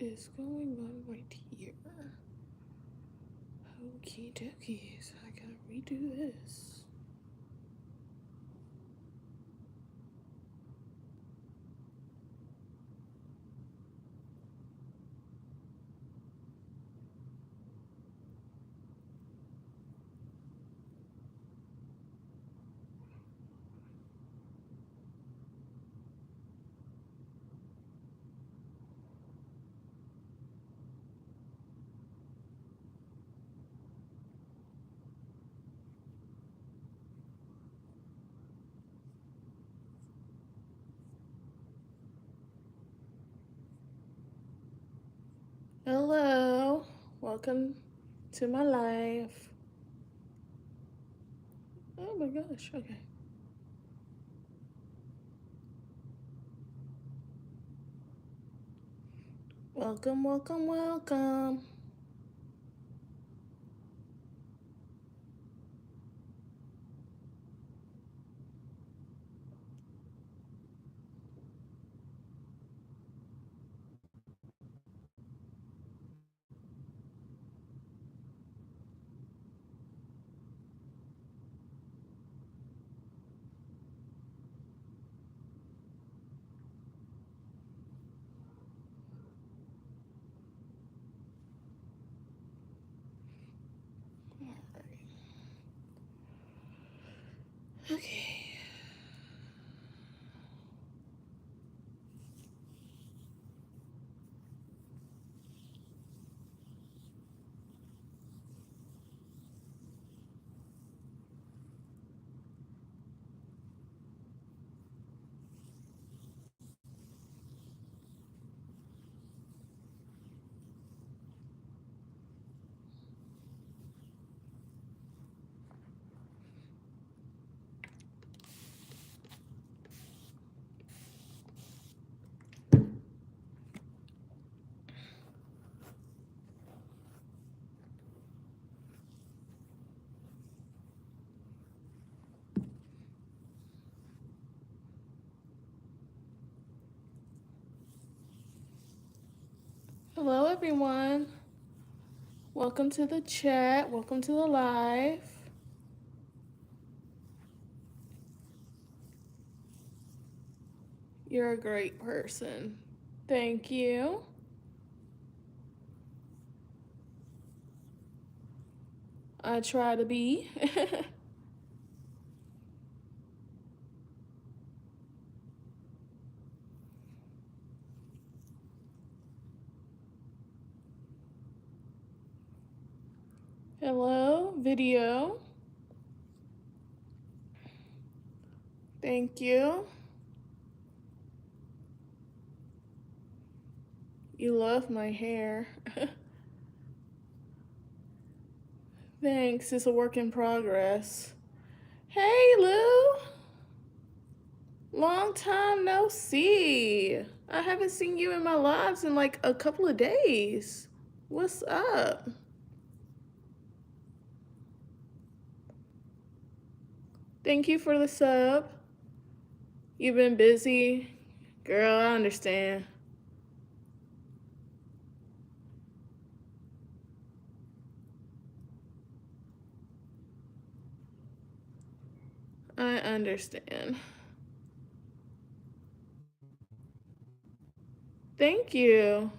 is going on right here. Okie dokies, I gotta redo this. Hello, welcome to my life. Oh my gosh, okay. Welcome, welcome, welcome. Okay. Hello, everyone. Welcome to the chat. Welcome to the live. You're a great person. Thank you. I try to be. Hello, video. Thank you. You love my hair. Thanks, it's a work in progress. Hey, Lou. Long time no see. I haven't seen you in my lives in like a couple of days. What's up? Thank you for the sub. You've been busy. Girl, I understand. I understand. Thank you.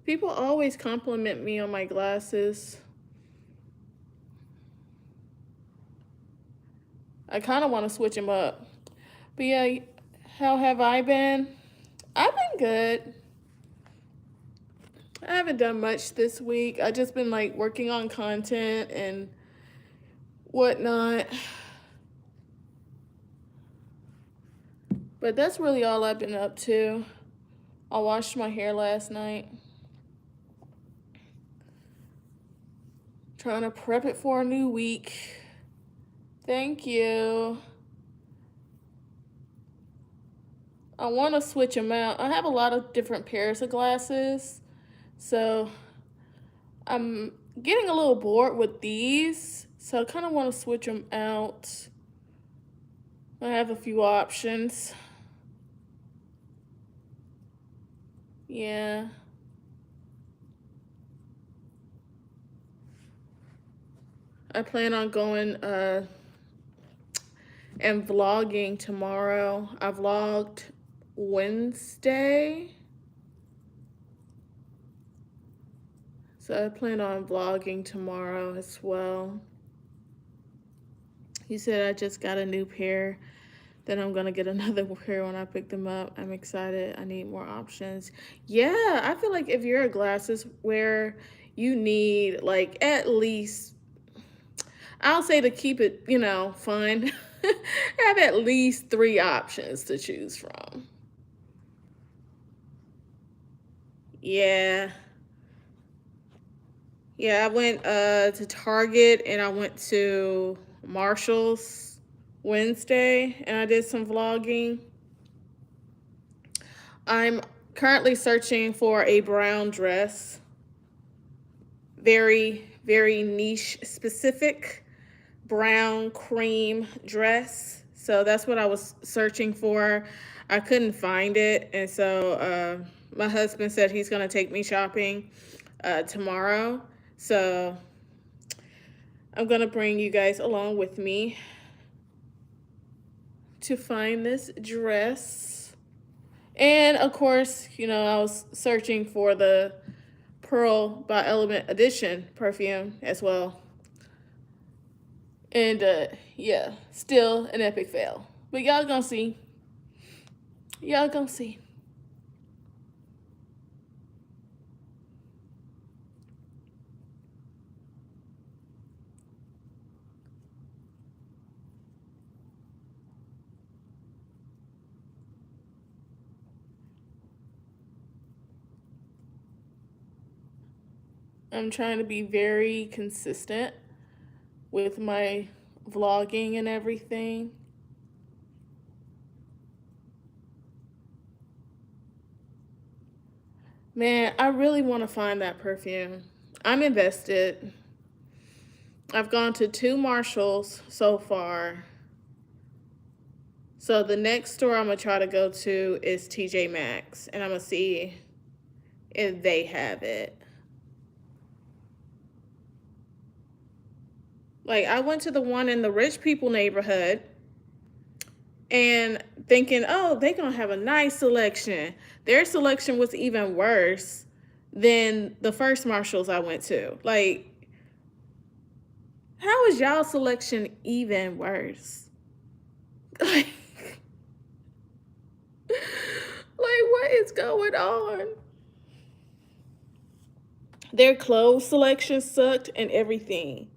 People always compliment me on my glasses. I kind of want to switch them up. But yeah, how have I been? I've been good. I haven't done much this week. I just been like working on content and whatnot. But that's really all I've been up to. I washed my hair last night. Trying to prep it for a new week. Thank you. I want to switch them out. I have a lot of different pairs of glasses. So I'm getting a little bored with these. So I kind of want to switch them out. I have a few options. Yeah. I plan on going and vlogging tomorrow. I vlogged Wednesday. So I plan on vlogging tomorrow as well. He said I just got a new pair. Then I'm gonna get another pair when I pick them up. I'm excited. I need more options. Yeah, I feel like if you're a glasses wearer, you need like at least, I'll say to keep it, fun, have at least 3 options to choose from. Yeah. Yeah, I went to Target and I went to Marshall's Wednesday and I did some vlogging. I'm currently searching for a brown dress. Very, very niche specific brown cream dress. So that's what I was searching for. I couldn't find it. And so my husband said he's going to take me shopping tomorrow. So I'm going to bring you guys along with me to find this dress. And of course, I was searching for the Pearl by Element Edition perfume as well. And yeah, still an epic fail. But y'all gonna see. Y'all gonna see. I'm trying to be very consistent with my vlogging and everything. Man, I really want to find that perfume. I'm invested. I've gone to 2 Marshalls so far. So the next store I'm going to try to go to is TJ Maxx. And I'm going to see if they have it. Like, I went to the one in the rich people neighborhood and thinking, oh, they're going to have a nice selection. Their selection was even worse than the first Marshalls I went to. Like, how is y'all selection even worse? Like, what is going on? Their clothes selection sucked and everything.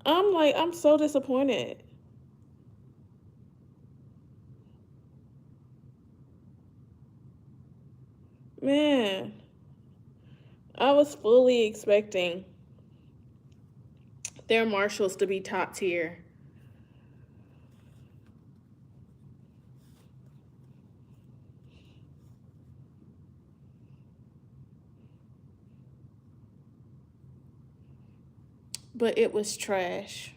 I'm like, I'm so disappointed. Man, I was fully expecting their Marshalls to be top tier. But it was trash.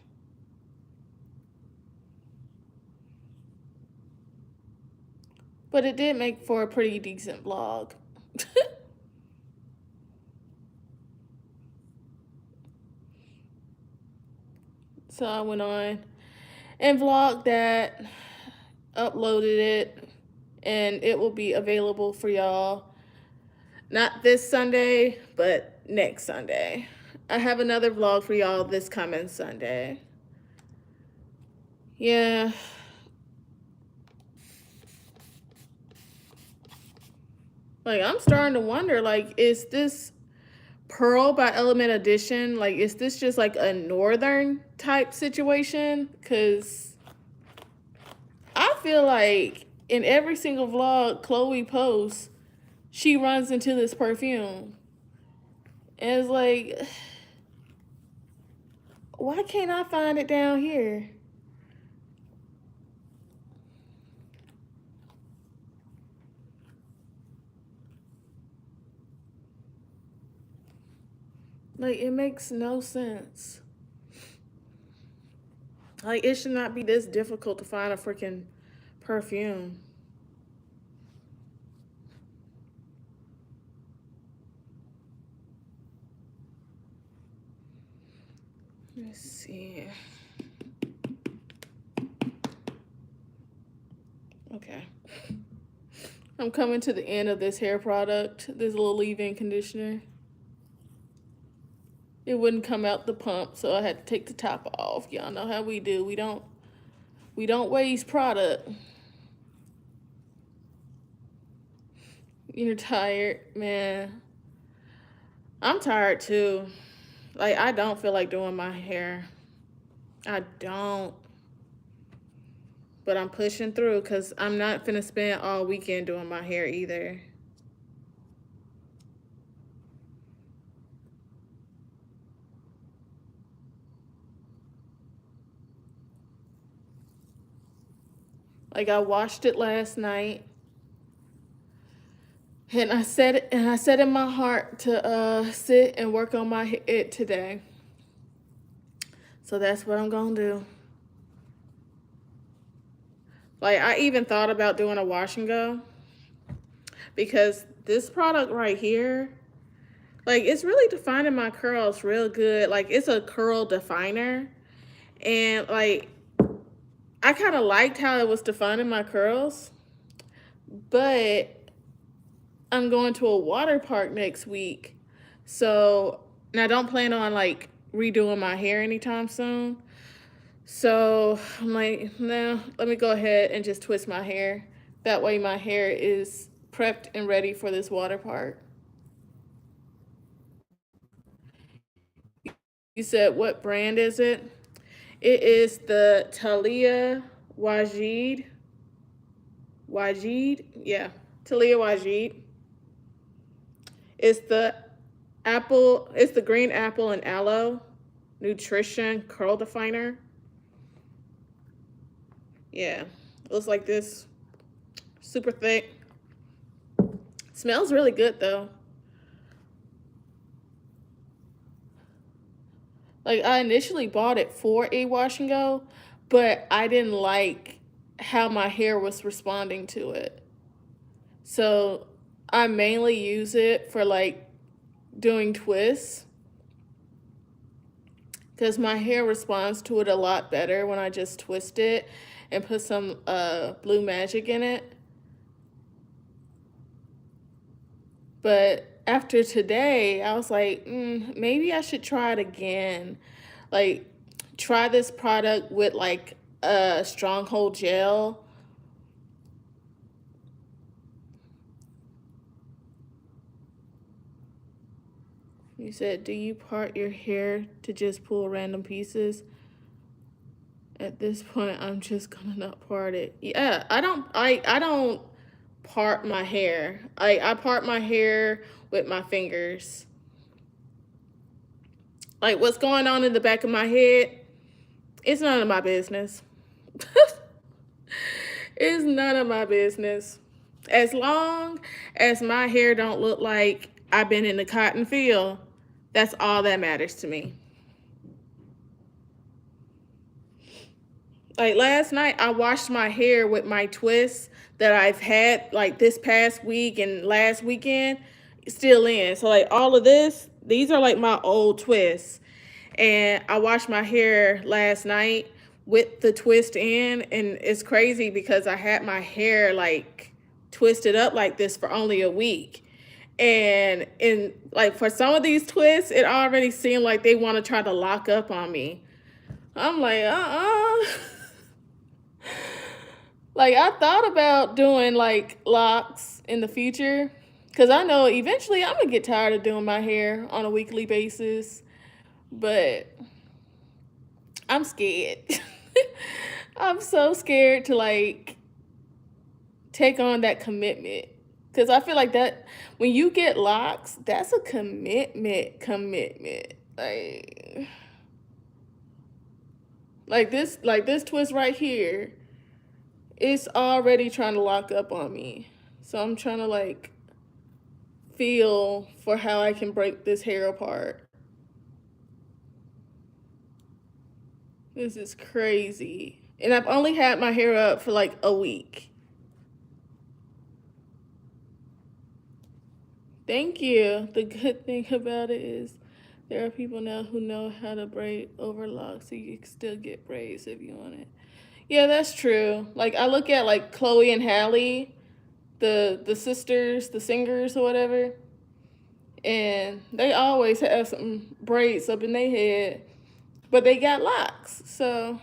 But it did make for a pretty decent vlog. So I went on and vlogged that, uploaded it, and it will be available for y'all. Not this Sunday, but next Sunday. I have another vlog for y'all this coming Sunday. Yeah. Like, I'm starting to wonder, like, is this Pearl by Element Edition, like, is this just like a northern type situation? Because I feel like in every single vlog Chloe posts, she runs into this perfume. And it's like, why can't I find it down here? Like, it makes no sense. Like, it should not be this difficult to find a freaking perfume. Let's see. Okay. I'm coming to the end of this hair product, this little leave-in conditioner. It wouldn't come out the pump, so I had to take the top off. Y'all know how we do. We don't waste product. You're tired, man. I'm tired too. Like, I don't feel like doing my hair. I don't. But I'm pushing through because I'm not finna spend all weekend doing my hair either. Like, I washed it last night. And I set in my heart to sit and work on it today. So that's what I'm gonna do. Like, I even thought about doing a wash and go because this product right here, like, it's really defining my curls real good. Like, it's a curl definer. And like, I kind of liked how it was defining my curls, but I'm going to a water park next week. So, and I don't plan on like redoing my hair anytime soon. So I'm like, no, let me go ahead and just twist my hair. That way my hair is prepped and ready for this water park. You said, what brand is it? It is the Talia Waajid. Waajid? Yeah, Talia Waajid. It's the green apple and aloe nutrition curl definer. Yeah, looks like this. Super thick. Smells really good though. Like, I initially bought it for a wash and go, but I didn't like how my hair was responding to it. So I mainly use it for like doing twists because my hair responds to it a lot better when I just twist it and put some Blue Magic in it. But after today, I was like, maybe I should try it again. Like, try this product with like a Stronghold gel. You said, do you part your hair to just pull random pieces? At this point, I'm just gonna not part it. Yeah, I don't part my hair. I part my hair with my fingers. Like, what's going on in the back of my head, it's none of my business. It's none of my business. As long as my hair don't look like I've been in the cotton field, that's all that matters to me. Like, last night, I washed my hair with my twists that I've had like this past week and last weekend still in. So like all of this, these are like my old twists. And I washed my hair last night with the twist in, and it's crazy because I had my hair like twisted up like this for only a week. And in like for some of these twists, it already seemed like they want to try to lock up on me. I'm like, Like, I thought about doing like locks in the future because I know eventually I'm gonna get tired of doing my hair on a weekly basis, but I'm scared. I'm so scared to like take on that commitment because I feel like that when you get locks, that's a commitment. Like this twist right here, it's already trying to lock up on me. So I'm trying to like feel for how I can break this hair apart. This is crazy. And I've only had my hair up for like a week. Thank you. The good thing about it is There are people now who know how to braid over locks, so you can still get braids if you want it. Yeah, that's true. Like I look at like Chloe and Halle, the sisters, the singers or whatever, and they always have some braids up in their head, but they got locks. So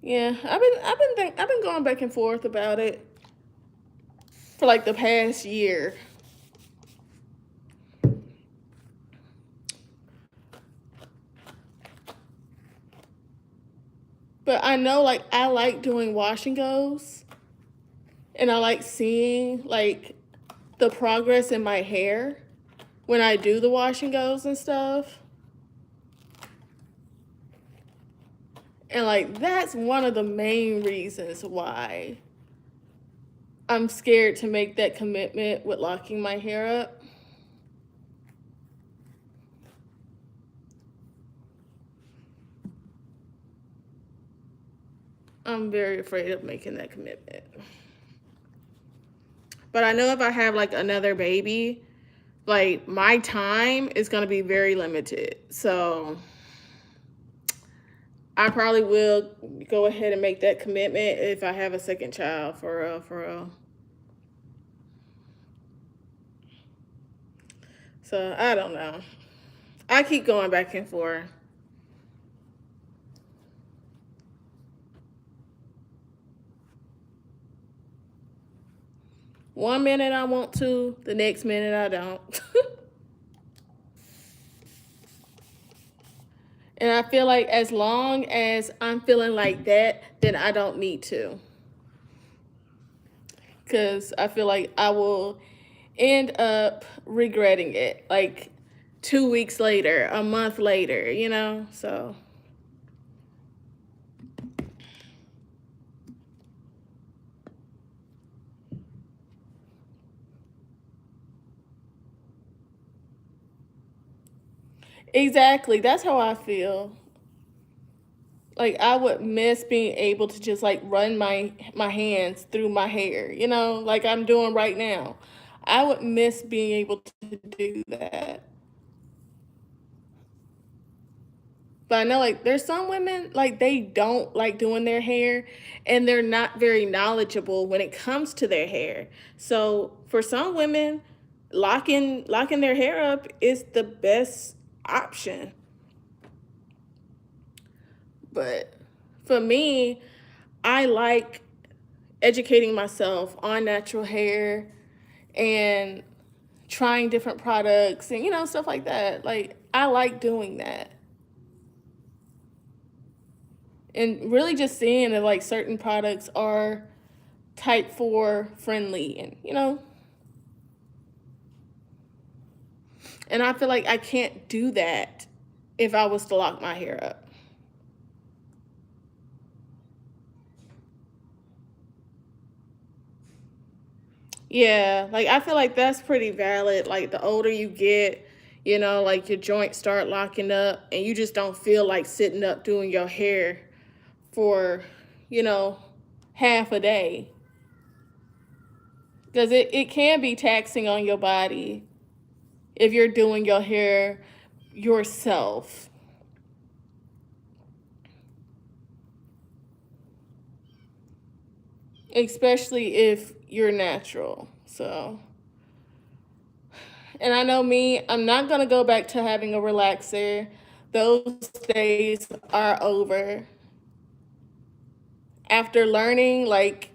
yeah, I've been going back and forth about it for like the past year. But I know like I like doing wash and goes, and I like seeing like the progress in my hair when I do the wash and goes and stuff. And like that's one of the main reasons why I'm scared to make that commitment with locking my hair up. I'm very afraid of making that commitment. But I know if I have like another baby, like my time is going to be very limited. So I probably will go ahead and make that commitment if I have a second child, for real, for real. So I don't know. I keep going back and forth. One minute I want to, the next minute I don't. And I feel like as long as I'm feeling like that, then I don't need to. Because I feel like I will end up regretting it like 2 weeks later, a month later, you know? So, exactly. That's how I feel. Like I would miss being able to just like run my hands through my hair, you know, like I'm doing right now. I would miss being able to do that. But I know like there's some women like they don't like doing their hair and they're not very knowledgeable when it comes to their hair. So for some women, locking their hair up is the best option. But for me, I like educating myself on natural hair and trying different products and stuff like that. Like I like doing that. And really just seeing that like certain products are type 4 friendly and and I feel like I can't do that if I was to lock my hair up. Yeah, like I feel like that's pretty valid. Like the older you get, like your joints start locking up and you just don't feel like sitting up doing your hair for, you know, half a day. Because it can be taxing on your body if you're doing your hair yourself, especially if you're natural. So, and I know me, I'm not going to go back to having a relaxer. Those days are over. After learning, like,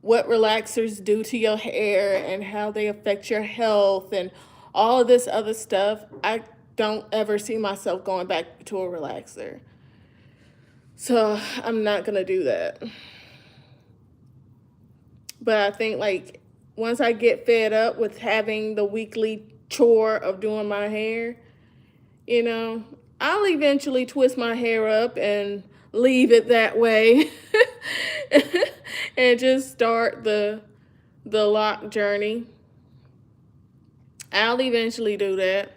what relaxers do to your hair and how they affect your health and all of this other stuff, I don't ever see myself going back to a relaxer. So I'm not going to do that. But I think, like, once I get fed up with having the weekly chore of doing my hair, you know, I'll eventually twist my hair up and leave it that way and just start the lock journey. I'll eventually do that,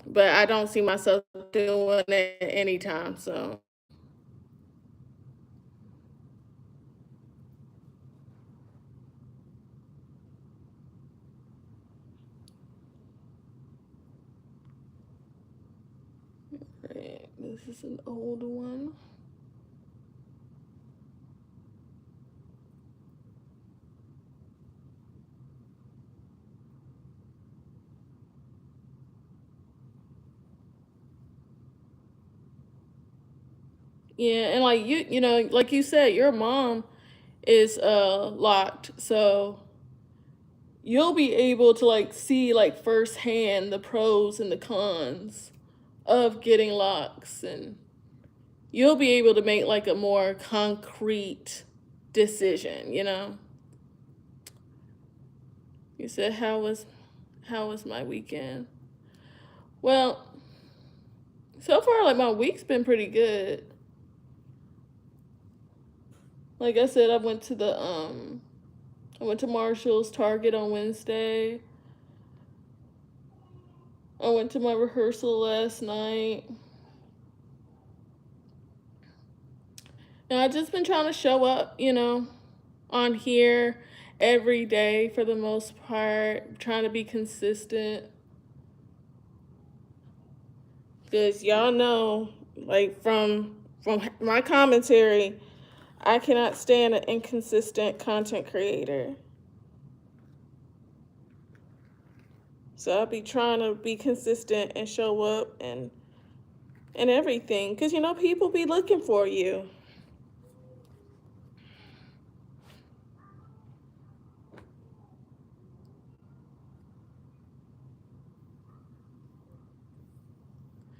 but I don't see myself doing it anytime soon. Right, this is an old one. Yeah, and like you know, like you said, your mom is locked, so you'll be able to like see like firsthand the pros and the cons of getting locks, and you'll be able to make like a more concrete decision, you know. You said how was my weekend? Well, so far like my week's been pretty good. Like I said, I went to Marshall's, Target on Wednesday. I went to my rehearsal last night. And I just been trying to show up, you know, on here every day for the most part, trying to be consistent. Because y'all know, like from my commentary, I cannot stand an inconsistent content creator. So I'll be trying to be consistent and show up and everything. Because, you know, people be looking for you.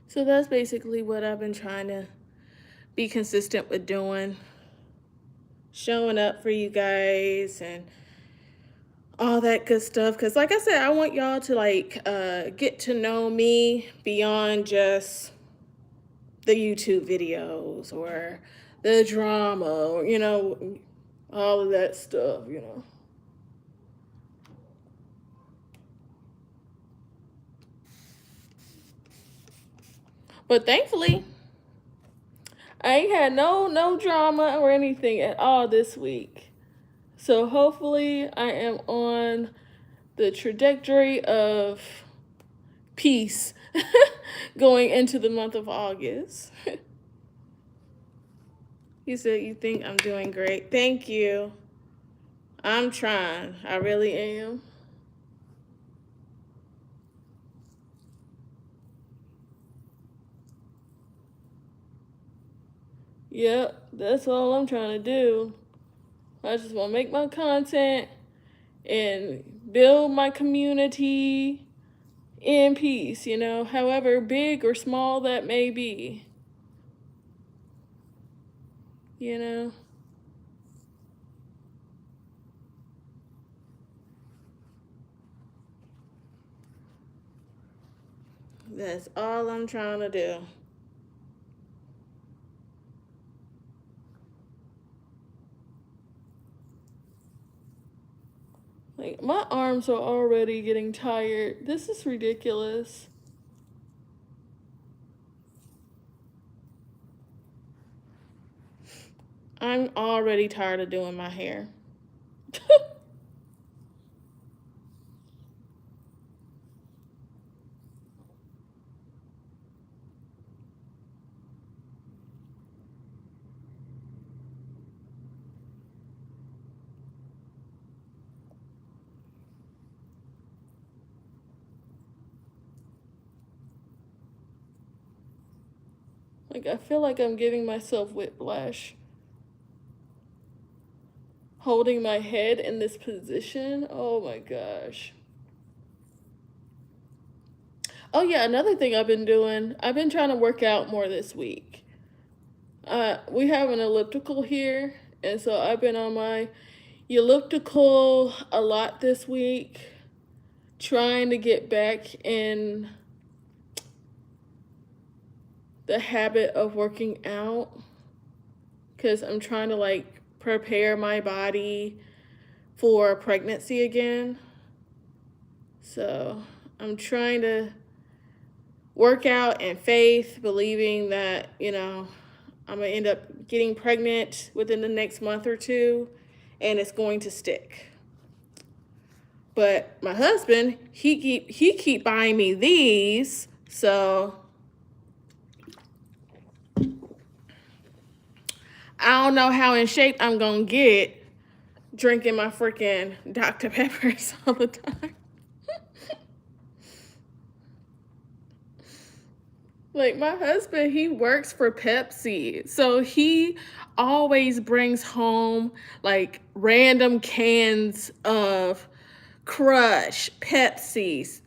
So that's basically what I've been trying to be consistent with doing. Showing up for you guys and all that good stuff. Because, like I said, I want y'all to, like, get to know me beyond just the YouTube videos or the drama or, you know, all of that stuff, you know. But thankfully, I ain't had no drama or anything at all this week. So hopefully I am on the trajectory of peace going into the month of August. You said you think I'm doing great. Thank you. I'm trying. I really am. Yep, that's all I'm trying to do. I just want to make my content and build my community in peace, you know, however big or small that may be. You know? That's all I'm trying to do. Like, my arms are already getting tired. This is ridiculous. I'm already tired of doing my hair. Like, I feel like I'm giving myself whiplash. Holding my head in this position. Oh my gosh. Oh, yeah, another thing I've been doing, I've been trying to work out more this week. We have an elliptical here, and so I've been on my elliptical a lot this week, trying to get back in the habit of working out because I'm trying to like prepare my body for pregnancy again. So I'm trying to work out in faith, believing that, you know, I'm going to end up getting pregnant within the next month or two and it's going to stick. But my husband, he keep buying me these, so I don't know how in shape I'm gonna get drinking my freaking Dr. Peppers all the time. Like my husband, he works for Pepsi. So he always brings home like random cans of Crush, Pepsi's,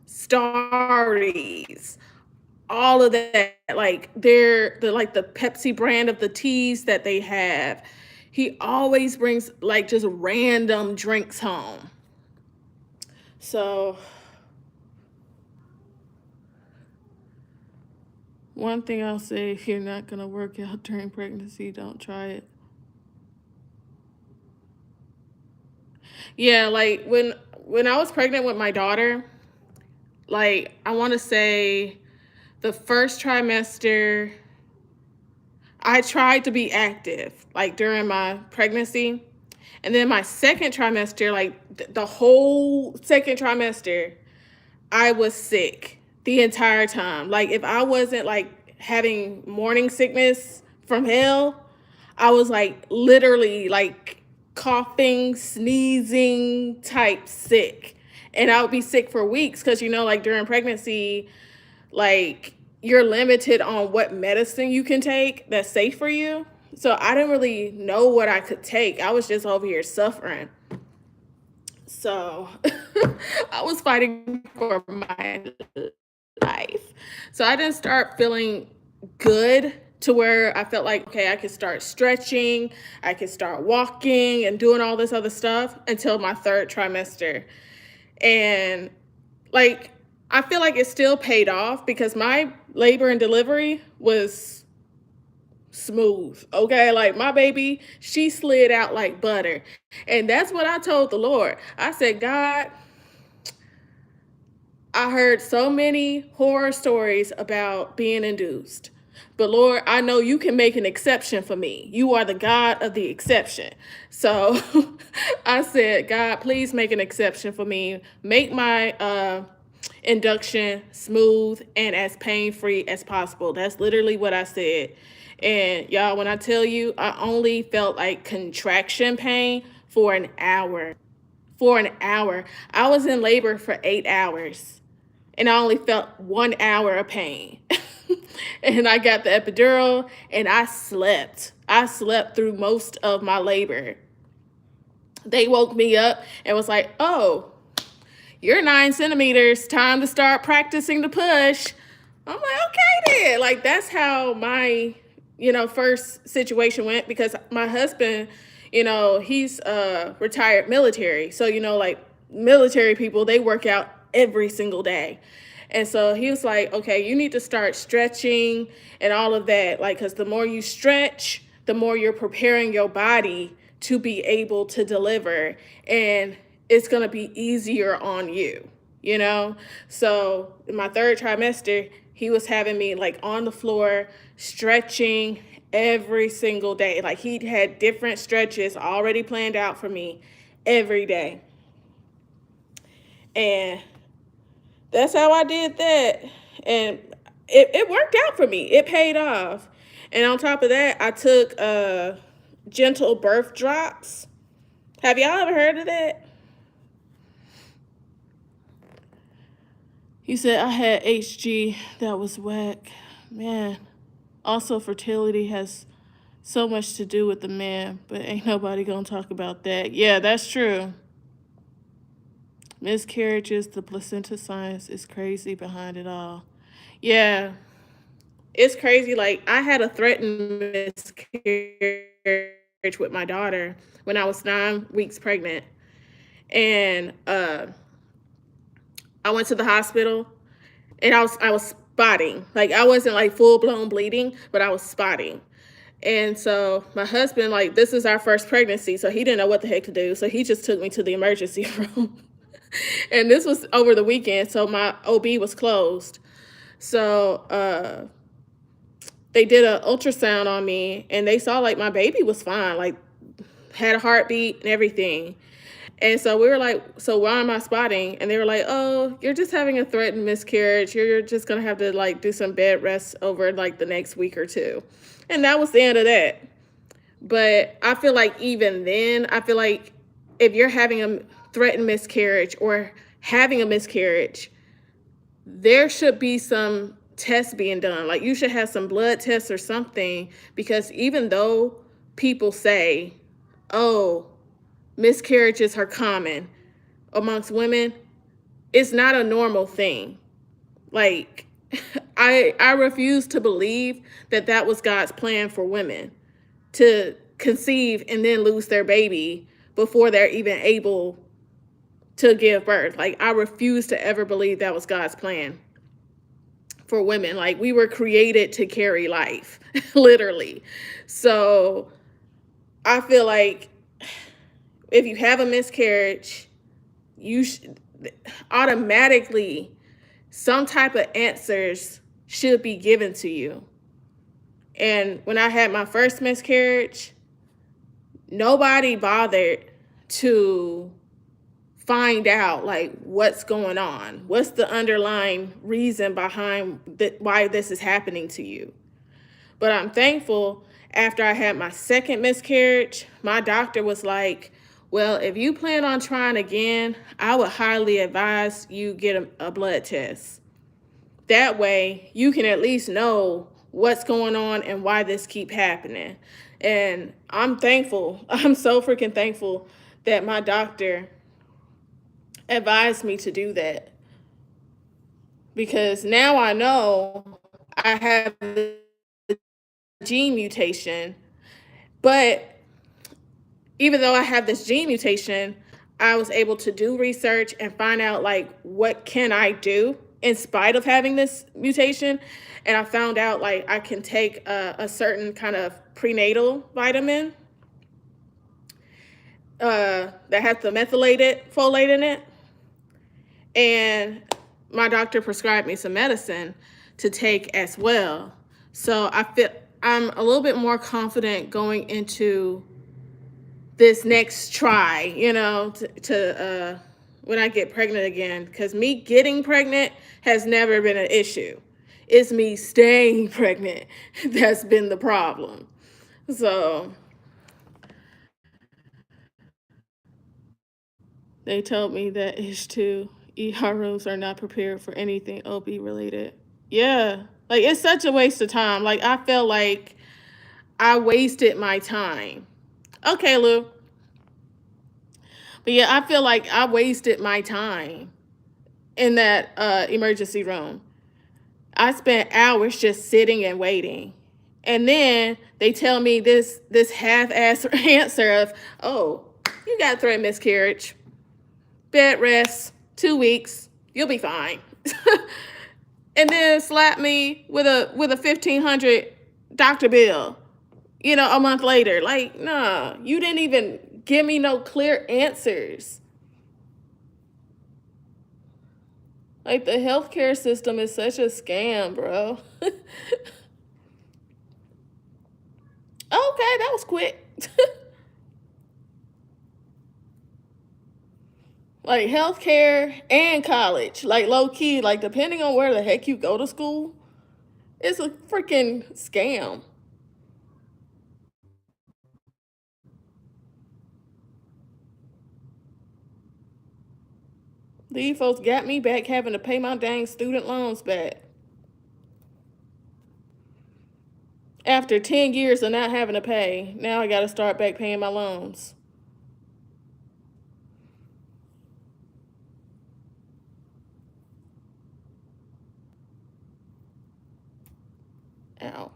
Starries, all of that. Like they're the like the Pepsi brand of the teas that they have. He always brings like just random drinks home. So one thing I'll say, if you're not gonna work out during pregnancy, don't try it. Yeah, like when I was pregnant with my daughter, like I want to say the first trimester, I tried to be active like during my pregnancy. And then my second trimester, like the whole second trimester, I was sick the entire time. Like if I wasn't like having morning sickness from hell, I was like literally like coughing, sneezing type sick. And I would be sick for weeks because like during pregnancy, like you're limited on what medicine you can take that's safe for you. So I didn't really know what I could take. I was just over here suffering. So I was fighting for my life. So I didn't start feeling good to where I felt like, okay, I could start stretching, I could start walking and doing all this other stuff until my third trimester. And like, I feel like it still paid off because my labor and delivery was smooth. Okay. Like my baby, she slid out like butter. And that's what I told the Lord. I said, God, I heard so many horror stories about being induced. But Lord, I know you can make an exception for me. You are the God of the exception. So I said, God, please make an exception for me. Make my induction smooth and as pain-free as possible. That's literally what I said. And y'all, when I tell you, I only felt like contraction pain for an hour. For an hour. I was in labor for 8 hours and I only felt 1 hour of pain. And I got the epidural and I slept. I slept through most of my labor. They woke me up and was like, oh, you're 9 centimeters. Time to start practicing the push. I'm like, okay then. Like that's how my, first situation went because my husband, he's retired military. So, like military people, they work out every single day. And so he was like, okay, you need to start stretching and all of that. Like, because the more you stretch, the more you're preparing your body to be able to deliver. And it's going to be easier on you, So in my third trimester, he was having me like on the floor, stretching every single day. Like he had different stretches already planned out for me every day. And that's how I did that. And it worked out for me. It paid off. And on top of that, I took gentle birth drops. Have y'all ever heard of that? He said I had HG. That was whack. Man. Also, fertility has so much to do with the man, but ain't nobody gonna talk about that. Yeah, that's true. Miscarriages, the placenta science is crazy behind it all. Yeah, it's crazy. Like I had a threatened miscarriage with my daughter when I was 9 weeks pregnant, and I went to the hospital, and I was spotting. Like I wasn't like full blown bleeding, but I was spotting. And so my husband, like, this is our first pregnancy, so he didn't know what the heck to do. So he just took me to the emergency room. And this was over the weekend, so my OB was closed. So they did an ultrasound on me and they saw like my baby was fine, like had a heartbeat and everything. And so we were like, so why am I spotting? And they were like, oh, you're just having a threatened miscarriage. You're just gonna have to like do some bed rest over like the next week or two. And that was the end of that. But I feel like even then, I feel like if you're having a threatened miscarriage or having a miscarriage, there should be some tests being done. Like you should have some blood tests or something, because even though people say, oh, miscarriages are common amongst women, it's not a normal thing. Like I refuse to believe that that was God's plan for women, to conceive and then lose their baby before they're even able to give birth. Like I refuse to ever believe that was God's plan for women. Like we were created to carry life, literally. So I feel like if you have a miscarriage, you should automatically, some type of answers should be given to you. And when I had my first miscarriage, nobody bothered to find out like what's going on. What's the underlying reason behind why this is happening to you? But I'm thankful after I had my second miscarriage, my doctor was like, well, if you plan on trying again, I would highly advise you get a blood test. That way you can at least know what's going on and why this keep happening. And I'm thankful. I'm so freaking thankful that my doctor advised me to do that, because now I know I have the gene mutation. But even though I have this gene mutation, I was able to do research and find out like what can I do in spite of having this mutation. And I found out like I can take a certain kind of prenatal vitamin that has the methylated folate in it. And my doctor prescribed me some medicine to take as well. So I feel I'm a little bit more confident going into this next try, to when I get pregnant again, because me getting pregnant has never been an issue. It's me staying pregnant that's been the problem. So they told me that ish too. ER rooms are not prepared for anything OB related. Yeah, like it's such a waste of time. Like I felt like I wasted my time. Okay, Lou. But yeah, I feel like I wasted my time in that emergency room. I spent hours just sitting and waiting. And then they tell me this half-ass answer of, oh, you got threatened miscarriage. Bed rest, 2 weeks, you'll be fine. And then slap me with a $1,500 doctor bill, a month later. Like, nah, you didn't even give me no clear answers. Like the healthcare system is such a scam, bro. Okay, that was quick. Like healthcare and college, like low key, like depending on where the heck you go to school, it's a freaking scam. These folks got me back having to pay my dang student loans back. After 10 years of not having to pay, now I got to start back paying my loans. Ow.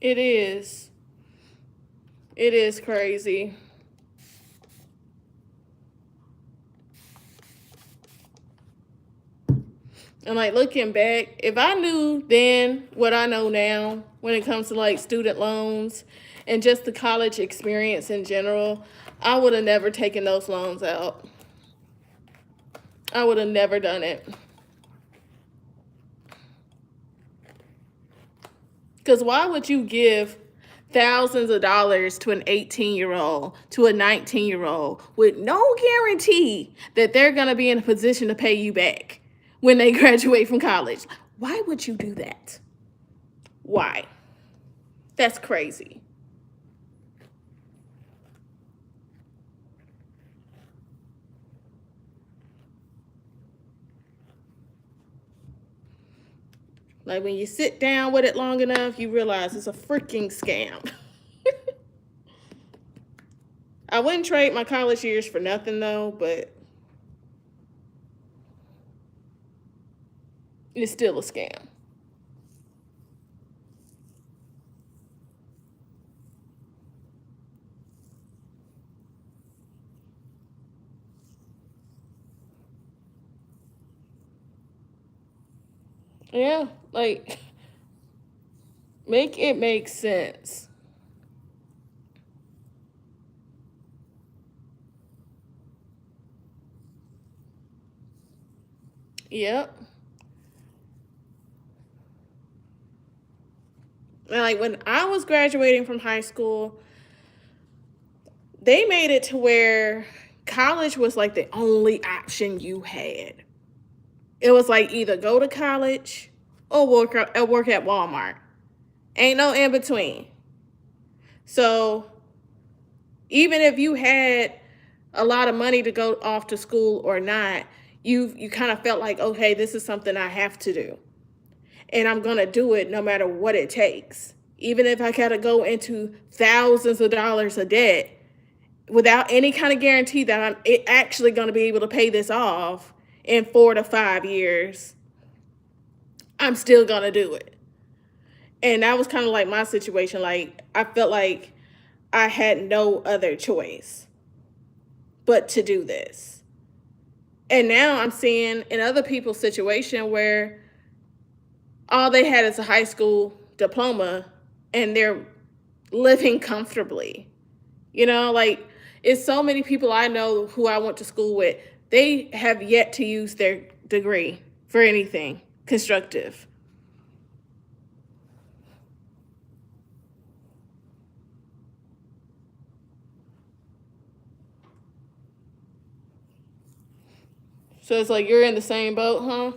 It is. It is crazy. And like looking back, if I knew then what I know now when it comes to like student loans and just the college experience in general, I would have never taken those loans out. I would have never done it. Because why would you give thousands of dollars to an 18-year-old, to a 19-year-old, with no guarantee that they're going to be in a position to pay you back when they graduate from college. Why would you do that? Why? That's crazy. Like when you sit down with it long enough, you realize it's a freaking scam. I wouldn't trade my college years for nothing though, but it's still a scam. Yeah, like make it make sense. Yep. And like when I was graduating from high school, they made it to where college was like the only option you had. It was like either go to college or work at Walmart. Ain't no in between. So even if you had a lot of money to go off to school or not, you kind of felt like, okay, this is something I have to do. And I'm going to do it no matter what it takes. Even if I got to go into thousands of dollars of debt without any kind of guarantee that I'm actually going to be able to pay this off in 4 to 5 years, I'm still going to do it. And that was kind of like my situation. Like, I felt like I had no other choice but to do this. And now I'm seeing in other people's situation where all they had is a high school diploma and they're living comfortably. You know, like it's so many people I know who I went to school with, they have yet to use their degree for anything constructive. So it's like you're in the same boat, huh?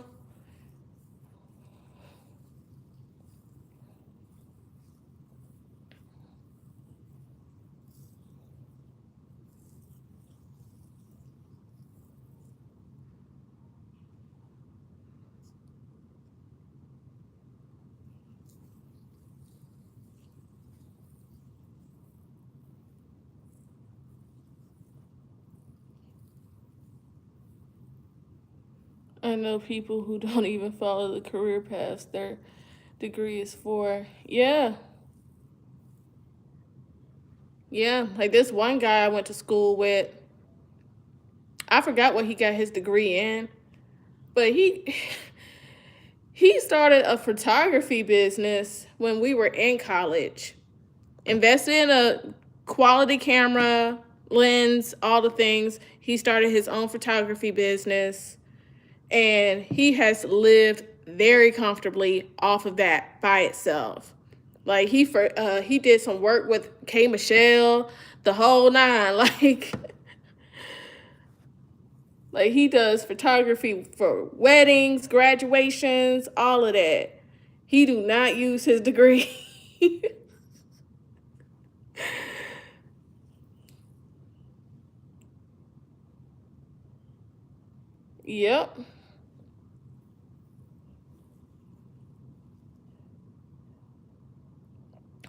I know people who don't even follow the career paths their degree is for. Yeah. Yeah. Like this one guy I went to school with, I forgot what he got his degree in, but he started a photography business when we were in college. Invested in a quality camera, lens, all the things. He started his own photography business and he has lived very comfortably off of that by itself. Like he did some work with K Michelle, the whole nine. Like he does photography for weddings, graduations, all of that. He do not use his degree. Yep.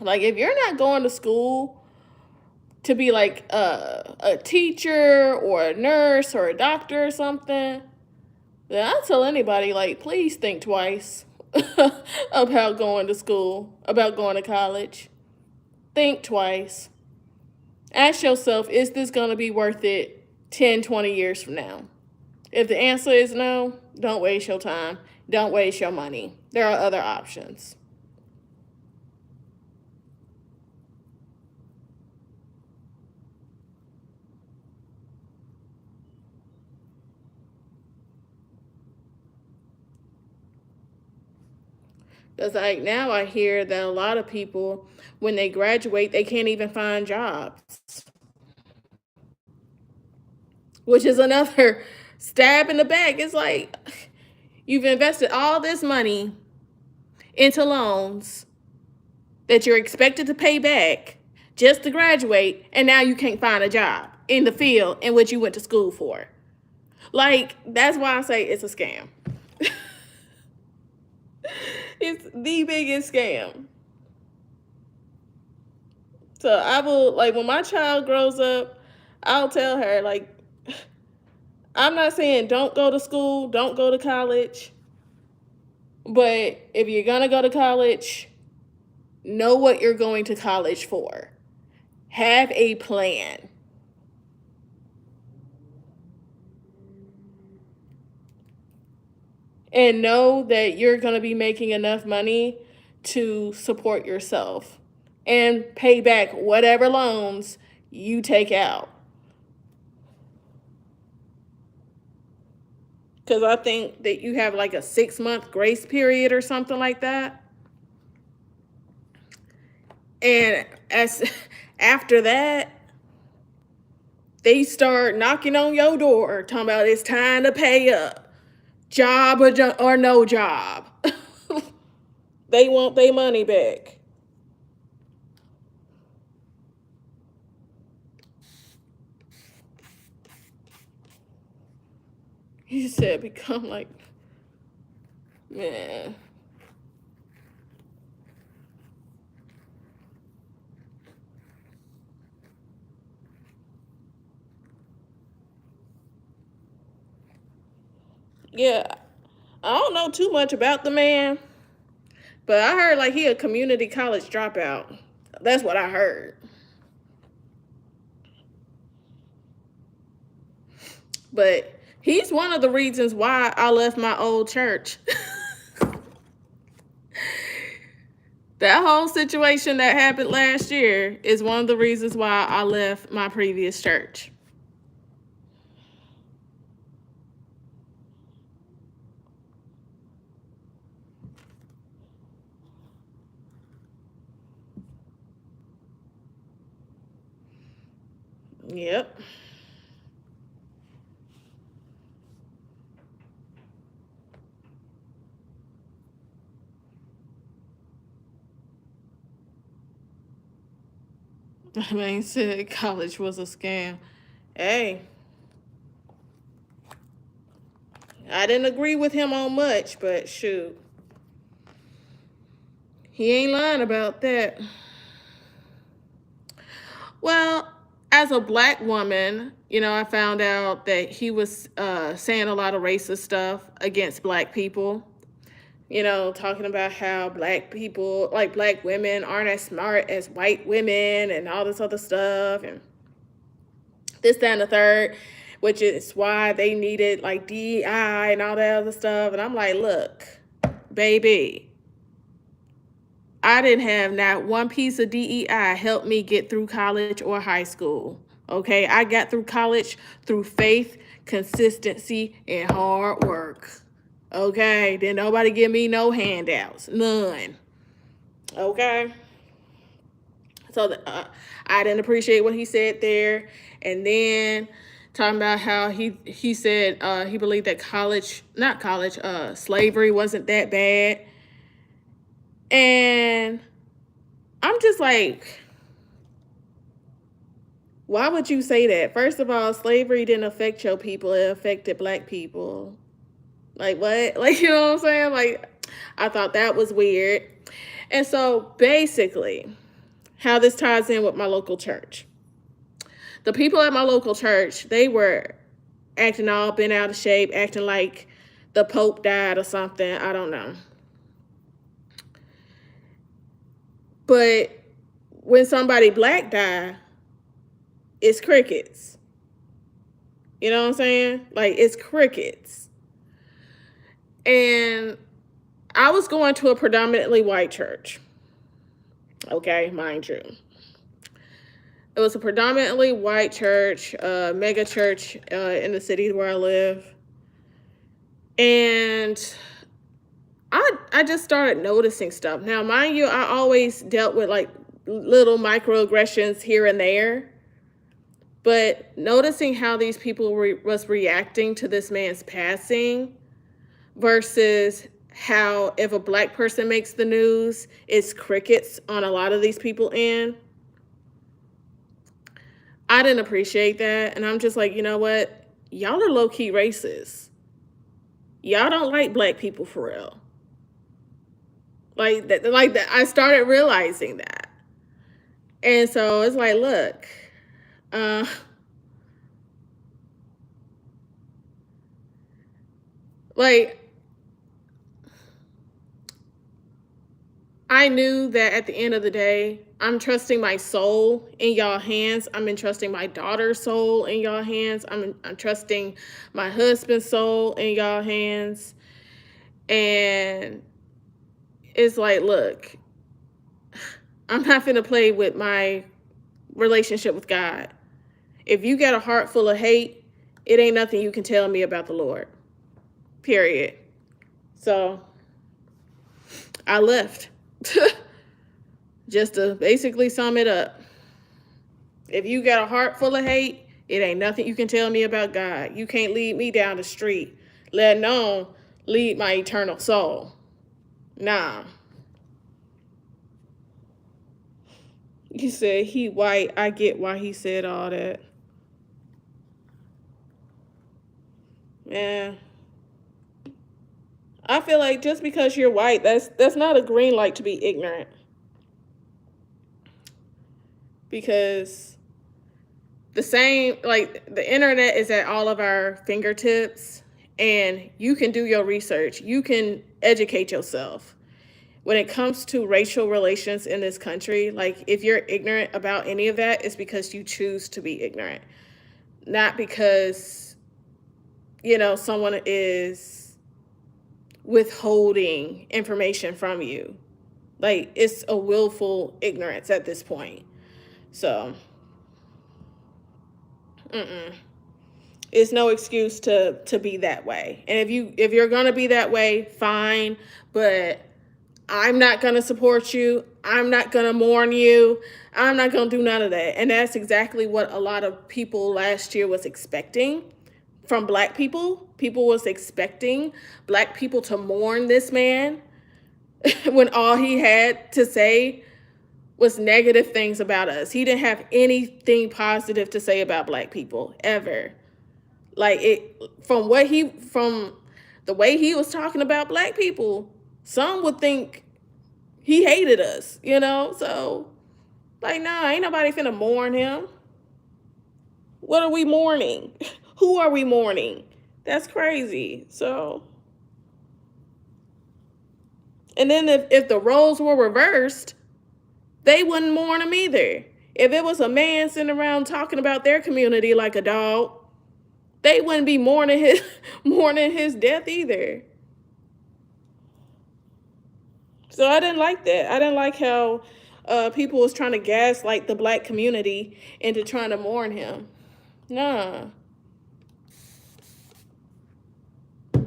Like if you're not going to school to be like a teacher or a nurse or a doctor or something, then I tell anybody like please think twice about going to school, about going to college. Think twice. Ask yourself, is this going to be worth it 10, 20 years from now? If the answer is no, don't waste your time. Don't waste your money. There are other options. Because like now I hear that a lot of people, when they graduate, they can't even find jobs, which is another stab in the back. It's like you've invested all this money into loans that you're expected to pay back just to graduate, and now you can't find a job in the field in which you went to school for. Like, that's why I say it's a scam. It's the biggest scam. So I will, like, when my child grows up, I'll tell her, like, I'm not saying don't go to school, don't go to college, but if you're gonna go to college, know what you're going to college for. Have a plan. And know that you're going to be making enough money to support yourself and pay back whatever loans you take out. Because I think that you have like a 6-month grace period or something like that. And after that, they start knocking on your door, talking about it's time to pay up, job or no job. They want their money back. He said, become like, man. Yeah, I don't know too much about the man, but I heard like he a community college dropout. That's what I heard. But he's one of the reasons why I left my old church. That whole situation that happened last year is one of the reasons why I left my previous church. Yep. I mean, said college was a scam. Hey, I didn't agree with him on much, but shoot, he ain't lying about that. Well, as a black woman, I found out that he was saying a lot of racist stuff against black people. Talking about how black people, like black women, aren't as smart as white women and all this other stuff and this, that, and the third, which is why they needed like DEI and all that other stuff. And I'm like, look, baby, I didn't have not one piece of DEI help me get through college or high school. Okay, I got through college through faith, consistency, and hard work. Okay, didn't nobody give me no handouts, none. Okay, so I didn't appreciate what he said there, and then talking about how he said he believed that slavery wasn't that bad, and I'm just like, why would you say that? First of all, slavery didn't affect your people; it affected black people. Like, what? Like, you know what I'm saying? Like, I thought that was weird. And so basically, how this ties in with my local church. The people at my local church, they were acting all bent out of shape, acting like the Pope died or something. I don't know. But when somebody black die, it's crickets. You know what I'm saying? Like, it's crickets. And I was going to a predominantly white church. Okay, mind you. It was a predominantly white church, mega church in the city where I live. And I just started noticing stuff. Now, mind you, I always dealt with like little microaggressions here and there, but noticing how these people was reacting to this man's passing versus how if a black person makes the news, it's crickets on a lot of these people end. I didn't appreciate that, and I'm just like, you know what? Y'all are low key racist. Y'all don't like black people for real. Like that. I started realizing that, and so it's like, look, uh, like I knew that at the end of the day, I'm trusting my soul in y'all hands. I'm entrusting my daughter's soul in y'all hands. I'm trusting my husband's soul in y'all hands. And it's like, look, I'm not gonna play with my relationship with God. If you got a heart full of hate, it ain't nothing you can tell me about the Lord. Period. So I left. Just to basically sum it up. If you got a heart full of hate, it ain't nothing you can tell me about God. You can't lead me down the street, let alone lead my eternal soul. Nah. He said he white. I get why he said all that. Yeah. I feel like just because you're white, that's not a green light to be ignorant. Because the same, like, the internet is at all of our fingertips, and you can do your research. You can educate yourself. When it comes to racial relations in this country, like, if you're ignorant about any of that, it's because you choose to be ignorant, not because, someone is withholding information from you. Like, it's a willful ignorance at this point. So, it's no excuse to be that way. And if you're gonna be that way, fine. But I'm not gonna support you. I'm not gonna mourn you. I'm not gonna do none of that. And that's exactly what a lot of people last year was expecting from black people. People was expecting black people to mourn this man when all he had to say was negative things about us. He didn't have anything positive to say about black people ever. Like, from the way he was talking about black people, some would think he hated us. So, like, nah, ain't nobody finna mourn him. What are we mourning? Who are we mourning? That's crazy. So, and then if the roles were reversed, they wouldn't mourn him either. If it was a man sitting around talking about their community like a dog, they wouldn't be mourning his mourning his death either. So I didn't like that. I didn't like how people was trying to gaslight the black community into trying to mourn him. Nah.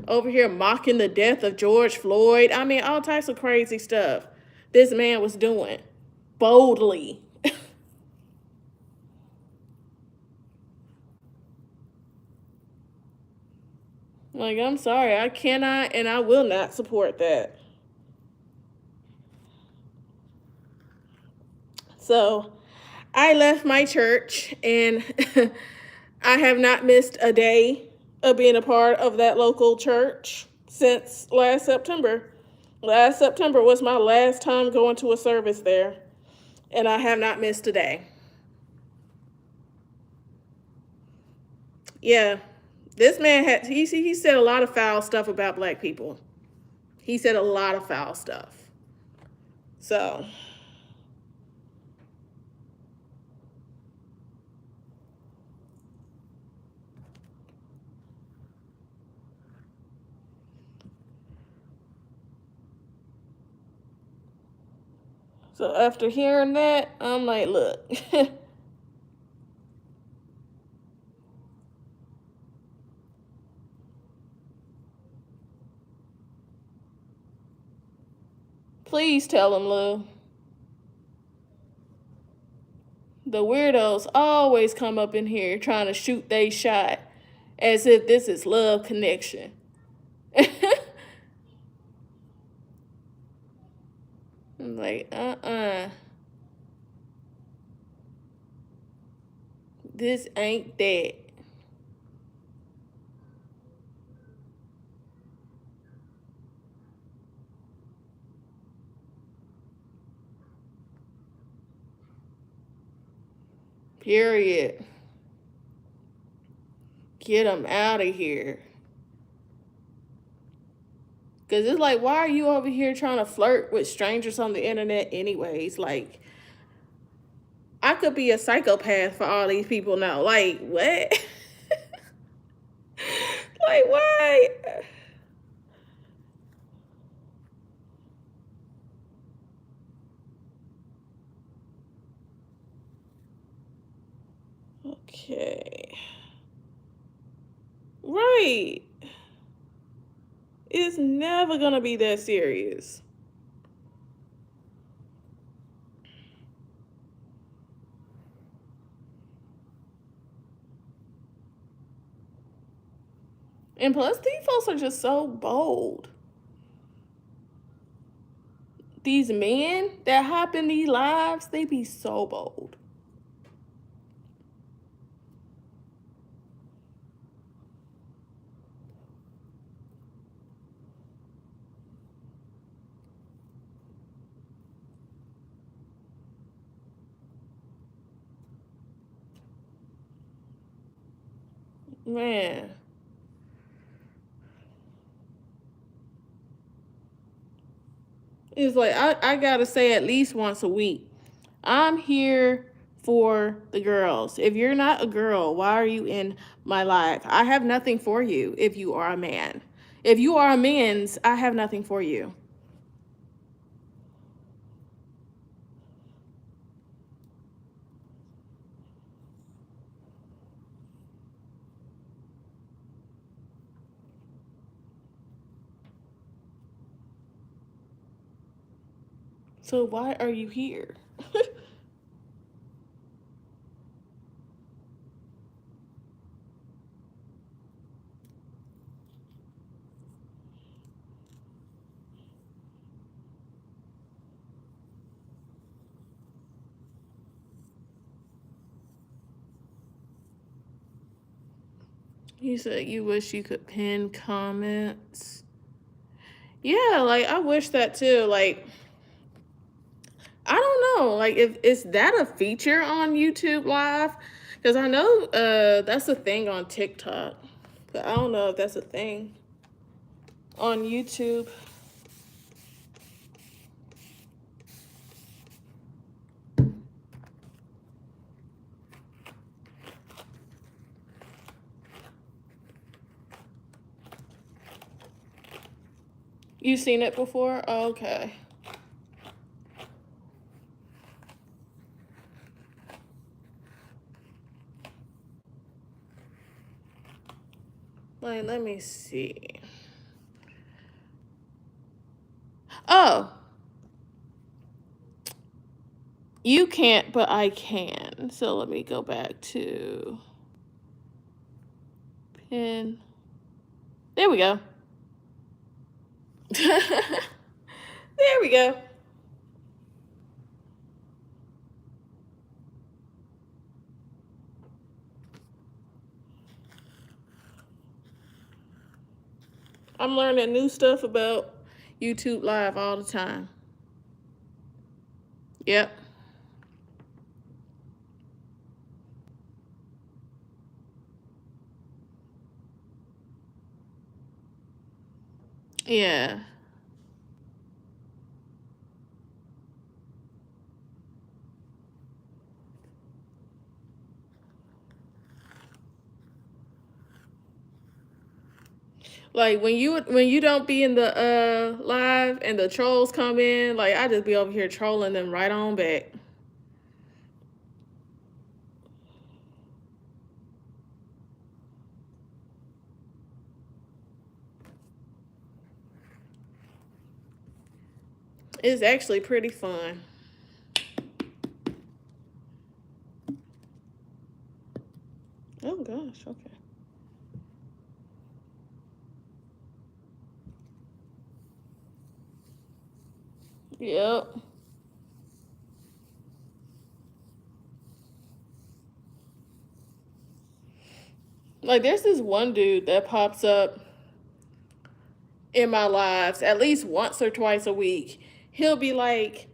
Over here mocking the death of George Floyd. I mean, all types of crazy stuff this man was doing boldly. Like, I'm sorry, I cannot and I will not support that. So I left my church, and I have not missed a day of being a part of that local church since last September. Last September was my last time going to a service there, and I have not missed a day. Yeah, this man he said a lot of foul stuff about black people. He said a lot of foul stuff. So, after hearing that, I'm like, look. Please tell him, Lou. The weirdos always come up in here trying to shoot they shot as if this is love connection. I'm like, this ain't that. Period. Get them out of here. Because it's like, why are you over here trying to flirt with strangers on the internet anyways? Like, I could be a psychopath for all these people now. Like, what? Like, why? Okay. Right. It's never gonna be that serious. And plus, these folks are just so bold. These men that hop in these lives, they be so bold. Man. It's like, I gotta say at least once a week, I'm here for the girls. If you're not a girl, why are you in my life? I have nothing for you if you are a man. If you are a man's, I have nothing for you. So why are you here? You said you wish you could pin comments. Yeah, like I wish that too. Like, I don't know, like if is that a feature on YouTube Live? Because I know that's a thing on TikTok, but I don't know if that's a thing on YouTube. You seen it before? Oh, okay. Like, let me see. Oh, you can't, but I can. So let me go back to pin. There we go. There we go. I'm learning new stuff about YouTube Live all the time. Yep. Yeah. Like when you don't be in the live and the trolls come in, like I just be over here trolling them right on back. It's actually pretty fun. Oh gosh, okay. Yep. Like there's this one dude that pops up in my lives at least once or twice a week. He'll be like,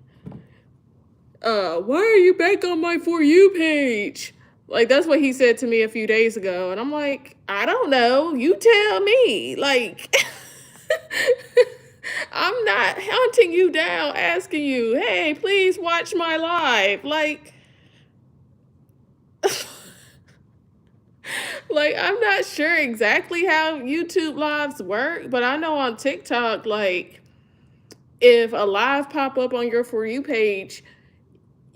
why are you back on my For You page? Like that's what he said to me a few days ago. And I'm like, I don't know. You tell me. Like I'm not hunting you down, asking you, hey, please watch my live. Like like I'm not sure exactly how YouTube lives work, but I know on TikTok, like if a live pop up on your For You page,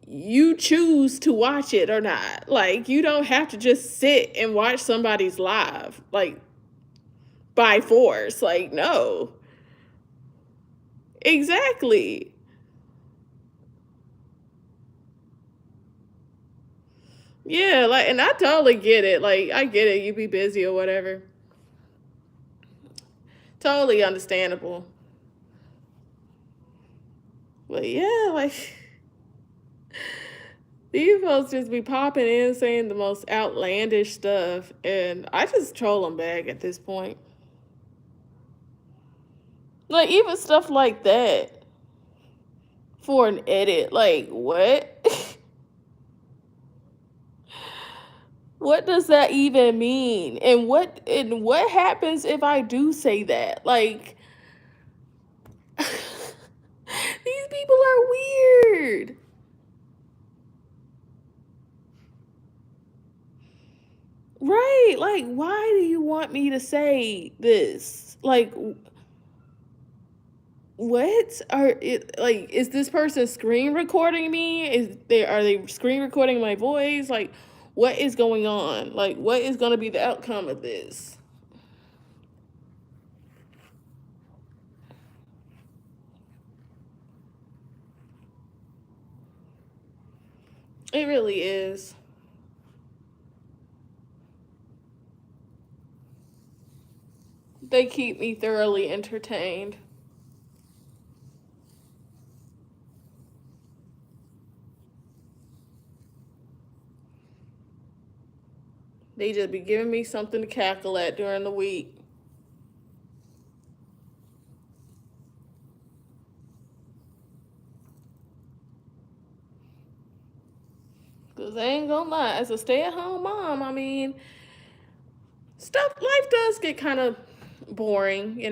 you choose to watch it or not. Like you don't have to just sit and watch somebody's live, like by force. Like, no. Exactly. Yeah, like and I totally get it. Like I get it, you be busy or whatever. Totally understandable. But yeah, like these folks just be popping in saying the most outlandish stuff, and I just troll them back at this point. Like even stuff like that for an edit. Like what? What does that even mean? And what happens if I do say that? Like these people are weird. Right? Like why do you want me to say this? Like what are it like is this person screen recording me? Are they screen recording my voice? Like what is going on? Like what is going to be the outcome of this? It really is. They keep me thoroughly entertained. They just be giving me something to cackle at during the week. Cause I ain't gonna lie, as a stay-at-home mom, I mean, life does get kind of boring.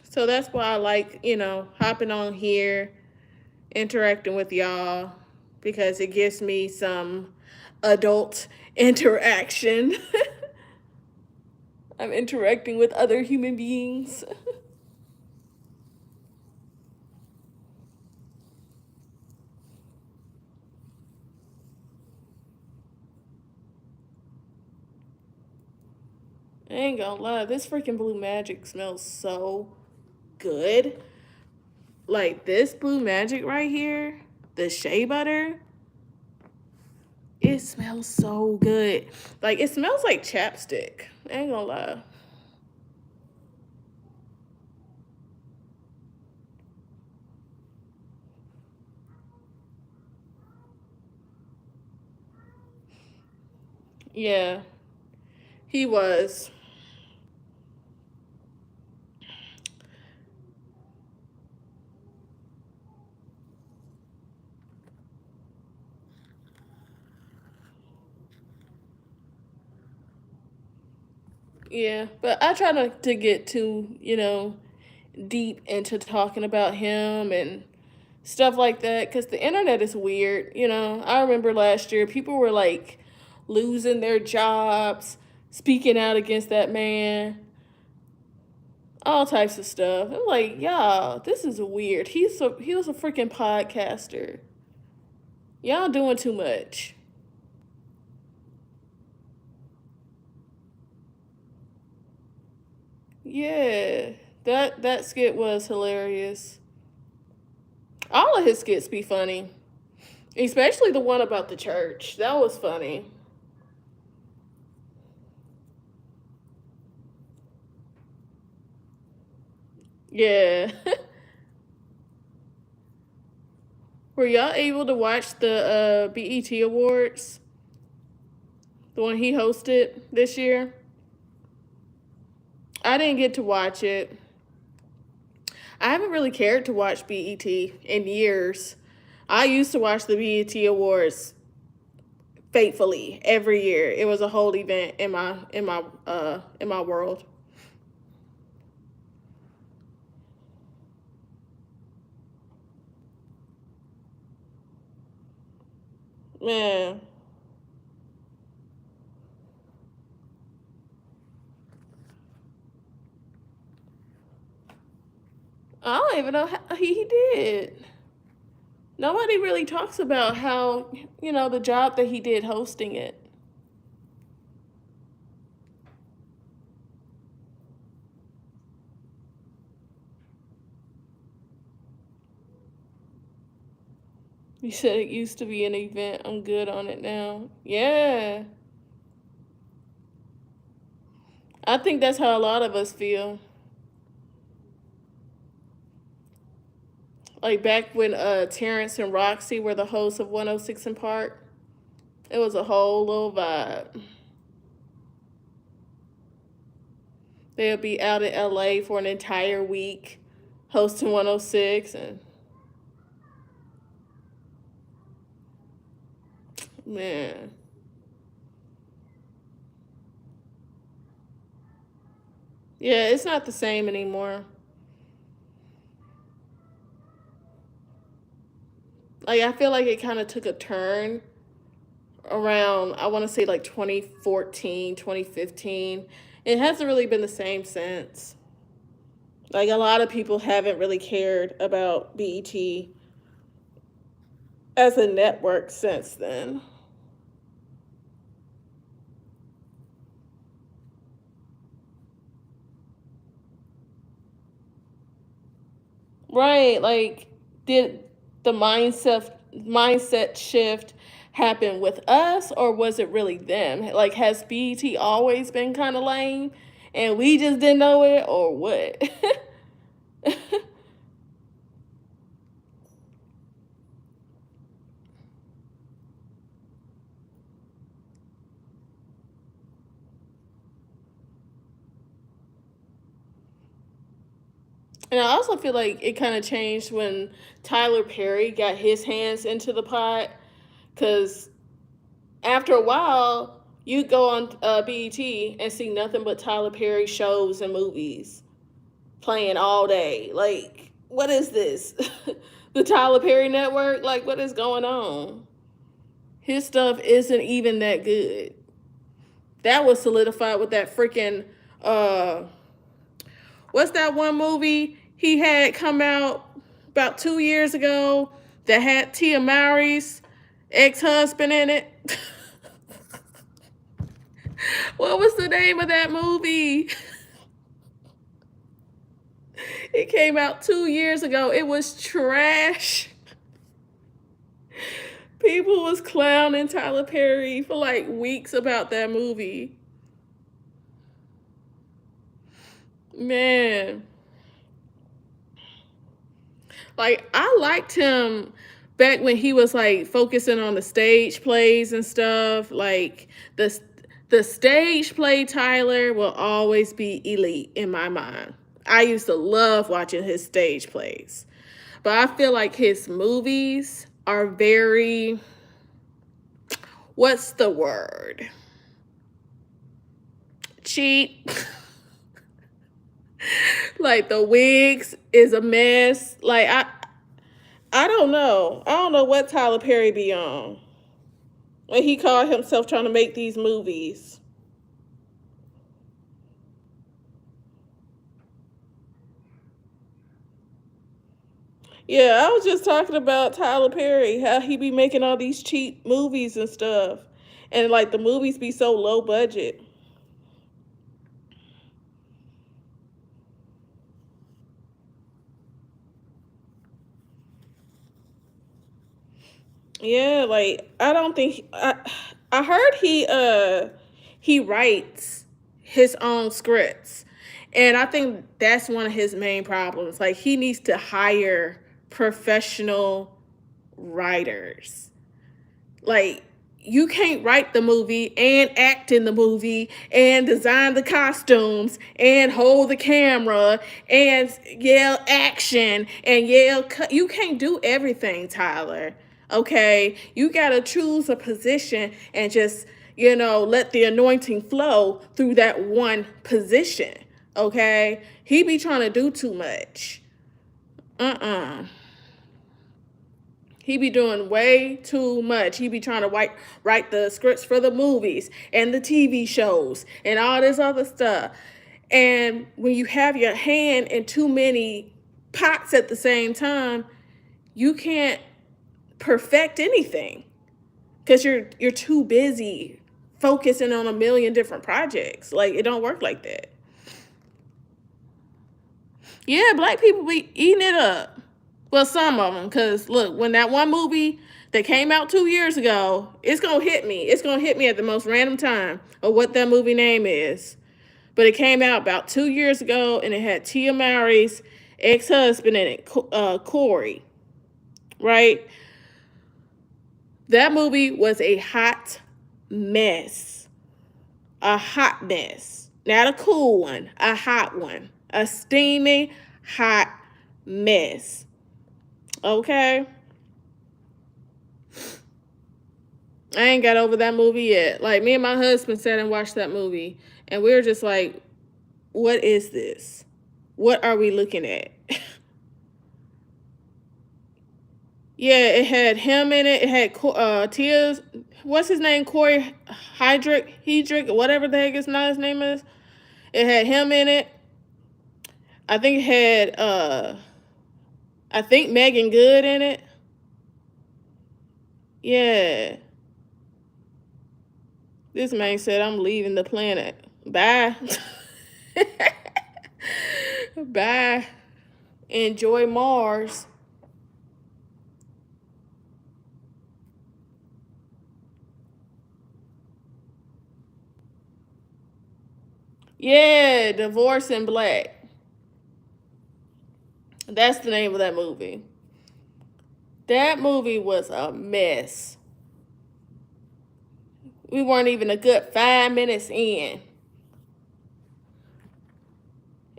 So that's why I like, hopping on here, interacting with y'all, because it gives me some adult interaction. I'm interacting with other human beings. I ain't gonna lie, this freaking Blue Magic smells so good. Like this Blue Magic right here, the shea butter, it smells so good. Like it smells like chapstick. I ain't gonna lie. Yeah, he was. Yeah, but I try not to get too, deep into talking about him and stuff like that because the internet is weird. I remember last year people were like losing their jobs, speaking out against that man, all types of stuff. I'm like, y'all, this is weird. He was a freaking podcaster. Y'all doing too much. Yeah. That skit was hilarious. All of his skits be funny, especially the one about the church. That was funny. Yeah. Were y'all able to watch the BET Awards? The one he hosted this year? I didn't get to watch it. I haven't really cared to watch BET in years. I used to watch the BET Awards faithfully every year. It was a whole event in my world. Man, I don't even know how he did. Nobody really talks about how, the job that he did hosting it. You said it used to be an event. I'm good on it now. Yeah. I think that's how a lot of us feel. Like back when Terrence and Roxy were the hosts of 106 in Park, it was a whole little vibe. They'll be out in LA for an entire week hosting 106, and man. Yeah, it's not the same anymore. Like I feel like it kind of took a turn around, I want to say like 2014, 2015. It hasn't really been the same since. Like a lot of people haven't really cared about BET as a network since then. Right, like did the mindset shift happen with us, or was it really them? Like has BET always been kind of lame and we just didn't know it, or what? And I also feel like it kind of changed when Tyler Perry got his hands into the pot, because after a while, you go on BET and see nothing but Tyler Perry shows and movies playing all day. Like, what is this? The Tyler Perry network? Like, what is going on? His stuff isn't even that good. That was solidified with that freaking uh what's that one movie he had come out about 2 years ago that had Tia Mowry's ex-husband in it? What was the name of that movie? It came out 2 years ago. It was trash. People was clowning Tyler Perry for like weeks about that movie. Man, like I liked him back when he was like focusing on the stage plays and stuff. Like the stage play Tyler will always be elite in my mind. I used to love watching his stage plays. But I feel like his movies are very, what's the word? Cheap. Like the wigs is a mess. Like I don't know. I don't know what Tyler Perry be on when he called himself trying to make these movies. Yeah, I was just talking about Tyler Perry, how he be making all these cheap movies and stuff. And like the movies be so low budget. Yeah, like I don't think I heard he writes his own scripts. And I think that's one of his main problems. Like he needs to hire professional writers. Like you can't write the movie and act in the movie and design the costumes and hold the camera and yell action and yell cut. You can't do everything, Tyler. Okay, you gotta choose a position and just let the anointing flow through that one position. Okay, he be trying to do too much. He be doing way too much. He be trying to write the scripts for the movies and the TV shows and all this other stuff. And when you have your hand in too many pots at the same time, you can't perfect anything because you're too busy focusing on a million different projects. Like it don't work like that. Yeah, black people be eating it up. Well, some of them, because look, when that one movie that came out 2 years ago, it's going to hit me. It's going to hit me at the most random time of what that movie name is. But it came out about 2 years ago, and it had Tia Mowry's ex-husband in it, Corey, right? That movie was a hot mess. A hot mess. Not a cool one, a hot one. A steamy, hot mess. Okay? I ain't got over that movie yet. Like, me and my husband sat and watched that movie, and we were just like, what is this? What are we looking at? Yeah, it had him in it. It had Tia's, what's his name? Corey Hedrick, whatever the heck his name is. It had him in it. I think it had, I think Megan Good in it. Yeah. This man said, I'm leaving the planet. Bye. Bye. Enjoy Mars. Yeah, Divorce in Black. That's the name of that movie. That movie was a mess. We weren't even a good 5 minutes in.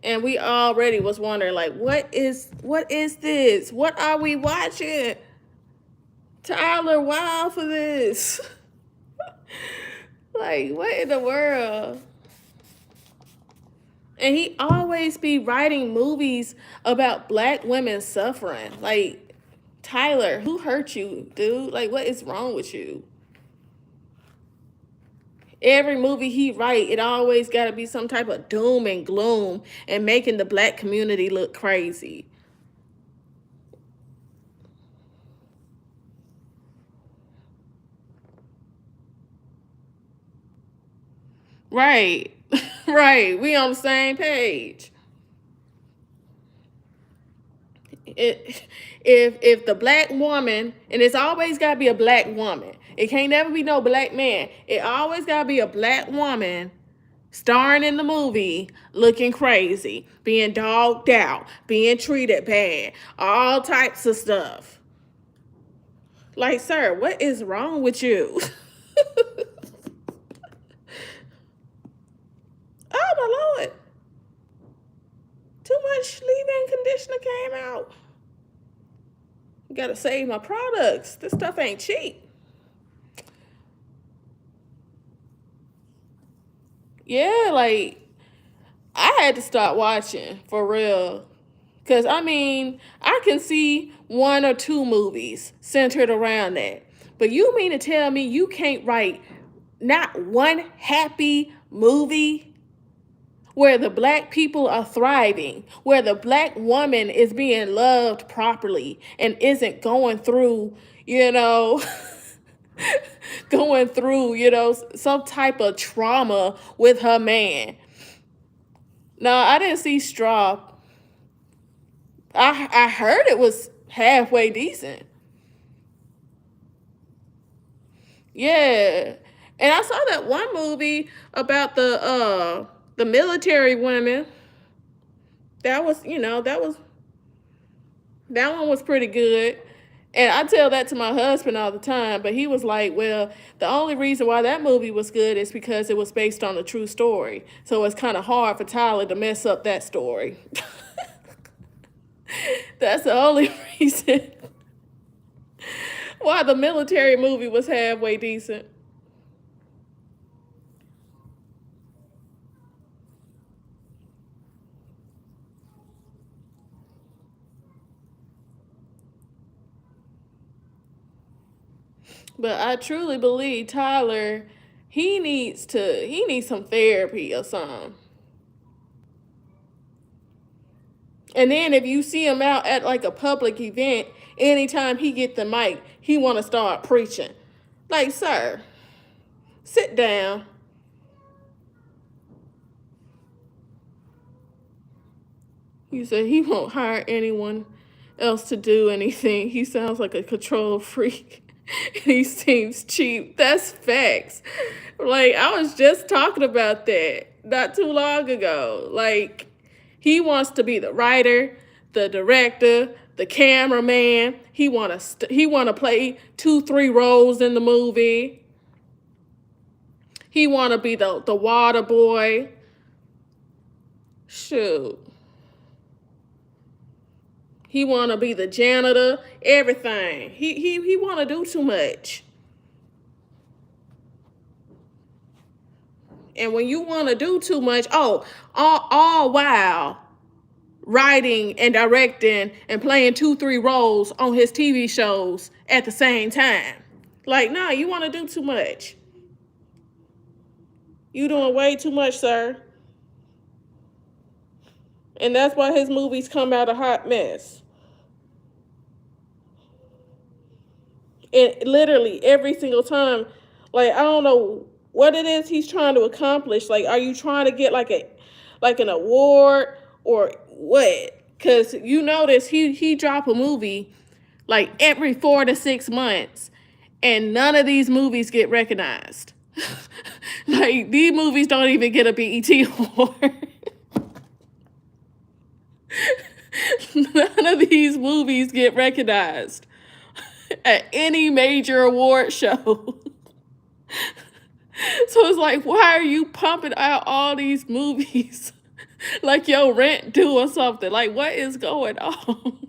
And we already was wondering, like, what is this? What are we watching? Tyler, wow for this. Like, what in the world? And he always be writing movies about black women suffering. Like, Tyler, who hurt you, dude? Like, what is wrong with you? Every movie he write, it always got to be some type of doom and gloom and making the black community look crazy. Right. Right. We on the same page. If the black woman, and it's always got to be a black woman. It can't never be no black man. It always got to be a black woman starring in the movie, looking crazy, being dogged out, being treated bad, all types of stuff. Like, sir, what is wrong with you? Oh my Lord. Too much leave-in conditioner came out. Gotta save my products. This stuff ain't cheap. Yeah, like I had to start watching for real. Cause I mean, I can see one or two movies centered around that. But you mean to tell me you can't write not one happy movie where the black people are thriving, where the black woman is being loved properly and isn't going through, going through, some type of trauma with her man. No, I didn't see Straw. I heard it was halfway decent. Yeah. And I saw that one movie about the military women. That was, that one was pretty good. And I tell that to my husband all the time, but he was like, well, the only reason why that movie was good is because it was based on a true story. So it's kind of hard for Tyler to mess up that story. That's the only reason why the military movie was halfway decent. But I truly believe Tyler, he needs some therapy or something. And then if you see him out at like a public event, anytime he get the mic, he want to start preaching. Like, sir, sit down. He said he won't hire anyone else to do anything. He sounds like a control freak. And he seems cheap. That's facts. Like, I was just talking about that not too long ago. Like, he wants to be the writer, the director, the cameraman. He wanna play 2, 3 roles in the movie. He wanna be the water boy. Shoot. He want to be the janitor, everything. He want to do too much. And when you want to do too much, all while writing and directing and playing 2, 3 roles on his TV shows at the same time. Like, nah, you want to do too much. You doing way too much, sir. And that's why his movies come out a hot mess. And literally every single time, like, I don't know what it is he's trying to accomplish. Like, are you trying to get like an award or what? Because you notice he drop a movie like every 4 to 6 months, and none of these movies get recognized. Like, these movies don't even get a BET award. None of these movies get recognized at any major award show. So it's like, why are you pumping out all these movies like your rent due or something? Like, what is going on?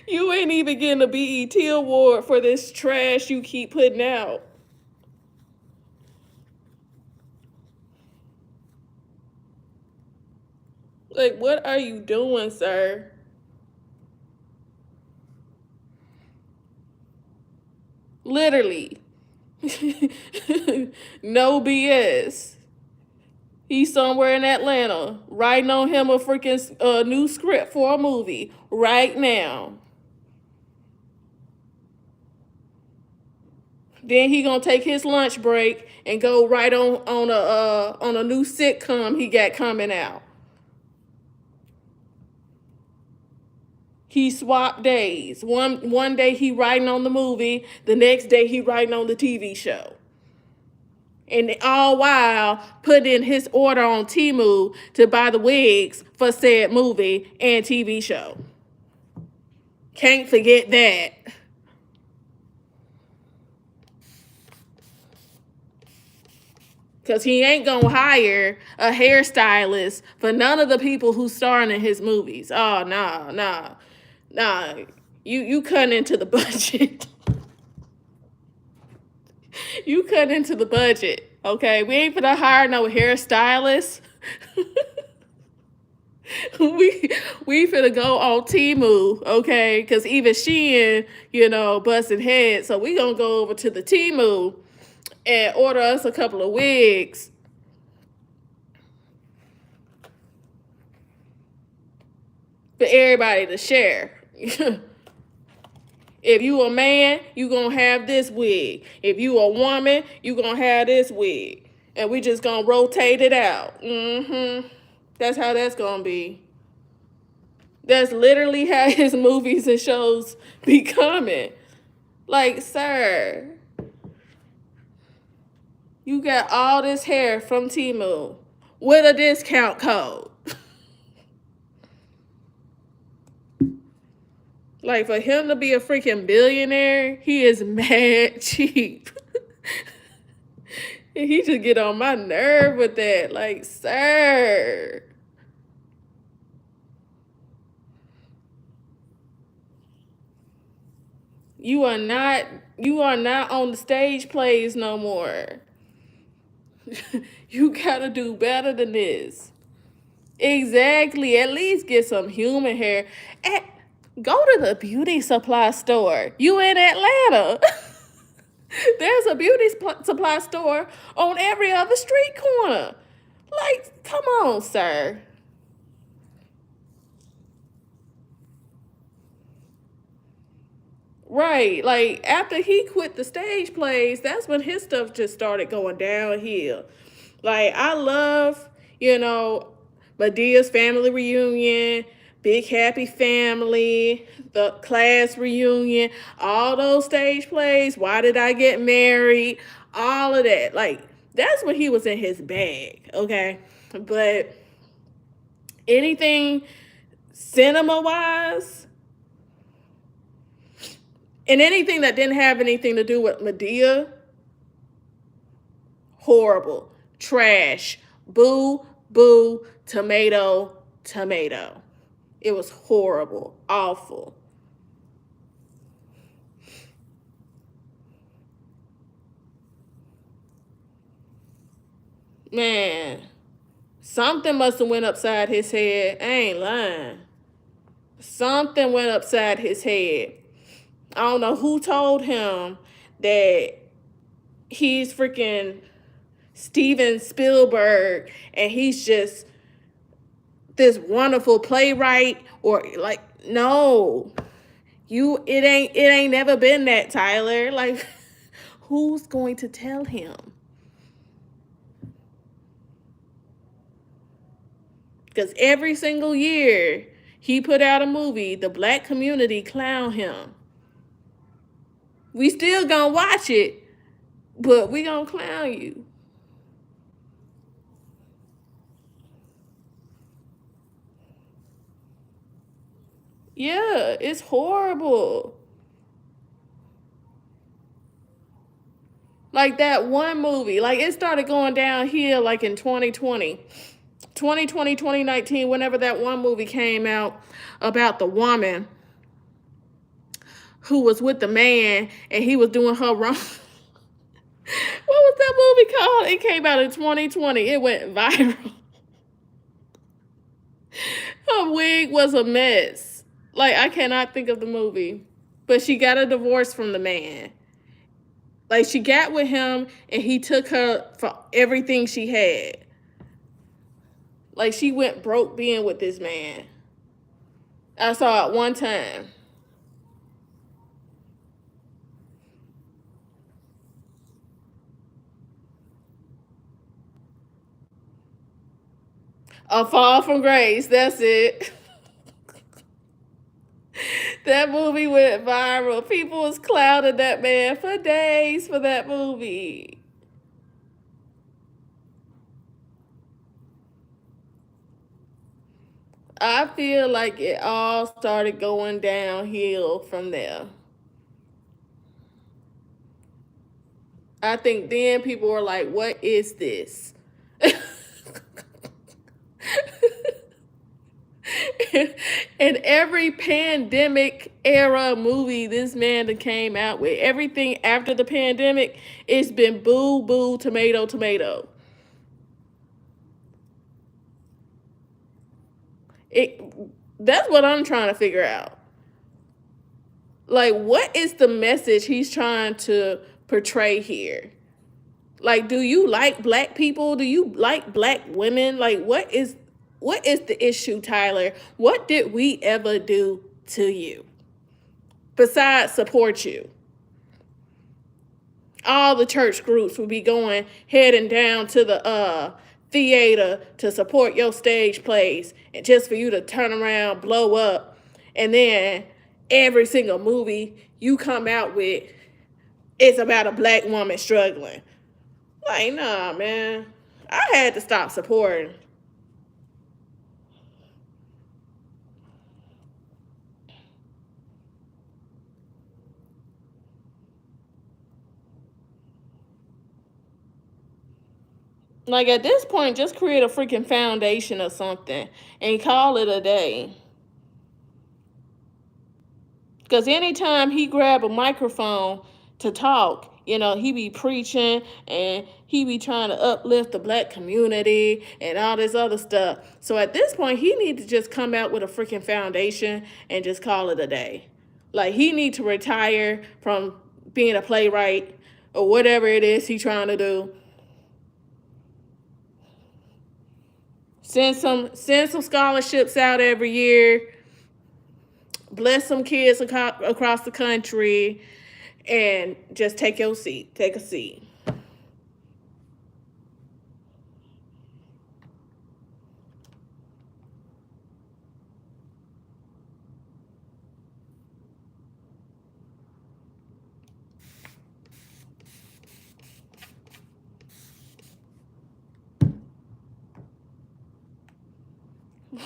You ain't even getting a BET award for this trash you keep putting out. Like, what are you doing, sir? Literally. No BS. He's somewhere in Atlanta writing on him a freaking new script for a movie right now. Then he gonna take his lunch break and go right on a new sitcom he got coming out. He swapped days. One day he writing on the movie, the next day he writing on the TV show. And all while putting in his order on Temu to buy the wigs for said movie and TV show. Can't forget that. Because he ain't gonna hire a hairstylist for none of the people who starring in his movies. Oh, nah. You cutting into the budget. You cut into the budget, okay? We ain't finna hire no hairstylist. we finna go on Temu, okay? Because even Shein, busted head. So we gonna go over to the Temu and order us a couple of wigs. For everybody to share. If you a man, you gonna have this wig. If you a woman, you gonna have this wig. And we just gonna rotate it out. That's how that's gonna be. That's literally how his movies and shows be coming. Like, sir, you got all this hair from Temu with a discount code. Like, for him to be a freaking billionaire, he is mad cheap. And he just get on my nerve with that. Like, sir. You are not on the stage plays no more. You gotta do better than this. Exactly. At least get some human hair. Go to the beauty supply store. You in Atlanta. There's a beauty supply store on every other street corner. Like, come on, sir. Right. Like, after he quit the stage plays, that's when his stuff just started going downhill. Like, I love, Madea's family reunion, Big Happy Family, the class reunion, all those stage plays. Why Did I Get Married? All of that. Like, that's when he was in his bag, okay? But anything cinema wise, and anything that didn't have anything to do with Madea, horrible, trash, boo, boo, tomato, tomato. It was horrible, awful. Man, something must have went upside his head. I ain't lying. Something went upside his head. I don't know who told him that he's freaking Steven Spielberg and he's just this wonderful playwright, or like, no. It ain't never been that, Tyler. Like, who's going to tell him? Because every single year he put out a movie, the black community clown him. We still gonna watch it, but we gonna clown you. Yeah, it's horrible. Like that one movie, like it started going downhill like in 2020. 2020, 2019, whenever that one movie came out about the woman who was with the man and he was doing her wrong. What was that movie called? It came out in 2020. It went viral. Her wig was a mess. Like, I cannot think of the movie. But she got a divorce from the man. Like, she got with him and he took her for everything she had. Like, she went broke being with this man. I saw it one time. A Fall from Grace, that's it. That movie went viral. People was clowning that man for days for that movie. I feel like it all started going downhill from there. I think then people were like, what is this? And every pandemic era movie this man that came out with, everything after the pandemic, it's been boo, boo, tomato, tomato. It That's what I'm trying to figure out. Like, what is the message he's trying to portray here? Like, do you like black people? Do you like black women? Like, what is the issue, Tyler? What did we ever do to you besides support you? All the church groups will be heading down to the theater to support your stage plays, and just for you to turn around, blow up, and then every single movie you come out with is about a black woman struggling. Like, nah, man. I had to stop supporting. Like, at this point, just create a freaking foundation or something and call it a day. Because anytime he grab a microphone to talk, he be preaching and he be trying to uplift the black community and all this other stuff. So at this point, he need to just come out with a freaking foundation and just call it a day. Like, he need to retire from being a playwright or whatever it is he trying to do. Send some scholarships out every year. Bless some kids across the country, and just take your seat. Take a seat.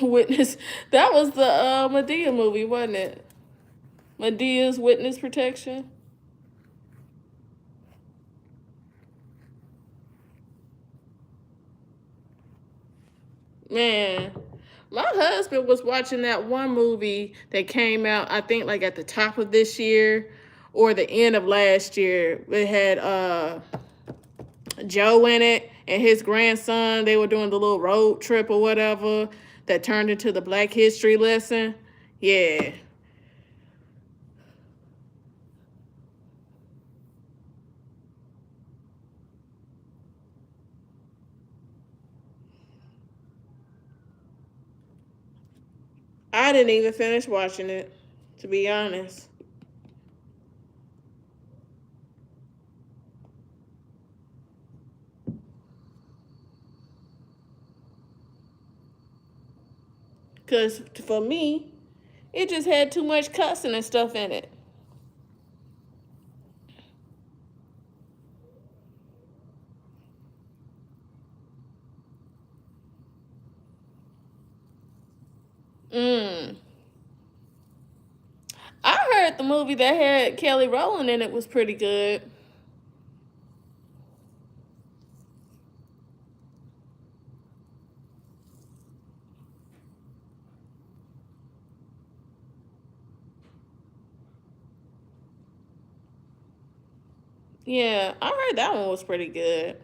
Witness. That was the Madea movie, wasn't it? Madea's Witness Protection. Man, my husband was watching that one movie that came out, I think, like at the top of this year or the end of last year. It had Joe in it and his grandson. They were doing the little road trip or whatever that turned into the Black History lesson. Yeah. I didn't even finish watching it, to be honest. Because for me, it just had too much cussing and stuff in it. Mm. I heard the movie that had Kelly Rowland in it was pretty good. Yeah, I heard that one was pretty good.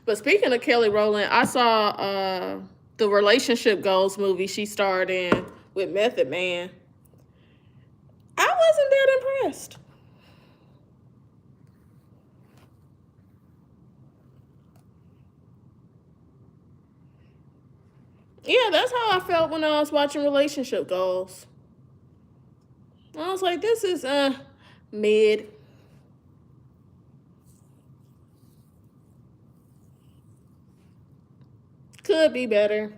But speaking of Kelly Rowland, I saw the Relationship Goals movie she starred in with Method Man. I wasn't that impressed. Yeah, that's how I felt when I was watching Relationship Goals. I was like, this is mid. Could be better.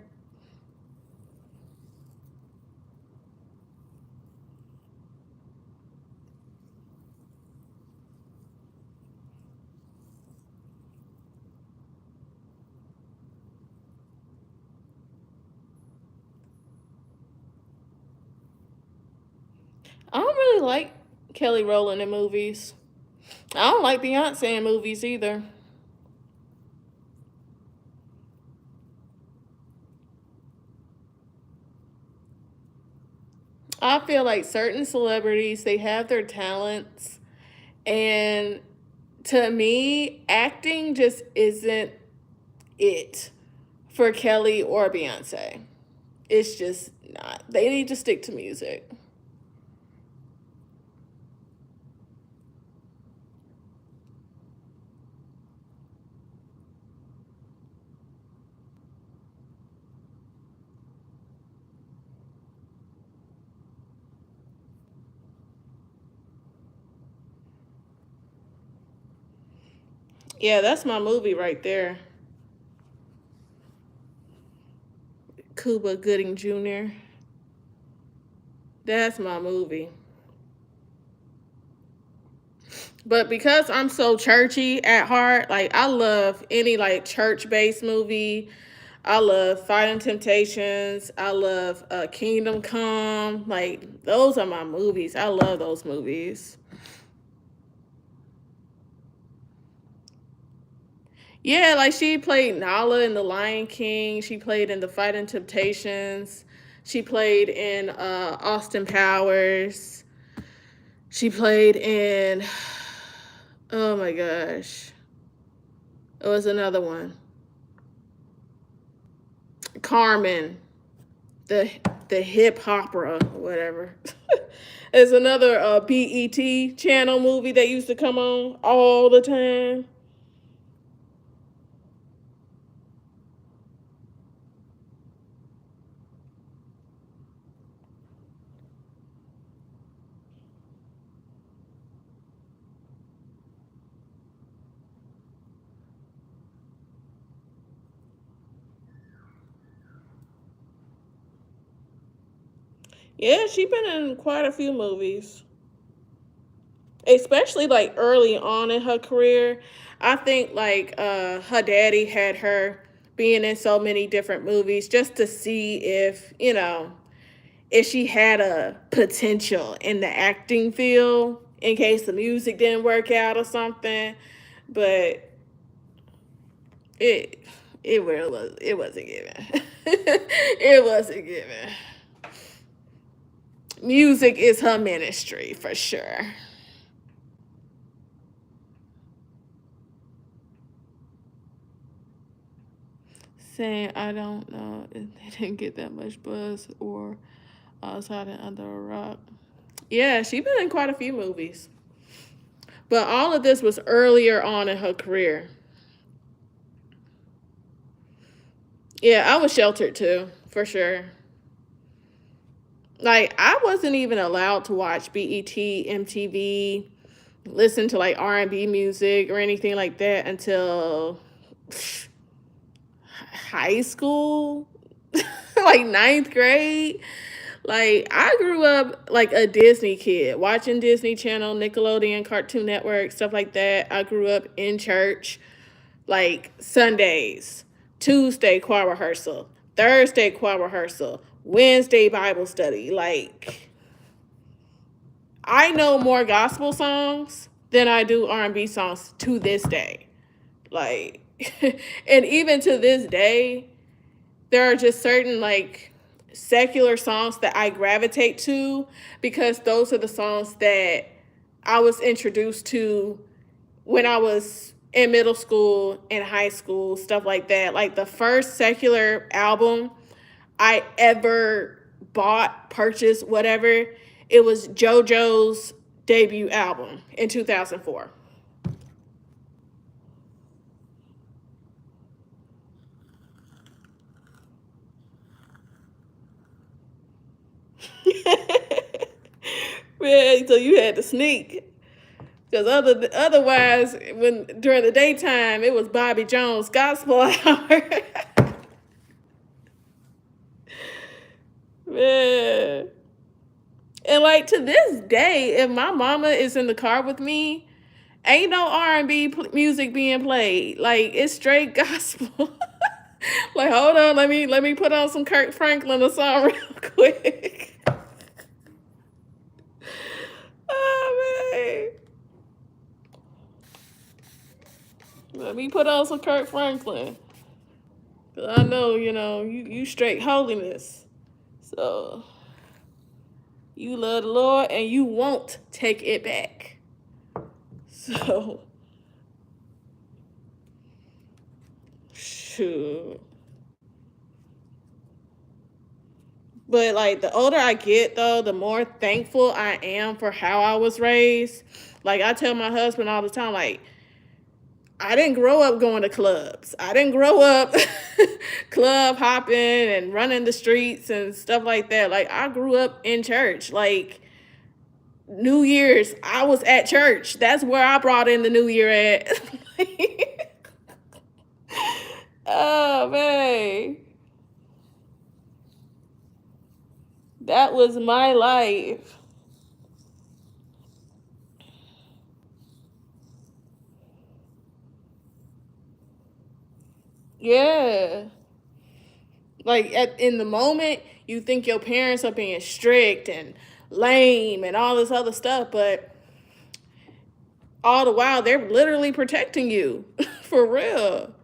I don't really like Kelly Rowland in movies. I don't like Beyonce in movies either. I feel like certain celebrities, they have their talents, and to me, acting just isn't it for Kelly or Beyonce. It's just not. They need to stick to music. Yeah, that's my movie right there. Cuba Gooding Jr. That's my movie. But because I'm so churchy at heart, like I love any like church-based movie. I love Fighting Temptations. I love Kingdom Come. Like those are my movies. I love those movies. Yeah, like she played Nala in The Lion King. She played in The Fighting Temptations. She played in Austin Powers. She played in, oh my gosh, it was another one, Carmen, the the hip opera, whatever. It's another BET channel movie that used to come on all the time. Yeah, she been in quite a few movies, especially like early on in her career. I think like her daddy had her being in so many different movies just to see if, if she had a potential in the acting field in case the music didn't work out or something. But it it wasn't given. It wasn't given. Music is her ministry for sure. Saying I don't know if they didn't get that much buzz or I was hiding under a rock. Yeah, she been in quite a few movies. But all of this was earlier on in her career. Yeah, I was sheltered too, for sure. Like I wasn't even allowed to watch BET, MTV, listen to like R&B music or anything like that until high school, like ninth grade. Like I grew up like a Disney kid, watching Disney Channel, Nickelodeon, Cartoon Network, stuff like that. I grew up in church, like Sundays, Tuesday choir rehearsal, Thursday choir rehearsal, Wednesday Bible study. Like I know more gospel songs than I do R&B songs to this day. Like and even to this day, there are just certain like secular songs that I gravitate to because those are the songs that I was introduced to when I was in middle school and high school, stuff like that. Like the first secular album I ever bought, purchased, whatever, it was JoJo's debut album in 2004. Man, so you had to sneak. Because otherwise, when during the daytime, it was Bobby Jones gospel hour. Man. And like to this day, if my mama is in the car with me, ain't no R&B music being played. Like it's straight gospel. Like hold on, let me put on some Kirk Franklin or something real quick. Oh man. Let me put on some Kirk Franklin. 'Cause I know, you straight holiness. So you love the Lord and you won't take it back. So shoot. But like the older I get though, the more thankful I am for how I was raised. Like I tell my husband all the time, like, I didn't grow up going to clubs. I didn't grow up club hopping and running the streets and stuff like that. Like I grew up in church. Like New Year's, I was at church. That's where I brought in the New Year at. Oh man. That was my life. Yeah. Like in the moment, you think your parents are being strict and lame and all this other stuff, but all the while they're literally protecting you for real.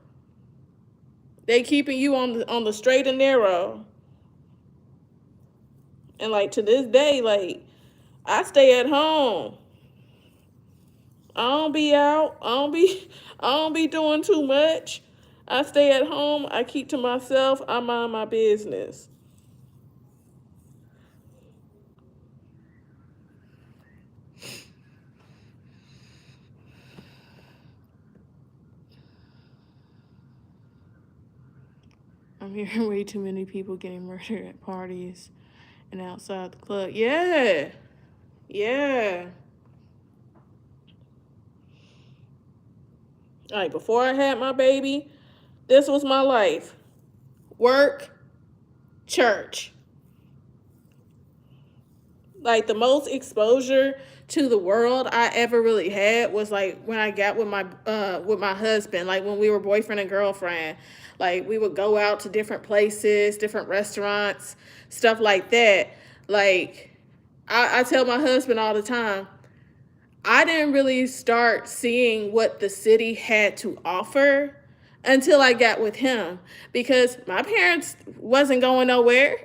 They keeping you on the straight and narrow. And like to this day, like I stay at home. I don't be out. I don't be doing too much. I stay at home. I keep to myself. I mind my business. I'm hearing way too many people getting murdered at parties and outside the club. Yeah. Yeah. Like before I had my baby, this was my life. Work, church. Like the most exposure to the world I ever really had was like when I got with my husband, like when we were boyfriend and girlfriend. Like we would go out to different places, different restaurants, stuff like that. Like I tell my husband all the time, I didn't really start seeing what the city had to offer until I got with him because my parents wasn't going nowhere.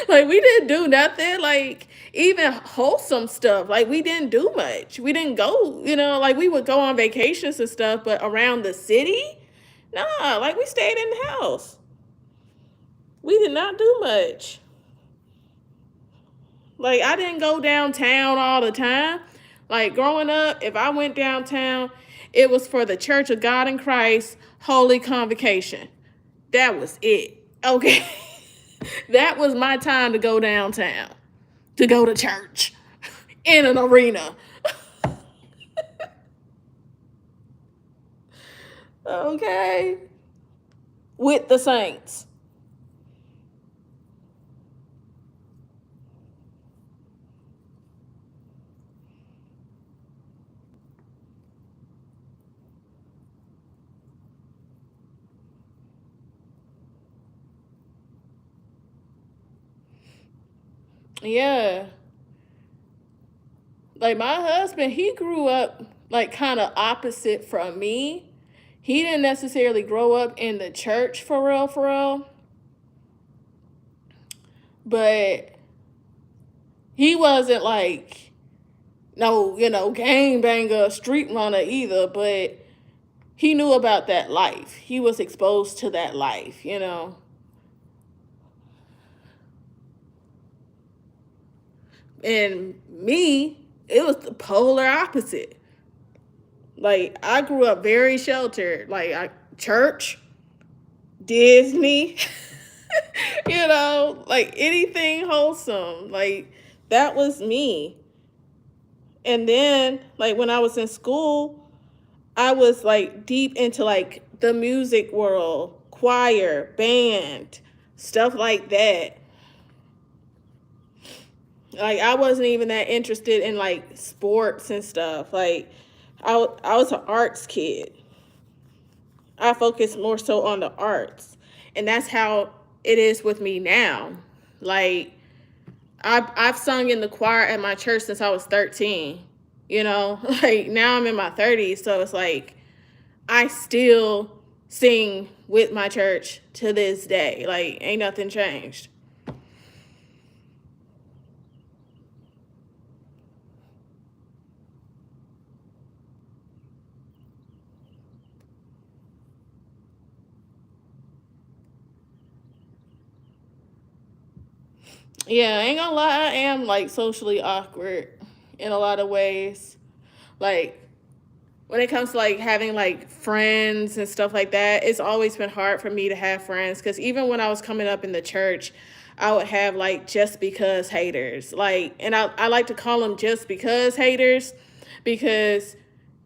Like we didn't do nothing, like even wholesome stuff. Like we didn't do much. We didn't go, like we would go on vacations and stuff, but around the city, nah, like we stayed in the house. We did not do much. Like I didn't go downtown all the time. Like growing up, if I went downtown, it was for the Church of God in Christ Holy Convocation. That was it. Okay. That was my time to go downtown, to go to church in an arena. Okay. With the saints. Yeah. Like my husband, he grew up like kind of opposite from me. He didn't necessarily grow up in the church for real, but he wasn't like no, gang banger, street runner either, but he knew about that life. He was exposed to that life. And me, it was the polar opposite. Like I grew up very sheltered. Church, Disney, like anything wholesome. Like that was me. And then like when I was in school, I was like deep into like the music world, choir, band, stuff like that. Like I wasn't even that interested in like sports and stuff. Like I was an arts kid. I focus more so on the arts. And that's how it is with me now. Like I've sung in the choir at my church since I was 13. Like now I'm in my 30s, so it's like I still sing with my church to this day. Like ain't nothing changed. Yeah, I ain't gonna lie, I am like socially awkward in a lot of ways. Like when it comes to like having like friends and stuff like that, it's always been hard for me to have friends because even when I was coming up in the church, I would have like just because haters. Like, and I like to call them just because haters because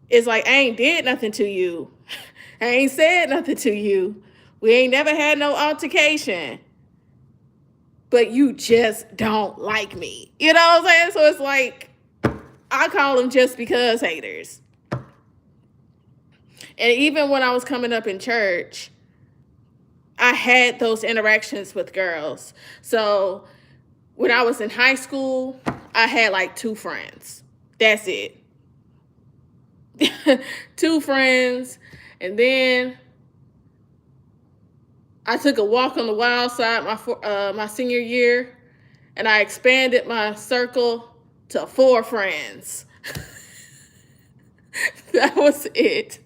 it's like I ain't did nothing to you. I ain't said nothing to you. We ain't never had no altercation. but you just don't like me. You know what I'm saying? So it's like, I call them just because haters. And even when I was coming up in church, I had those interactions with girls. So when I was in high school, I had like 2 friends. That's it. 2 friends. And then I took a walk on the wild side my senior year, and I expanded my circle to 4 friends. That was it.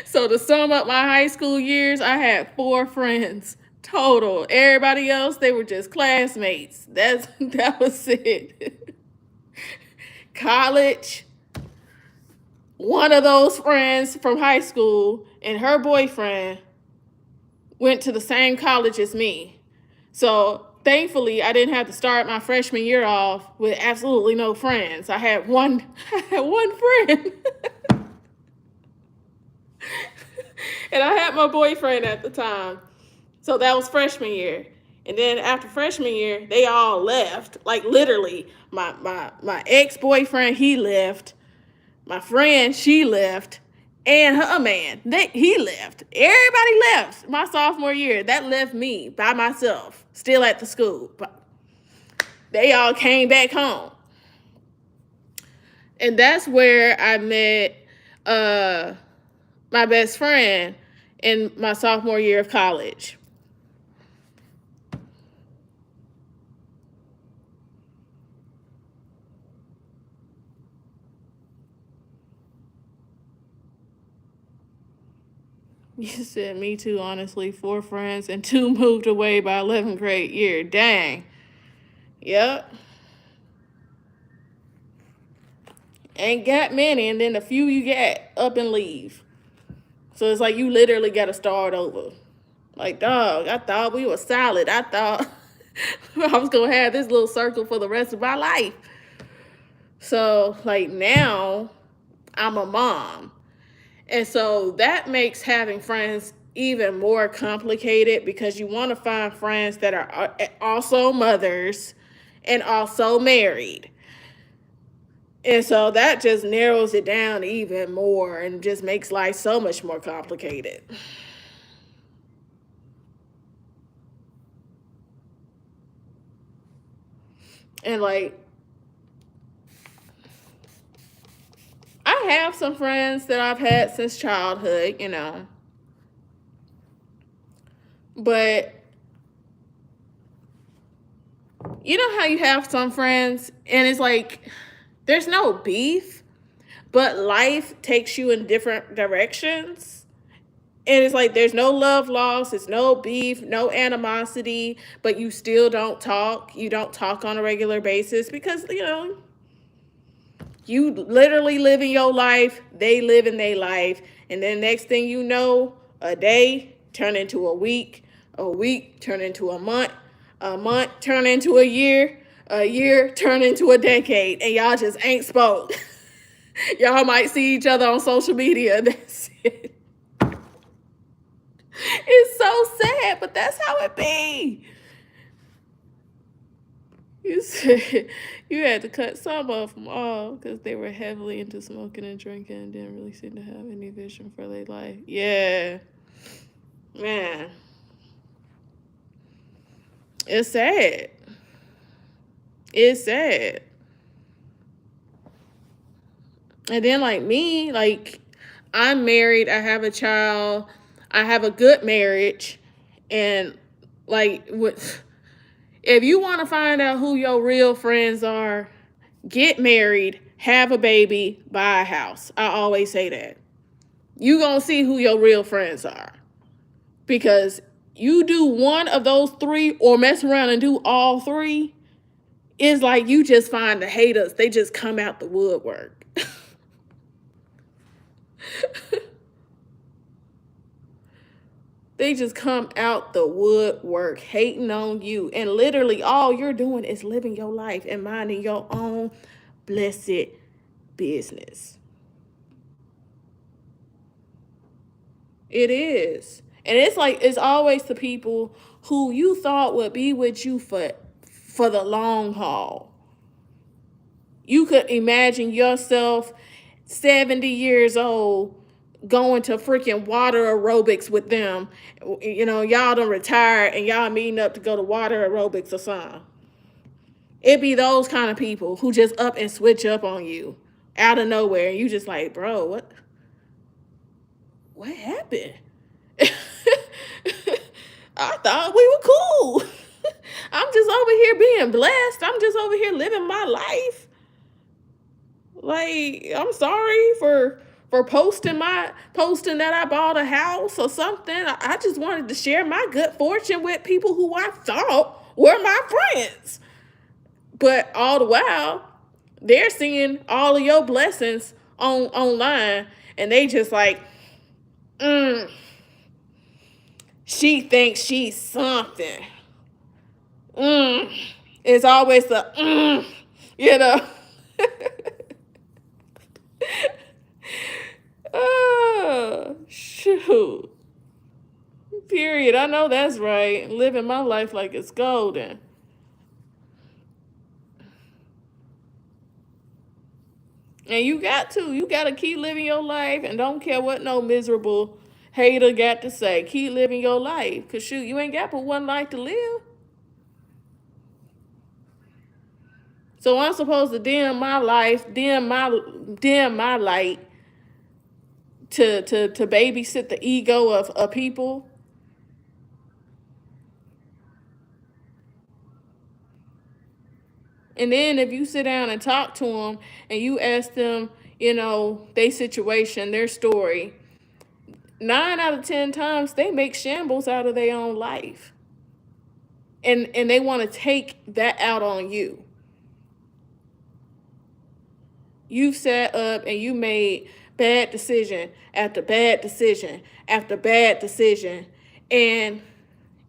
So to sum up my high school years, I had 4 friends total. Everybody else, they were just classmates. That was it. College, one of those friends from high school and her boyfriend went to the same college as me. So thankfully, I didn't have to start my freshman year off with absolutely no friends. I had one friend. And I had my boyfriend at the time. So that was freshman year. And then after freshman year, they all left. Like literally, my ex-boyfriend, he left. My friend, she left. And her man, he left. Everybody left my sophomore year. That left me by myself, still at the school. But they all came back home. And that's where I met my best friend in my sophomore year of college. You said me too, honestly. 4 friends and 2 moved away by 11th grade year. Dang. Yep. Ain't got many, and then a few you get up and leave. So it's like you literally got to start over. Like, dog, I thought we were solid. I thought I was going to have this little circle for the rest of my life. So, like, now I'm a mom. And so that makes having friends even more complicated because you want to find friends that are also mothers and also married. And so that just narrows it down even more and just makes life so much more complicated. And like, I have some friends that I've had since childhood, you know. But you know how you have some friends and it's like there's no beef, but life takes you in different directions. And it's like there's no love lost, it's no beef, no animosity, but you still don't talk. You don't talk on a regular basis because, you know, you literally live in your life, they live in their life, and then next thing you know, a day turn into a week turn into a month turn into a year turn into a decade, and y'all just ain't spoke. Y'all might see each other on social media. That's it. It's so sad, but that's how it be. You said you had to cut some of them off because they were heavily into smoking and drinking and didn't really seem to have any vision for their life. Yeah, man, it's sad. It's sad. And then like me, like I'm married, I have a child, I have a good marriage, and like with if you want to find out who your real friends are, get married, have a baby, buy a house. I always say that. You gonna see who your real friends are. Because you do one of those 3 or mess around and do all 3, it's like you just find the haters. They just come out the woodwork. They just come out the woodwork hating on you. And literally all you're doing is living your life and minding your own blessed business. It is. And it's like, it's always the people who you thought would be with you for the long haul. You could imagine yourself 70 years old going to freaking water aerobics with them. You know, y'all done retired and y'all meeting up to go to water aerobics or something. It be those kind of people who just up and switch up on you out of nowhere. And you just like, bro, what happened? I thought we were cool. I'm just over here being blessed. I'm just over here living my life. Like, I'm sorry for posting that I bought a house or something. I just wanted to share my good fortune with people who I thought were my friends. But all the while, they're seeing all of your blessings online, and they just like, she thinks she's something. It's always the you know. Oh, shoot. Period. I know that's right. Living my life like it's golden. And you got to keep living your life and don't care what no miserable hater got to say. Keep living your life. Because shoot, you ain't got but one life to live. So I'm supposed to dim my life, dim my light to babysit the ego of people. And then if you sit down and talk to them and you ask them, you know, their situation, their story, 9 out of 10 times they make shambles out of their own life. And they want to take that out on you. You've sat up and you made bad decision after bad decision after bad decision, and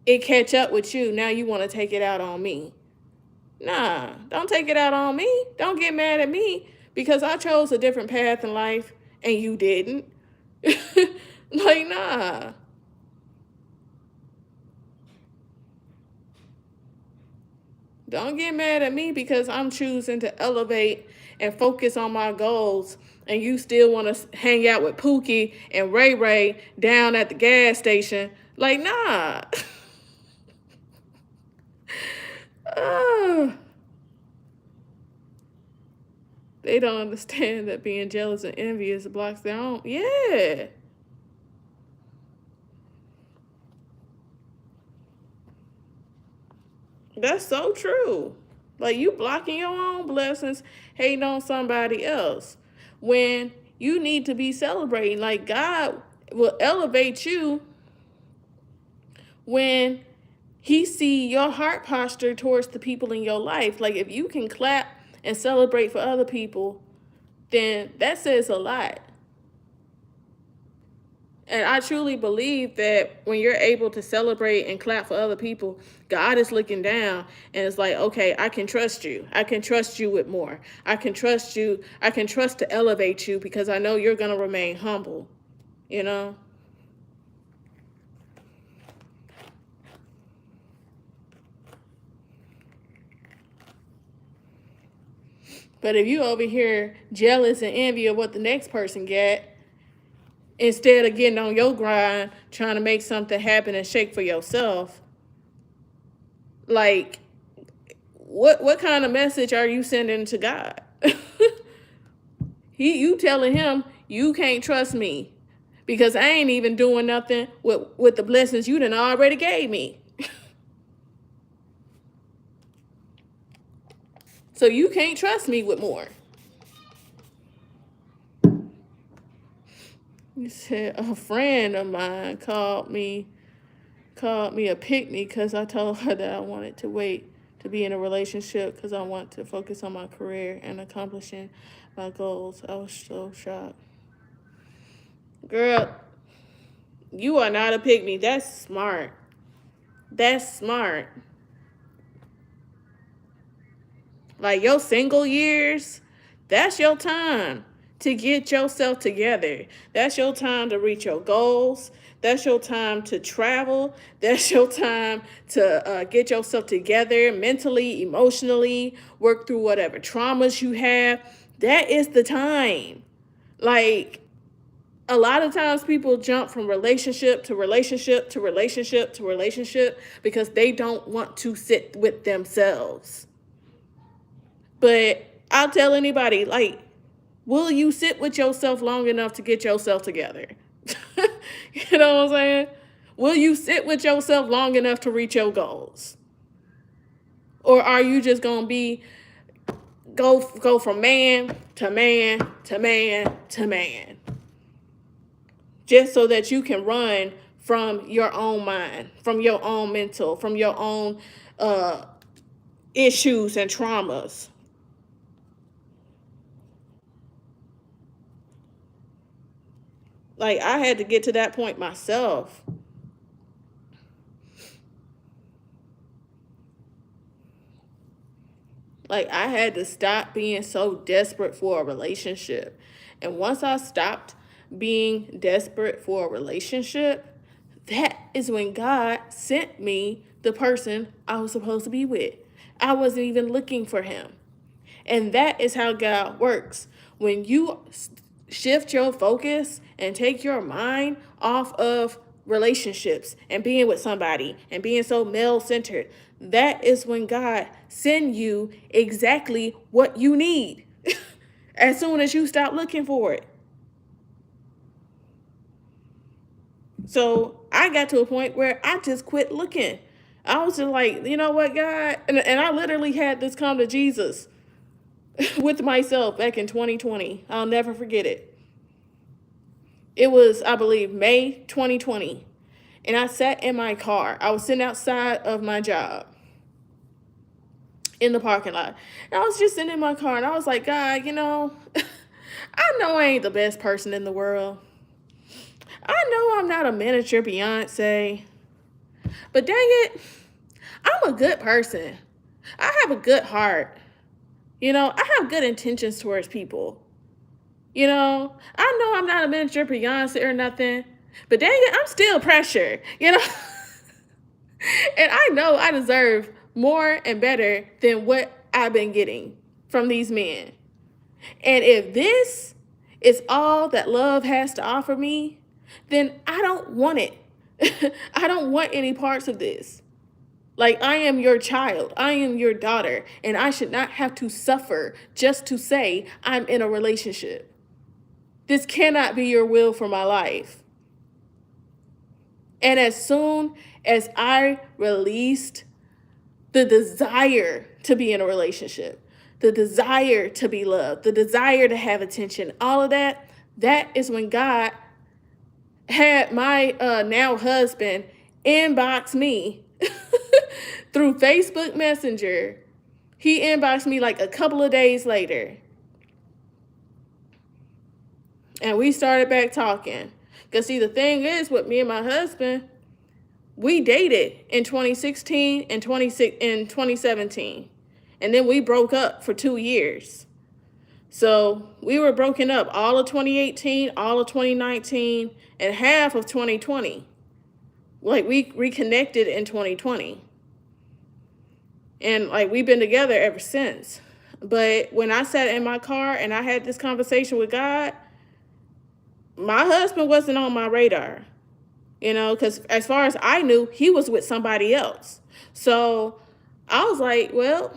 it catch up with you. Now you want to take it out on me. Nah, don't take it out on me. Don't get mad at me because I chose a different path in life and you didn't. Like, nah. Don't get mad at me because I'm choosing to elevate and focus on my goals, and you still want to hang out with Pookie and Ray Ray down at the gas station. Like, nah. They don't understand that being jealous and envious blocks their own. Yeah. That's so true. Like, you blocking your own blessings, hating on somebody else. When you need to be celebrating. Like, God will elevate you when he see your heart posture towards the people in your life. Like, if you can clap and celebrate for other people, then that says a lot. And I truly believe that when you're able to celebrate and clap for other people, God is looking down and it's like, okay, I can trust you. I can trust you with more. I can trust you. I can trust to elevate you because I know you're going to remain humble, you know? But if you over here jealous and envy of what the next person get, instead of getting on your grind, trying to make something happen and shake for yourself, like, what kind of message are you sending to God? You telling him you can't trust me because I ain't even doing nothing with the blessings you done already gave me. So you can't trust me with more. He said a friend of mine called me a pick-me because I told her that I wanted to wait to be in a relationship because I want to focus on my career and accomplishing my goals. I was so shocked. Girl, you are not a pick-me. That's smart. That's smart. Like, your single years, that's your time to get yourself together. That's your time to reach your goals. That's your time to travel. That's your time to get yourself together mentally, emotionally, work through whatever traumas you have. That is the time. Like, a lot of times people jump from relationship to relationship to relationship to relationship because they don't want to sit with themselves. But I'll tell anybody, like, will you sit with yourself long enough to get yourself together? You know what I'm saying? Will you sit with yourself long enough to reach your goals? Or are you just gonna be go from man to man to man to man? Just so that you can run from your own mind, from your own mental, from your own issues and traumas. Like, I had to get to that point myself. Like, I had to stop being so desperate for a relationship. And once I stopped being desperate for a relationship, that is when God sent me the person I was supposed to be with. I wasn't even looking for him. And that is how God works. When you shift your focus and take your mind off of relationships and being with somebody and being so male centered, that is when God send you exactly what you need as soon as you stop looking for it. So I got to a point where I just quit looking. I was just like, you know what, God? And I literally had this come to Jesus with myself back in 2020. I'll never forget it. It was, I believe, May 2020. And I sat in my car. I was sitting outside of my job in the parking lot. And I was just sitting in my car and I was like, God, you know, I know I ain't the best person in the world. I know I'm not a miniature Beyonce. But dang it, I'm a good person. I have a good heart. You know, I have good intentions towards people. You know, I know I'm not a miniature Beyonce or nothing, but dang it, I'm still pressure, you know? And I know I deserve more and better than what I've been getting from these men. And if this is all that love has to offer me, then I don't want it. I don't want any parts of this. Like, I am your child, I am your daughter, and I should not have to suffer just to say I'm in a relationship. This cannot be your will for my life. And as soon as I released the desire to be in a relationship, the desire to be loved, the desire to have attention, all of that, that is when God had my now husband inbox me through Facebook Messenger. He inboxed me like a couple of days later. And we started back talking. Because see, the thing is with me and my husband, we dated in 2016 and 2017. And then we broke up for 2 years. So we were broken up all of 2018, all of 2019, and half of 2020. Like, we reconnected in 2020. And like, we've been together ever since. But when I sat in my car and I had this conversation with God, my husband wasn't on my radar, you know, because as far as I knew, he was with somebody else. So I was like, well,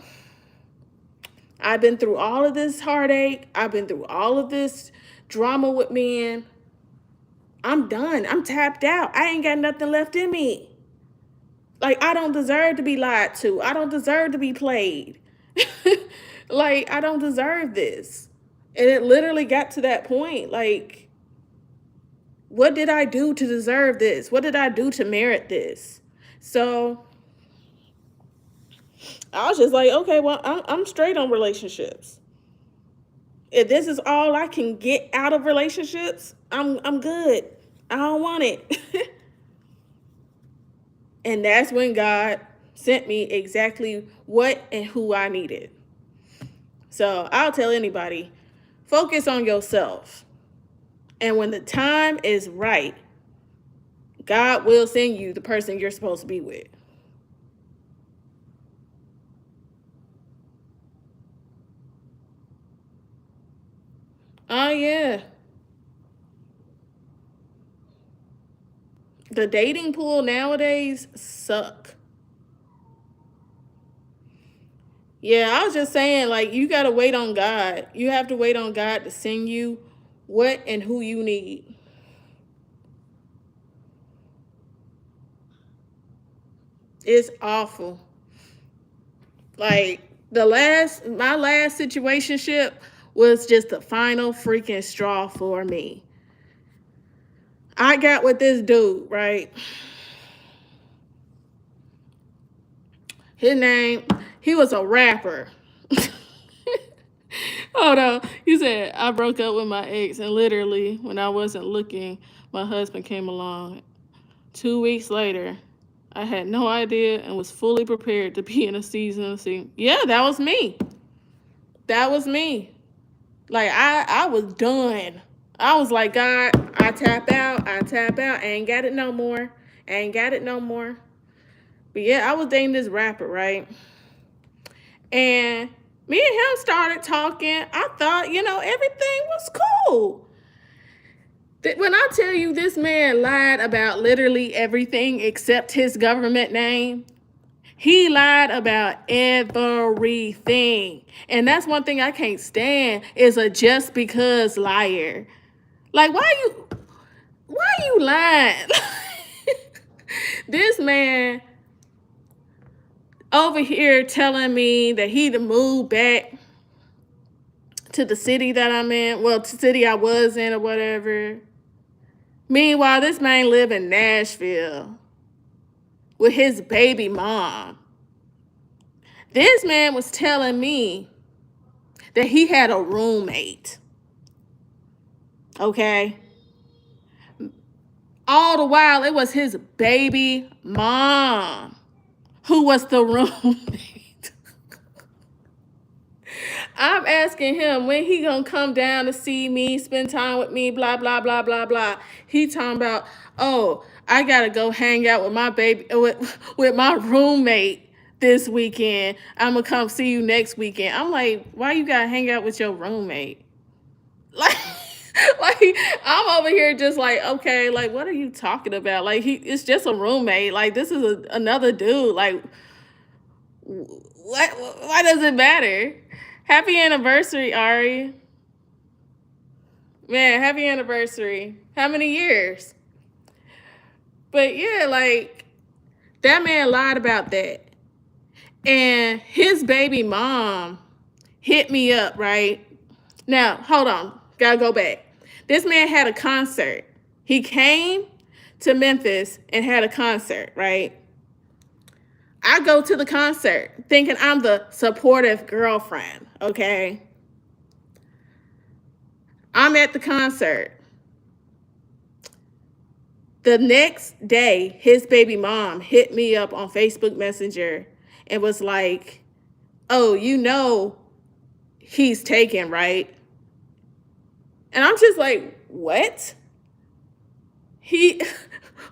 I've been through all of this heartache. I've been through all of this drama with men. I'm done. I'm tapped out. I ain't got nothing left in me. Like, I don't deserve to be lied to. I don't deserve to be played. Like, I don't deserve this. And it literally got to that point. Like, what did I do to deserve this? What did I do to merit this? So I was just like, okay, well, I'm straight on relationships. If this is all I can get out of relationships, I'm good. I don't want it. And that's when God sent me exactly what and who I needed. So I'll tell anybody, focus on yourself. And when the time is right, God will send you the person you're supposed to be with. Oh, yeah. The dating pool nowadays suck. Yeah, I was just saying, like, you got to wait on God. You have to wait on God to send you what and who you need. It's awful. Like, my last situationship was just the final freaking straw for me. I got with this dude, right? His name, he was a rapper. Hold on. You said I broke up with my ex, and literally, when I wasn't looking, my husband came along. 2 weeks later, I had no idea and was fully prepared to be in a season of scene. Yeah, that was me. That was me. Like, I was done. I was like, God, I tap out. I ain't got it no more. But yeah, I was dating this rapper, right? And me and him started talking. I thought, everything was cool. When I tell you this man lied about literally everything except his government name, he lied about everything. And that's one thing I can't stand is a just because liar. Like, why you lying? This man over here telling me that he to move back to the city that I'm in, well, to the city I was in or whatever. Meanwhile, this man live in Nashville with his baby mom. This man was telling me that he had a roommate. Okay? All the while, it was his baby mom who was the roommate. I'm asking him when he gonna come down to see me, spend time with me, blah, blah, blah, blah, blah. He talking about, oh, I gotta go hang out with my baby, with my roommate this weekend. I'm gonna come see you next weekend. I'm like, why you gotta hang out with your roommate? Like, I'm over here just like, okay, like, what are you talking about? Like, it's just a roommate. Like, this is another dude. Like, what? Why does it matter? Happy anniversary, Ari. Man, happy anniversary. How many years? But yeah, like, that man lied about that. And his baby mom hit me up, right? Now, hold on. Gotta go back. This man had a concert. He came to Memphis and had a concert, right? I go to the concert thinking I'm the supportive girlfriend, okay? I'm at the concert. The next day, his baby mom hit me up on Facebook Messenger and was like, oh, he's taken, right? And I'm just like, what?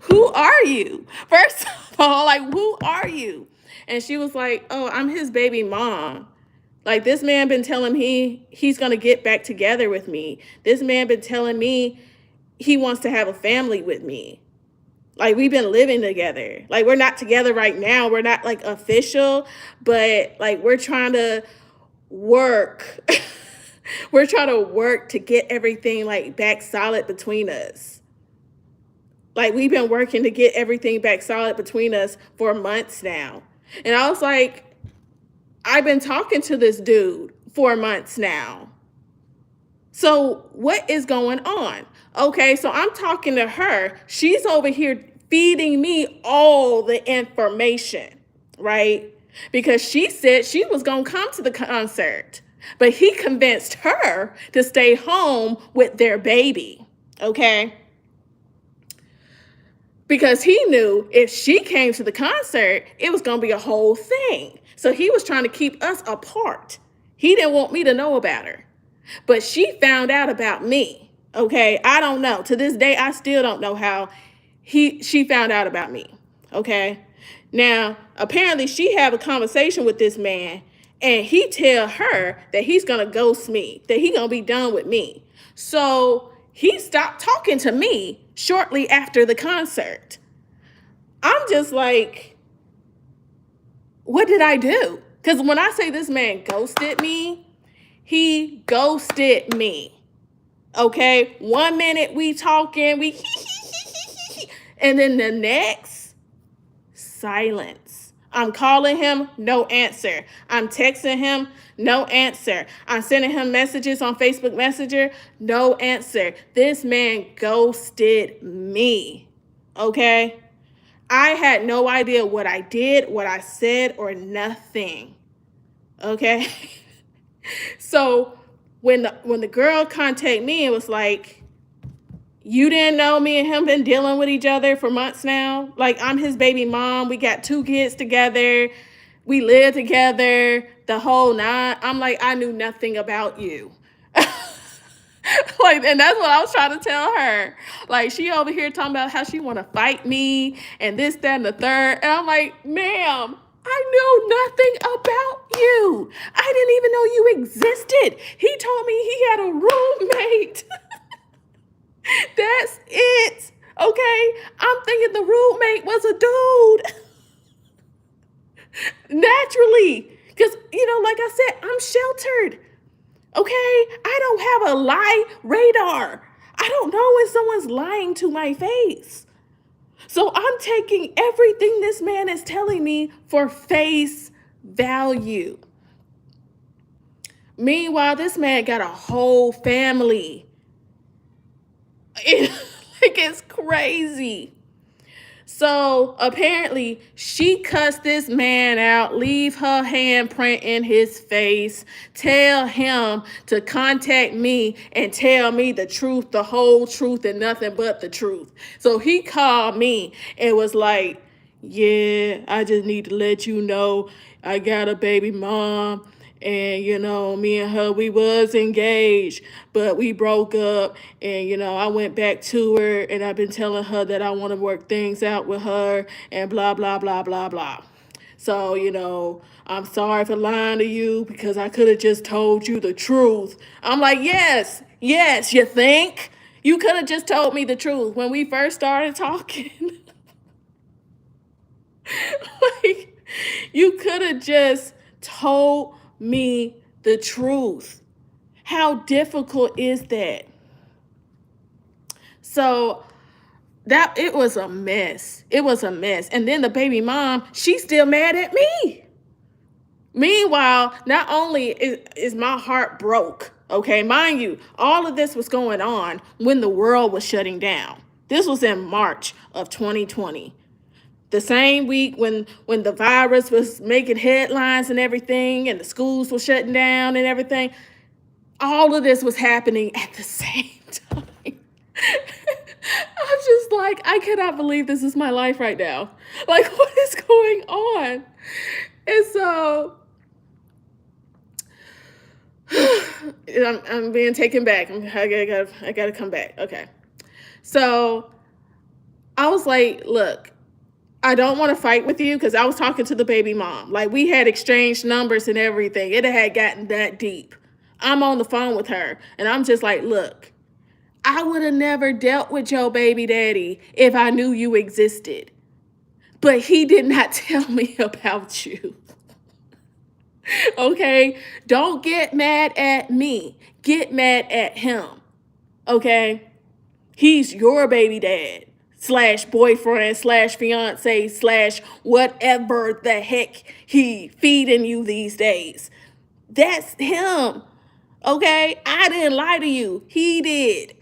Who are you? First of all, like, who are you? And she was like, oh, I'm his baby mom. Like, this man been telling me he's going to get back together with me. This man been telling me he wants to have a family with me. Like, we've been living together. Like, we're not together right now. We're not, like, official, but, like, we're trying to work. We're trying to work to get everything, like, back solid between us. Like, we've been working to get everything back solid between us for months now. And I was like, I've been talking to this dude for months now. So what is going on? Okay, so I'm talking to her. She's over here feeding me all the information, right? Because she said she was going to come to the concert, but he convinced her to stay home with their baby, okay? Because he knew if she came to the concert, it was going to be a whole thing. So he was trying to keep us apart. He didn't want me to know about her. But she found out about me, okay? I don't know. To this day, I still don't know how she found out about me. Okay. Now, apparently she have a conversation with this man and he tell her that he's gonna ghost me, that he gonna be done with me. So he stopped talking to me shortly after the concert. I'm just like, what did I do? Because when I say this man ghosted me, he ghosted me. Okay, 1 minute we talking, we and then the next, silence. I'm calling him, no answer. I'm texting him, no answer. I'm sending him messages on Facebook Messenger, no answer. This man ghosted me. Okay? I had no idea what I did, what I said, or nothing. Okay? So when the girl contacted me, it was like, you didn't know me and him been dealing with each other for months now? Like, I'm his baby mom. We got 2 kids together. We live together, the whole nine. I'm like, I knew nothing about you. Like, and that's what I was trying to tell her. Like, she over here talking about how she want to fight me and this, that, and the third. And I'm like, ma'am, I knew nothing about you. I didn't even know you existed. He told me he had a roommate. That's it. Okay? I'm thinking the roommate was a dude. Naturally. Because, like I said, I'm sheltered. Okay? I don't have a lie radar. I don't know when someone's lying to my face. So I'm taking everything this man is telling me for face value. Meanwhile, this man got a whole family. It's crazy. So apparently she cussed this man out, leave her handprint in his face, tell him to contact me and tell me the truth, the whole truth, and nothing but the truth. So he called me and was like, yeah, I just need to let you know I got a baby mom. And, me and her, we was engaged, but we broke up. And, I went back to her and I've been telling her that I want to work things out with her and blah, blah, blah, blah, blah. So, I'm sorry for lying to you because I could have just told you the truth. I'm like, yes, you think? You could have just told me the truth when we first started talking. Like, you could have just told me the truth. How difficult is that? So that it was a mess. It was a mess. And then the baby mom, she's still mad at me. Meanwhile, not only is my heart broke, okay, mind you, all of this was going on when the world was shutting down. This was in March of 2020. The same week when the virus was making headlines and everything, and the schools were shutting down and everything, all of this was happening at the same time. I'm just like, I cannot believe this is my life right now. Like, what is going on? And so I'm being taken back. I gotta come back. Okay. So I was like, look, I don't want to fight with you because I was talking to the baby mom. Like, we had exchanged numbers and everything. It had gotten that deep. I'm on the phone with her and I'm just like, look, I would have never dealt with your baby daddy if I knew you existed. But he did not tell me about you. Okay? Don't get mad at me. Get mad at him. Okay? He's your baby dad / boyfriend / fiance / whatever the heck he feeding you these days. That's him. Okay? I didn't lie to you. He did.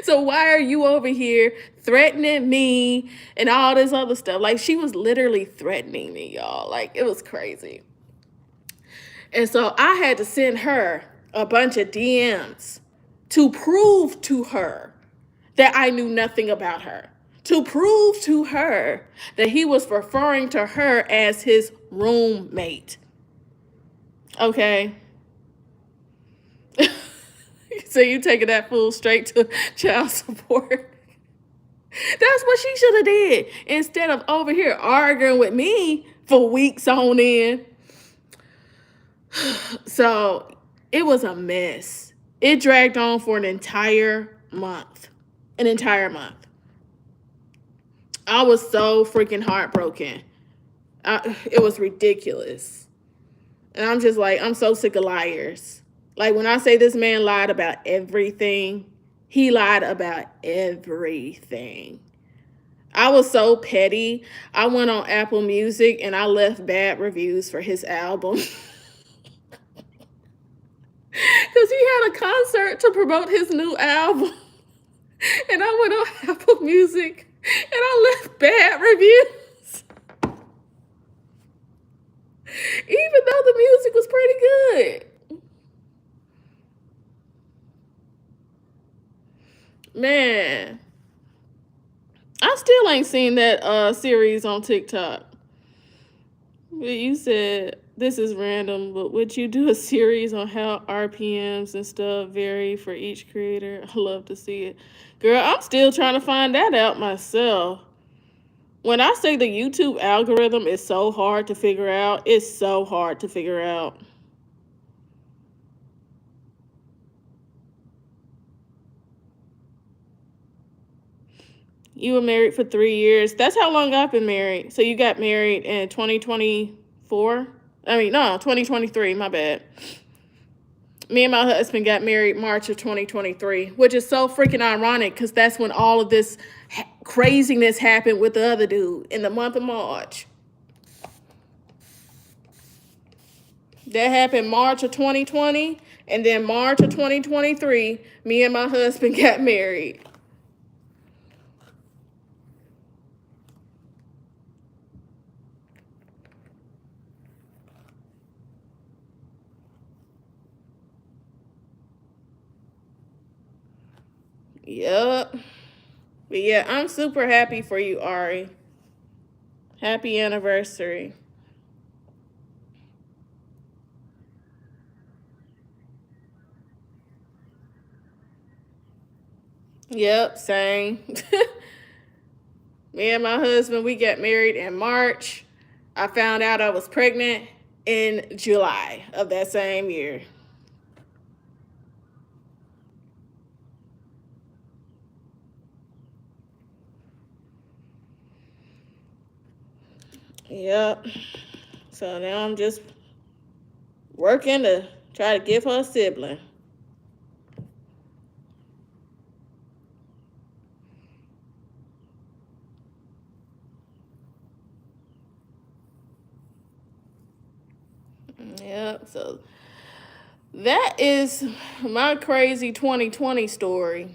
So why are you over here threatening me and all this other stuff? Like, she was literally threatening me, y'all. Like, it was crazy. And so I had to send her a bunch of DMs to prove to her that I knew nothing about her, to prove to her that he was referring to her as his roommate. Okay? So you taking that fool straight to child support. That's what she should have did instead of over here arguing with me for weeks on end. So it was a mess. It dragged on for an entire month. An entire month. I was so freaking heartbroken. It was ridiculous. And I'm just like, I'm so sick of liars. Like when I say this man lied about everything, he lied about everything. I was so petty. I went on Apple Music and I left bad reviews for his album. Because he had a concert to promote his new album. And I went on Apple Music and I left bad reviews. Even though the music was pretty good. Man, I still ain't seen that series on TikTok. You said this is random, but would you do a series on how RPMs and stuff vary for each creator? I love to see it. Girl, I'm still trying to find that out myself. When I say the YouTube algorithm is so hard to figure out, it's so hard to figure out. You were married for 3 years. That's how long I've been married. So you got married in 2024? I mean, no, 2023, my bad. Me and my husband got married March of 2023, which is so freaking ironic because that's when all of this craziness happened with the other dude in the month of March. That happened March of 2020, and then March of 2023, me and my husband got married. Yep. But yeah, I'm super happy for you, Ari. Happy anniversary. Yep, same. Me and my husband, we got married in March. I found out I was pregnant in July of that same year. Yep. So now I'm just working to try to give her a sibling. Yep. So that is my crazy 2020 story.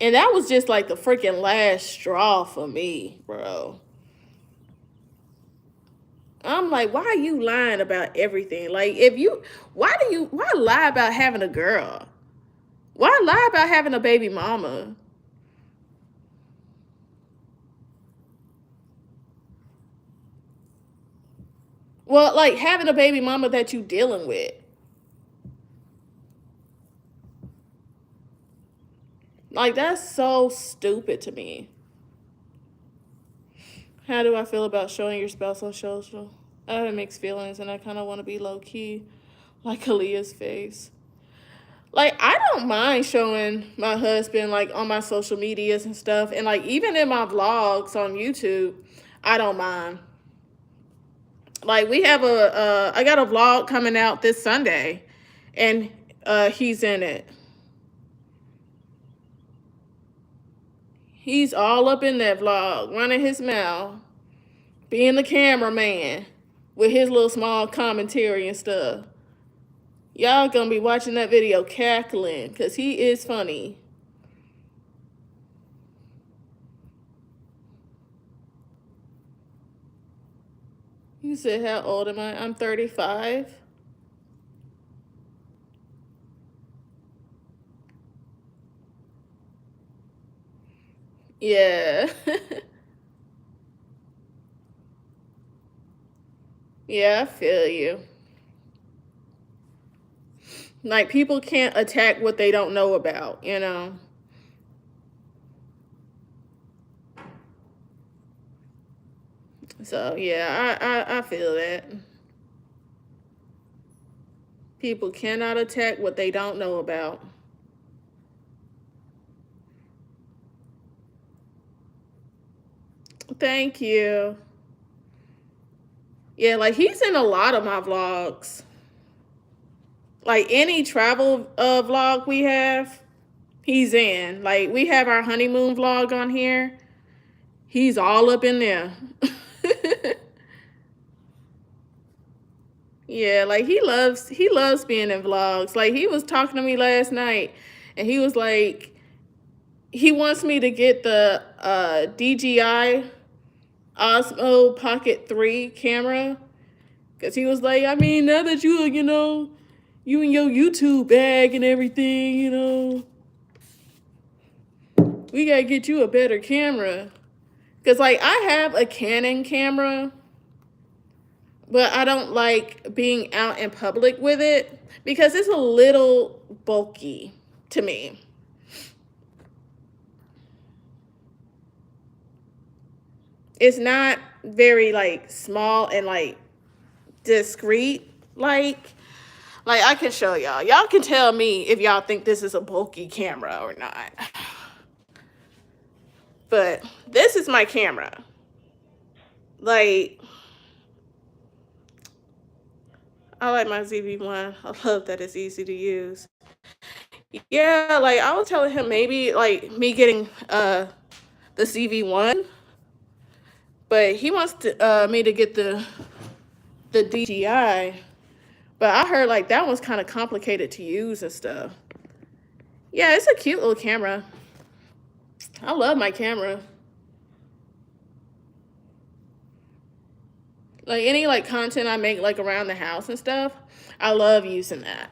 And that was just like the freaking last straw for me, bro. I'm like, why are you lying about everything? Like, why lie about having a girl? Why lie about having a baby mama? Well, like having a baby mama that you dealing with. Like, that's so stupid to me. How do I feel about showing your spouse on social? I have mixed feelings and I kind of want to be low key, like Aaliyah's face. Like, I don't mind showing my husband, like, on my social medias and stuff. And, like, even in my vlogs on YouTube, I don't mind. Like, we have I got a vlog coming out this Sunday, and he's in it. He's all up in that vlog, running his mouth, being the cameraman with his little small commentary and stuff. Y'all gonna be watching that video cackling because he is funny. You said, how old am I? I'm 35. Yeah. Yeah, I feel you. Like, people can't attack what they don't know about, you know? So yeah, I feel that. People cannot attack what they don't know about. Thank you. Yeah, like he's in a lot of my vlogs. Like any travel vlog we have, he's in. Like we have our honeymoon vlog on here. He's all up in there. Yeah, like he loves being in vlogs. Like he was talking to me last night and he was like he wants me to get the DJI Osmo Pocket 3 camera cuz he was like, I mean, now that you and your YouTube bag and everything, we got to get you a better camera. Cuz like I have a Canon camera, but I don't like being out in public with it because it's a little bulky to me. It's not very like small and like discreet. Like I can show y'all. Y'all can tell me if y'all think this is a bulky camera or not. But this is my camera. Like I like my ZV-1. I love that it's easy to use. Yeah, like I was telling him maybe like me getting the ZV-1, but he wants me to get the DJI. But I heard like that one's kind of complicated to use and stuff. Yeah, it's a cute little camera. I love my camera. Like any like content I make like around the house and stuff, I love using that.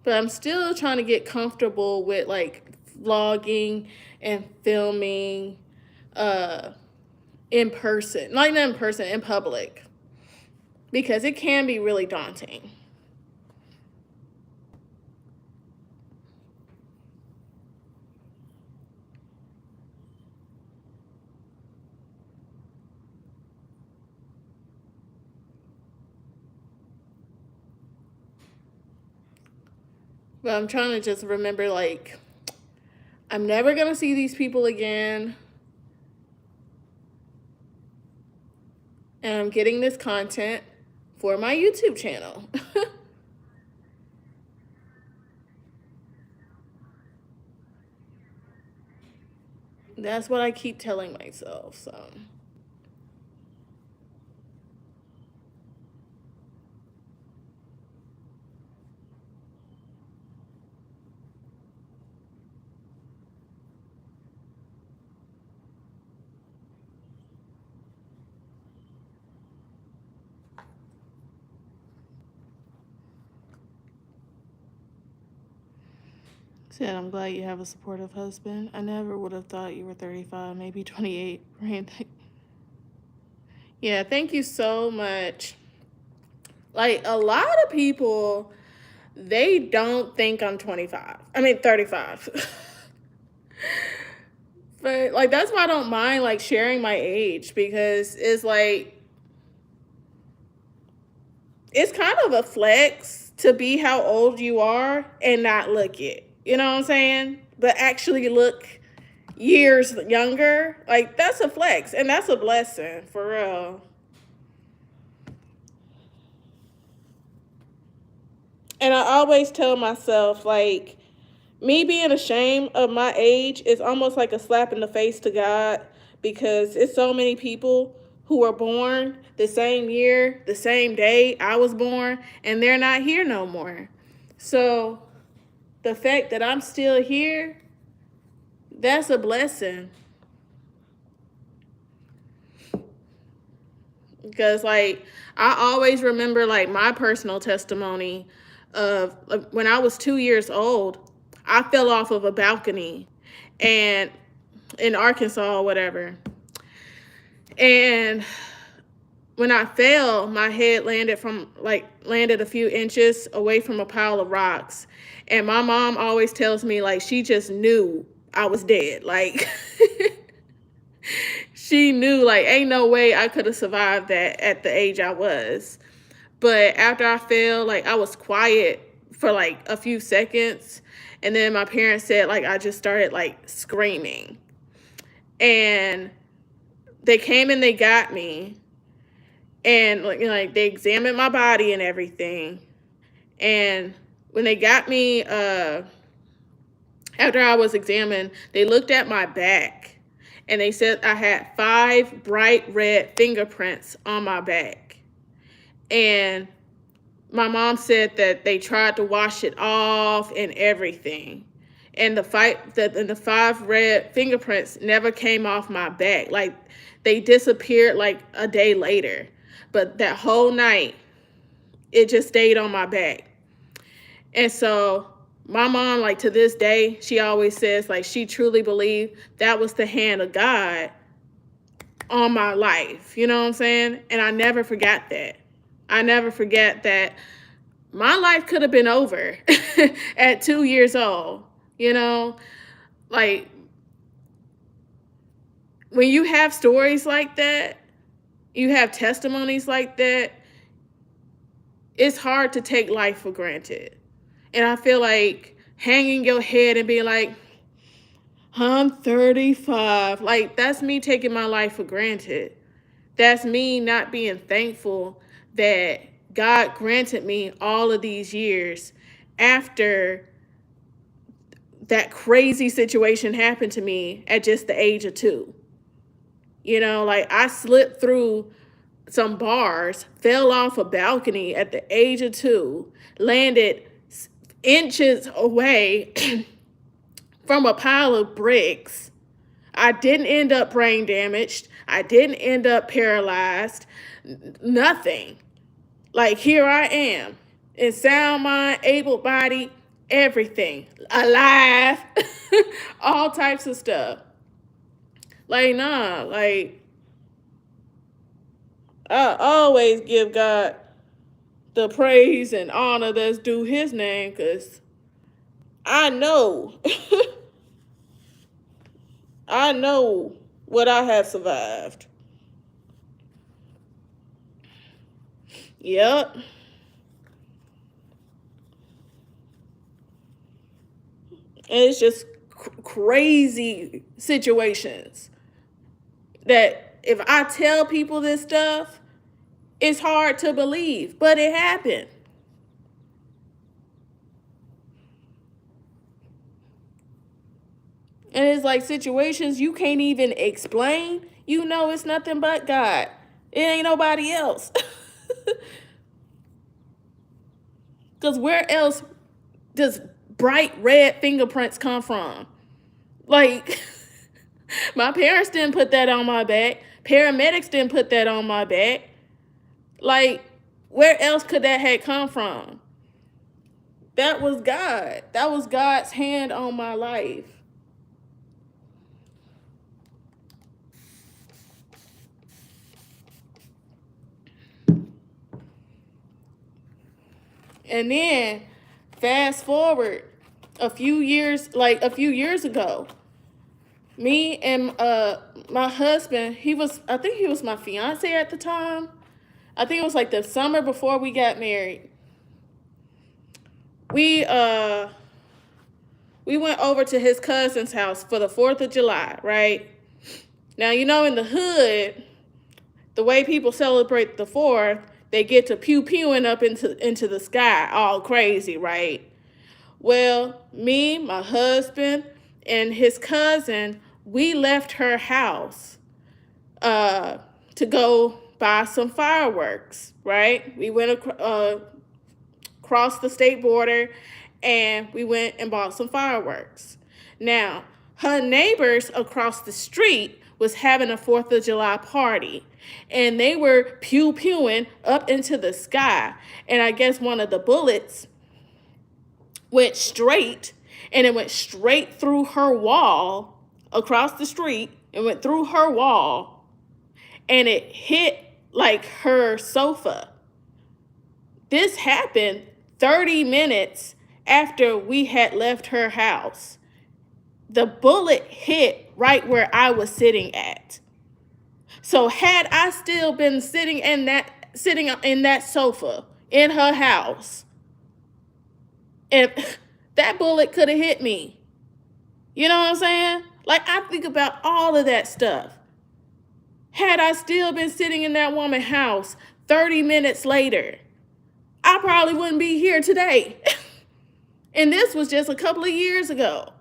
But I'm still trying to get comfortable with like vlogging and filming uh in person. Like not in person, in public. Because it can be really daunting. But I'm trying to just remember like I'm never gonna see these people again. And I'm getting this content for my YouTube channel. That's what I keep telling myself. So said, I'm glad you have a supportive husband. I never would have thought you were 35, maybe 28. Right? Yeah, thank you so much. Like a lot of people, they don't think I'm 25. I mean 35. But like that's why I don't mind like sharing my age because it's like it's kind of a flex to be how old you are and not look it. You know what I'm saying? But actually look years younger. Like that's a flex and that's a blessing for real. And I always tell myself like me being ashamed of my age is almost like a slap in the face to God because it's so many people who were born the same year, the same day I was born, and they're not here no more. So the fact that I'm still here, that's a blessing. Because like I always remember like my personal testimony of like, when I was 2 years old, I fell off of a balcony and in Arkansas or whatever. And when I fell, my head landed a few inches away from a pile of rocks. And my mom always tells me like she just knew I was dead. Like she knew like ain't no way I could have survived that at the age I was. But after I fell, like I was quiet for like a few seconds, and then my parents said like I just started like screaming. And they came and they got me, and like they examined my body and everything. And when they got me, after I was examined, they looked at my back, and they said I had 5 bright red fingerprints on my back. And my mom said that they tried to wash it off and everything. And the 5 red fingerprints never came off my back. Like they disappeared like a day later. But that whole night, it just stayed on my back. And so my mom, like to this day, she always says like she truly believed that was the hand of God on my life. You know what I'm saying? And I never forgot that. I never forget that my life could have been over at 2 years old. You know, like when you have stories like that, you have testimonies like that, it's hard to take life for granted. And I feel like hanging your head and being like, I'm 35. Like, that's me taking my life for granted. That's me not being thankful that God granted me all of these years after that crazy situation happened to me at just the age of 2. You know, like I slipped through some bars, fell off a balcony at the age of 2, landed inches away from a pile of bricks. I didn't end up brain damaged. I didn't end up paralyzed. Nothing. Like here I am, in sound mind, able body, everything, alive, all types of stuff. Like, nah, like, I always give God the praise and honor that's due his name, because I know, I know what I have survived. Yep. And it's just crazy situations that if I tell people this stuff, it's hard to believe, but it happened. And it's like situations you can't even explain. You know it's nothing but God. It ain't nobody else. Because where else does bright red fingerprints come from? Like, my parents didn't put that on my back. Paramedics didn't put that on my back. Like, where else could that have come from? That was God. That was God's hand on my life. And then fast forward a few years ago, me and my husband, I think he was my fiance at the time. I think it was like the summer before we got married. We went over to his cousin's house for the 4th of July, right? Now, you know, in the hood, the way people celebrate the 4th, they get to pew-pewing up into the sky all crazy, right? Well, me, my husband, and his cousin, we left her house to go buy some fireworks, right? We went across the state border, and we went and bought some fireworks. Now, her neighbors across the street was having a 4th of July party, and they were pew-pewing up into the sky. And I guess one of the bullets went straight, and it went straight through her wall across the street. It went through her wall, and it hit like her sofa. This happened 30 minutes after we had left her house. The bullet hit right where I was sitting at. So had I still been sitting in that sofa in her house, if that bullet could have hit me. You know what I'm saying? Like, I think about all of that stuff. Had I still been sitting in that woman's house 30 minutes later, I probably wouldn't be here today. And this was just a couple of years ago.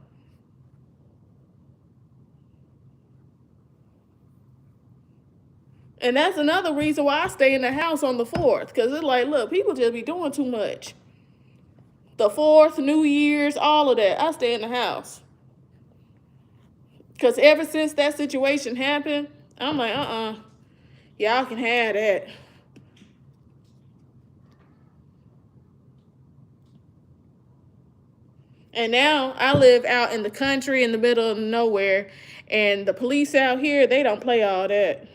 And that's another reason why I stay in the house on the 4th. Because it's like, look, people just be doing too much. The 4th, New Year's, all of that. I stay in the house. Because ever since that situation happened, I'm like, y'all can have that. And now I live out in the country in the middle of nowhere. And the police out here, they don't play all that.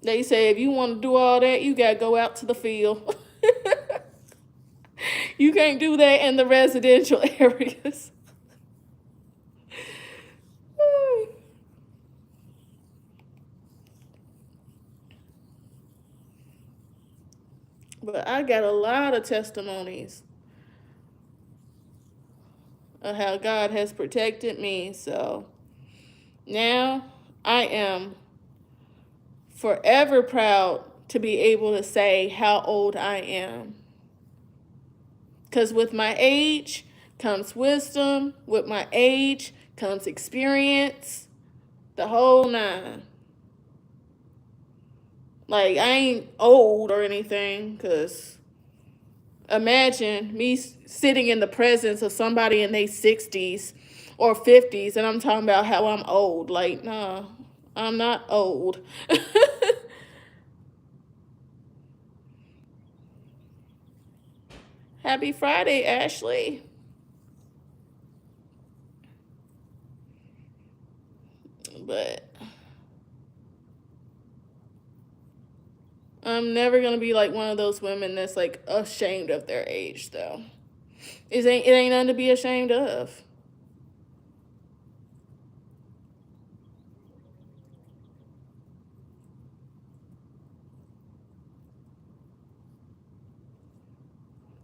They say if you want to do all that, you got to go out to the field. You can't do that in the residential areas. But I got a lot of testimonies of how God has protected me. So now I am forever proud to be able to say how old I am. Because with my age comes wisdom, with my age comes experience, the whole nine. Like, I ain't old or anything, because imagine me sitting in the presence of somebody in their 60s or 50s, and I'm talking about how I'm old. Like, nah, I'm not old. Happy Friday, Ashley. But I'm never gonna be like one of those women that's like ashamed of their age, though. It ain't nothing to be ashamed of.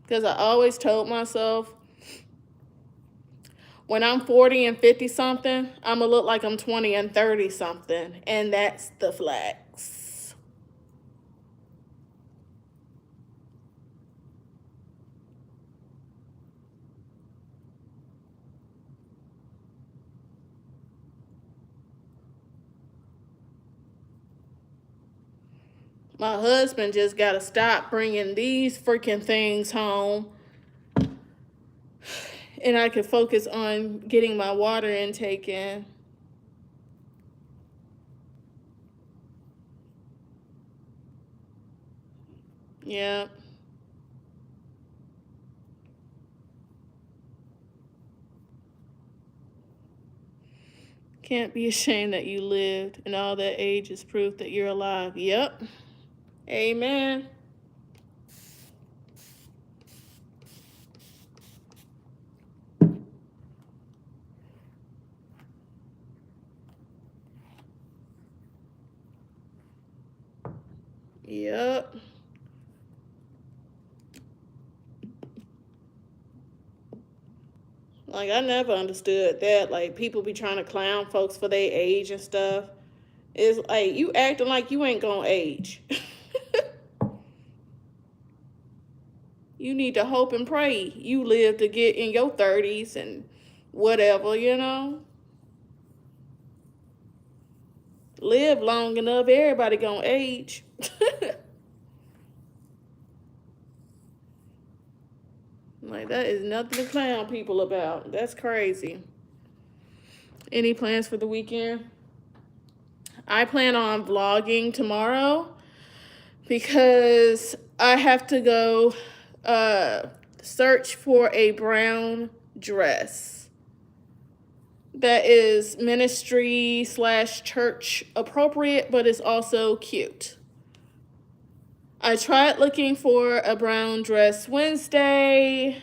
Because I always told myself, when I'm 40 and 50 something, I'm gonna look like I'm 20 and 30 something, and that's the flex. My husband just gotta stop bringing these freaking things home, and I can focus on getting my water intake in. Yeah. Can't be ashamed that you lived, and all that age is proof that you're alive. Yep. Amen. Yep. Like, I never understood that. Like, people be trying to clown folks for their age and stuff. It's like, you acting like you ain't gonna age. You need to hope and pray you live to get in your 30s and whatever, you know? Live long enough, everybody gonna age. Like, that is nothing to clown people about. That's crazy. Any plans for the weekend? I plan on vlogging tomorrow because I have to go search for a brown dress that is ministry slash church appropriate, but is also cute. I tried looking for a brown dress Wednesday,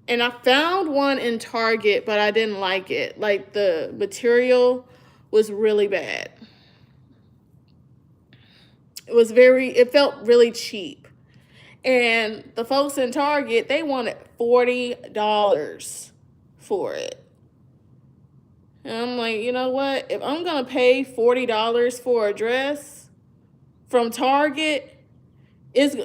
and I found one in Target, but I didn't like it. Like, the material was really bad. It felt really cheap. And the folks in Target, they wanted $40 for it. And I'm like, you know what? If I'm going to pay $40 for a dress from Target, it's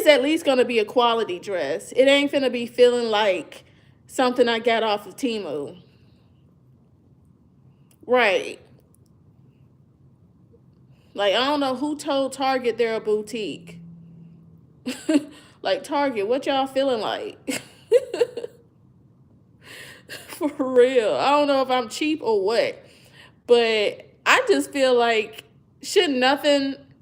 at least going to be a quality dress. It ain't finna be feeling like something I got off of Temu. Right. Like, I don't know who told Target they're a boutique. Like, Target, what y'all feeling like? For real. I don't know if I'm cheap or what. But I just feel like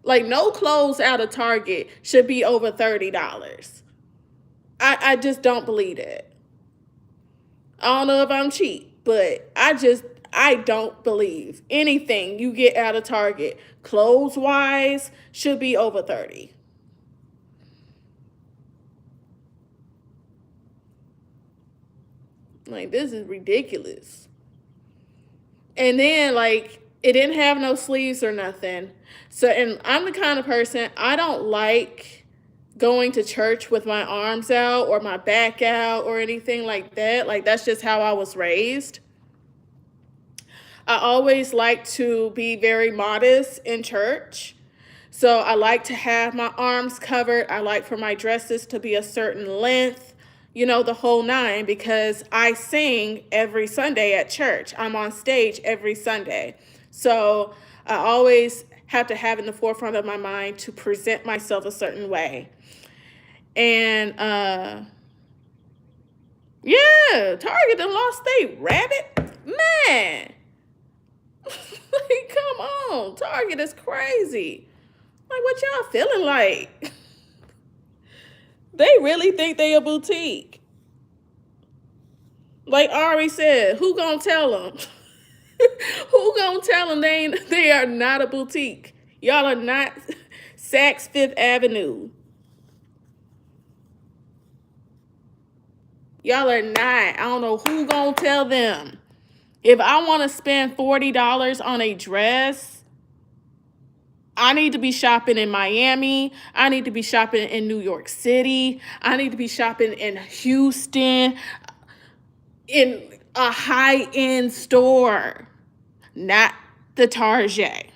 no clothes out of Target should be over $30. I just don't believe it. I don't know if I'm cheap, but I don't believe anything you get out of Target, clothes wise, should be over 30. Like, this is ridiculous. And then, like, it didn't have no sleeves or nothing. So, and I'm the kind of person, I don't like going to church with my arms out or my back out or anything like that. Like, that's just how I was raised. I always like to be very modest in church. So I like to have my arms covered. I like for my dresses to be a certain length, the whole nine, because I sing every Sunday at church. I'm on stage every Sunday. So I always have to have in the forefront of my mind to present myself a certain way. And yeah, Target done lost they rabbit. Man. Like, come on. Target is crazy. Like, what y'all feeling like? They really think they a boutique. Like Ari said, who gonna tell them? Who gonna tell them they are not a boutique? Y'all are not Saks Fifth Avenue. Y'all are not. I don't know who gonna tell them. If I want to spend $40 on a dress, I need to be shopping in Miami. I need to be shopping in New York City. I need to be shopping in Houston, in a high-end store, not the Target.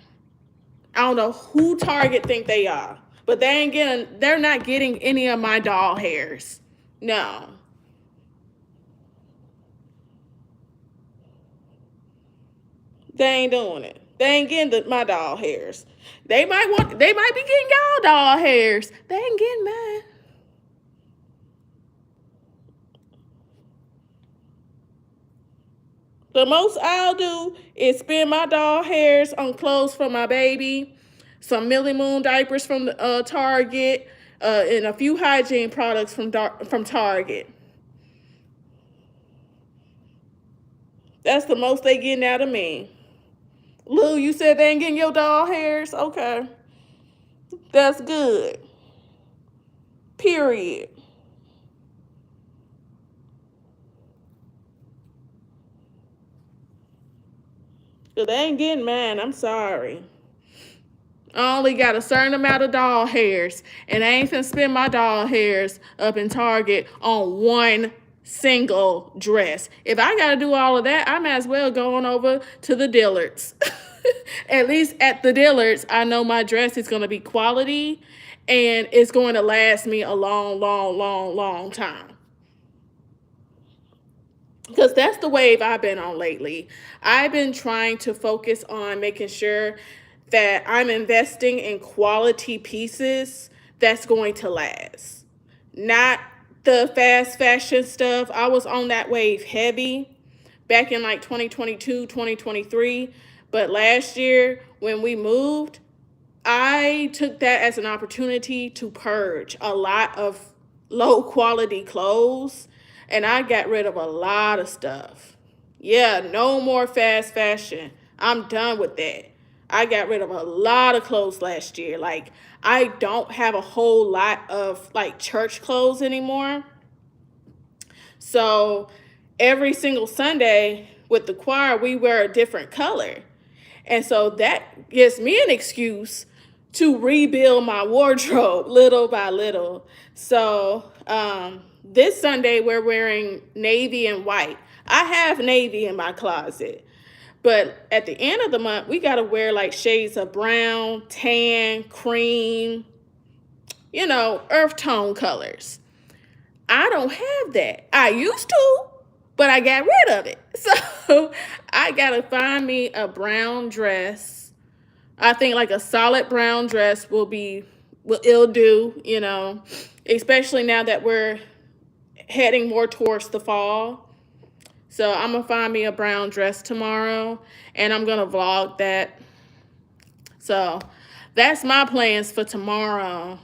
I don't know who Target think they are, but they're not getting any of my doll hairs. No. They ain't doing it. They ain't getting my doll hairs. They might be getting y'all doll hairs. They ain't getting mine. The most I'll do is spend my doll hairs on clothes for my baby, some Millie Moon diapers from Target, and a few hygiene products from Target. That's the most they getting out of me. Lou, you said they ain't getting your doll hairs? Okay. That's good. Period. They ain't getting mine. I'm sorry. I only got a certain amount of doll hairs, and I ain't finna spend my doll hairs up in Target on one single dress. If I gotta do all of that, I might as well go on over to the Dillards. At least at the Dillards, I know my dress is gonna be quality, and it's going to last me a long, long, long, long time. Because that's the wave I've been on lately. I've been trying to focus on making sure that I'm investing in quality pieces that's going to last. Not the fast fashion stuff. I was on that wave heavy back in like 2022, 2023. But last year when we moved, I took that as an opportunity to purge a lot of low quality clothes, and I got rid of a lot of stuff. Yeah, no more fast fashion. I'm done with that. I got rid of a lot of clothes last year. Like, I don't have a whole lot of like church clothes anymore. So every single Sunday with the choir, we wear a different color. And so that gives me an excuse to rebuild my wardrobe little by little. So this Sunday, we're wearing navy and white. I have navy in my closet. But at the end of the month, we got to wear like shades of brown, tan, cream, earth tone colors. I don't have that. I used to, but I got rid of it. So I gotta find me a brown dress. I think like a solid brown dress will it'll do, especially now that we're heading more towards the fall. So I'm gonna find me a brown dress tomorrow and I'm gonna vlog that. So that's my plans for tomorrow.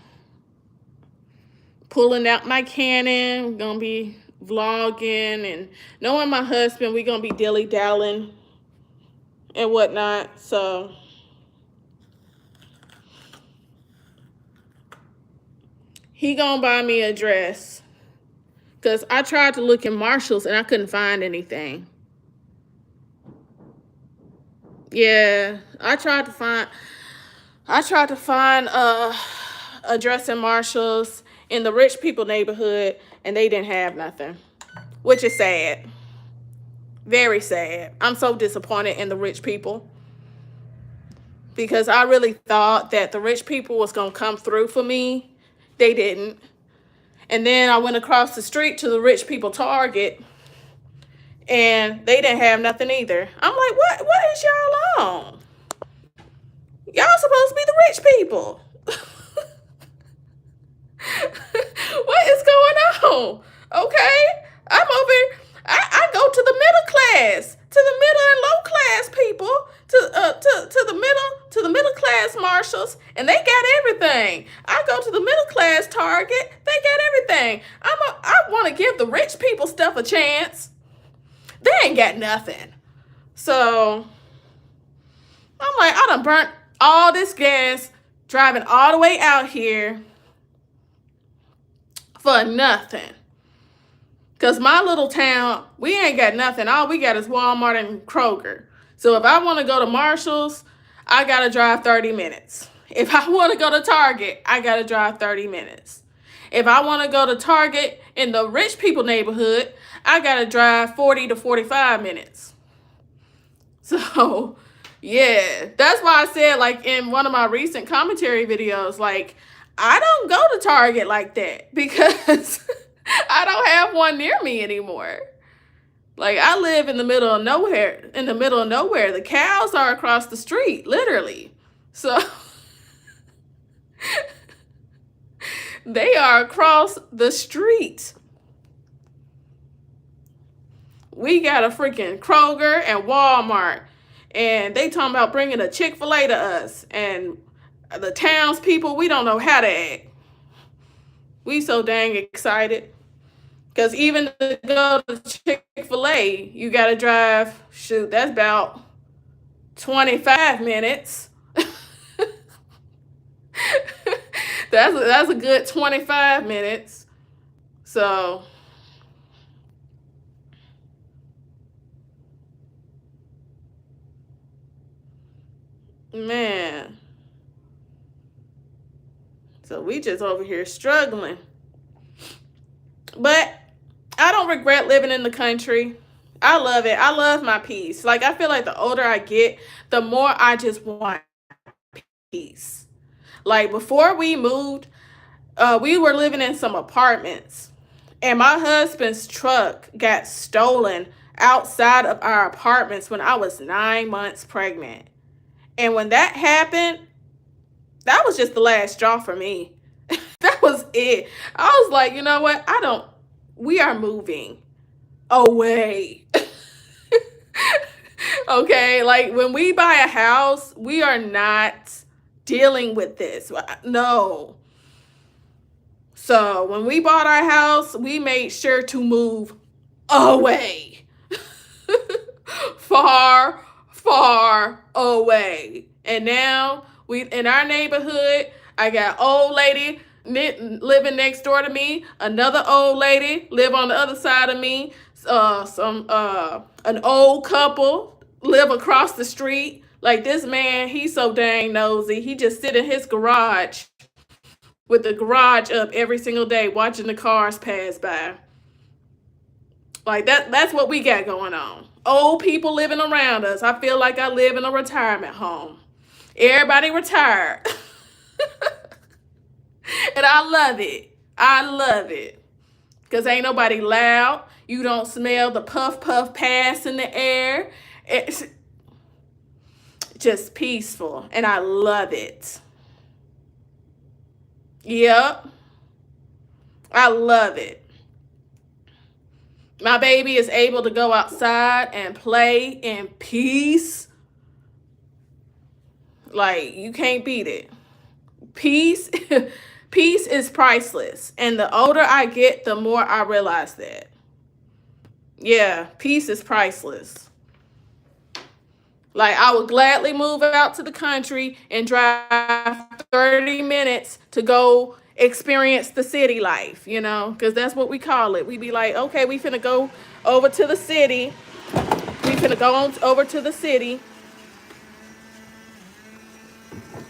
Pulling out my Canon, gonna be vlogging, and knowing my husband, we gonna be dilly-dallying and whatnot. So he gonna buy me a dress, because I tried to look in Marshalls and I couldn't find anything. Yeah, I tried to find a dress in Marshalls in the rich people neighborhood, and they didn't have nothing, which is sad. Very sad. I'm so disappointed in the rich people, because I really thought that the rich people was going to come through for me. They didn't. And then I went across the street to the rich people Target, and they didn't have nothing either. I'm like, what is y'all on? Y'all supposed to be the rich people. What is going on? Okay, I'm over. I go to the middle class, to the middle and low class people, to the middle class Marshalls, and they got everything. I go to the middle class Target, they got everything. I want to give the rich people stuff a chance. They ain't got nothing. So I'm like, I done burnt all this gas driving all the way out here for nothing. Because my little town, we ain't got nothing. All we got is Walmart and Kroger. So if I want to go to Marshall's, I got to drive 30 minutes. If I want to go to Target, I got to drive 30 minutes. If I want to go to Target in the rich people neighborhood, I got to drive 40 to 45 minutes. So, yeah, that's why I said, like, in one of my recent commentary videos, like, I don't go to Target like that, because I don't have one near me anymore. Like, I live in the middle of nowhere. The cows are across the street, literally. So they are across the street. We got a freaking Kroger and Walmart, and they talking about bringing a Chick-fil-A to us, and the townspeople, we don't know how to act. We so dang excited. Because even to go to Chick-fil-A, you got to drive, that's about 25 minutes. That's a good 25 minutes. So, man. So we just over here struggling. But I don't regret living in the country. I love it. I love my peace. Like, I feel like the older I get, the more I just want peace. Like, before we moved, we were living in some apartments, and my husband's truck got stolen outside of our apartments when I was 9 months pregnant. And when that happened, that was just the last straw for me. That was it. I was like, you know what? We are moving away. Okay, like, when we buy a house, we are not dealing with this. No. So when we bought our house, we made sure to move away. far, far away. And now we in our neighborhood, I got old lady living next door to me, another old lady live on the other side of me, some an old couple live across the street. Like this man, he's so dang nosy. He just sit in his garage with the garage up every single day watching the cars pass by. Like that's what we got going on. Old people living around us. I feel like I live in a retirement home. Everybody retired. And I love it. I love it. Because ain't nobody loud. You don't smell the puff puff pass in the air. It's just peaceful. And I love it. Yep. I love it. My baby is able to go outside and play in peace. Like, you can't beat it. Peace, peace is priceless. And the older I get, the more I realize that. Yeah, peace is priceless. Like, I would gladly move out to the country and drive 30 minutes to go experience the city life, you know, because that's what we call it. We be like, okay, we finna go over to the city. We finna go on over to the city.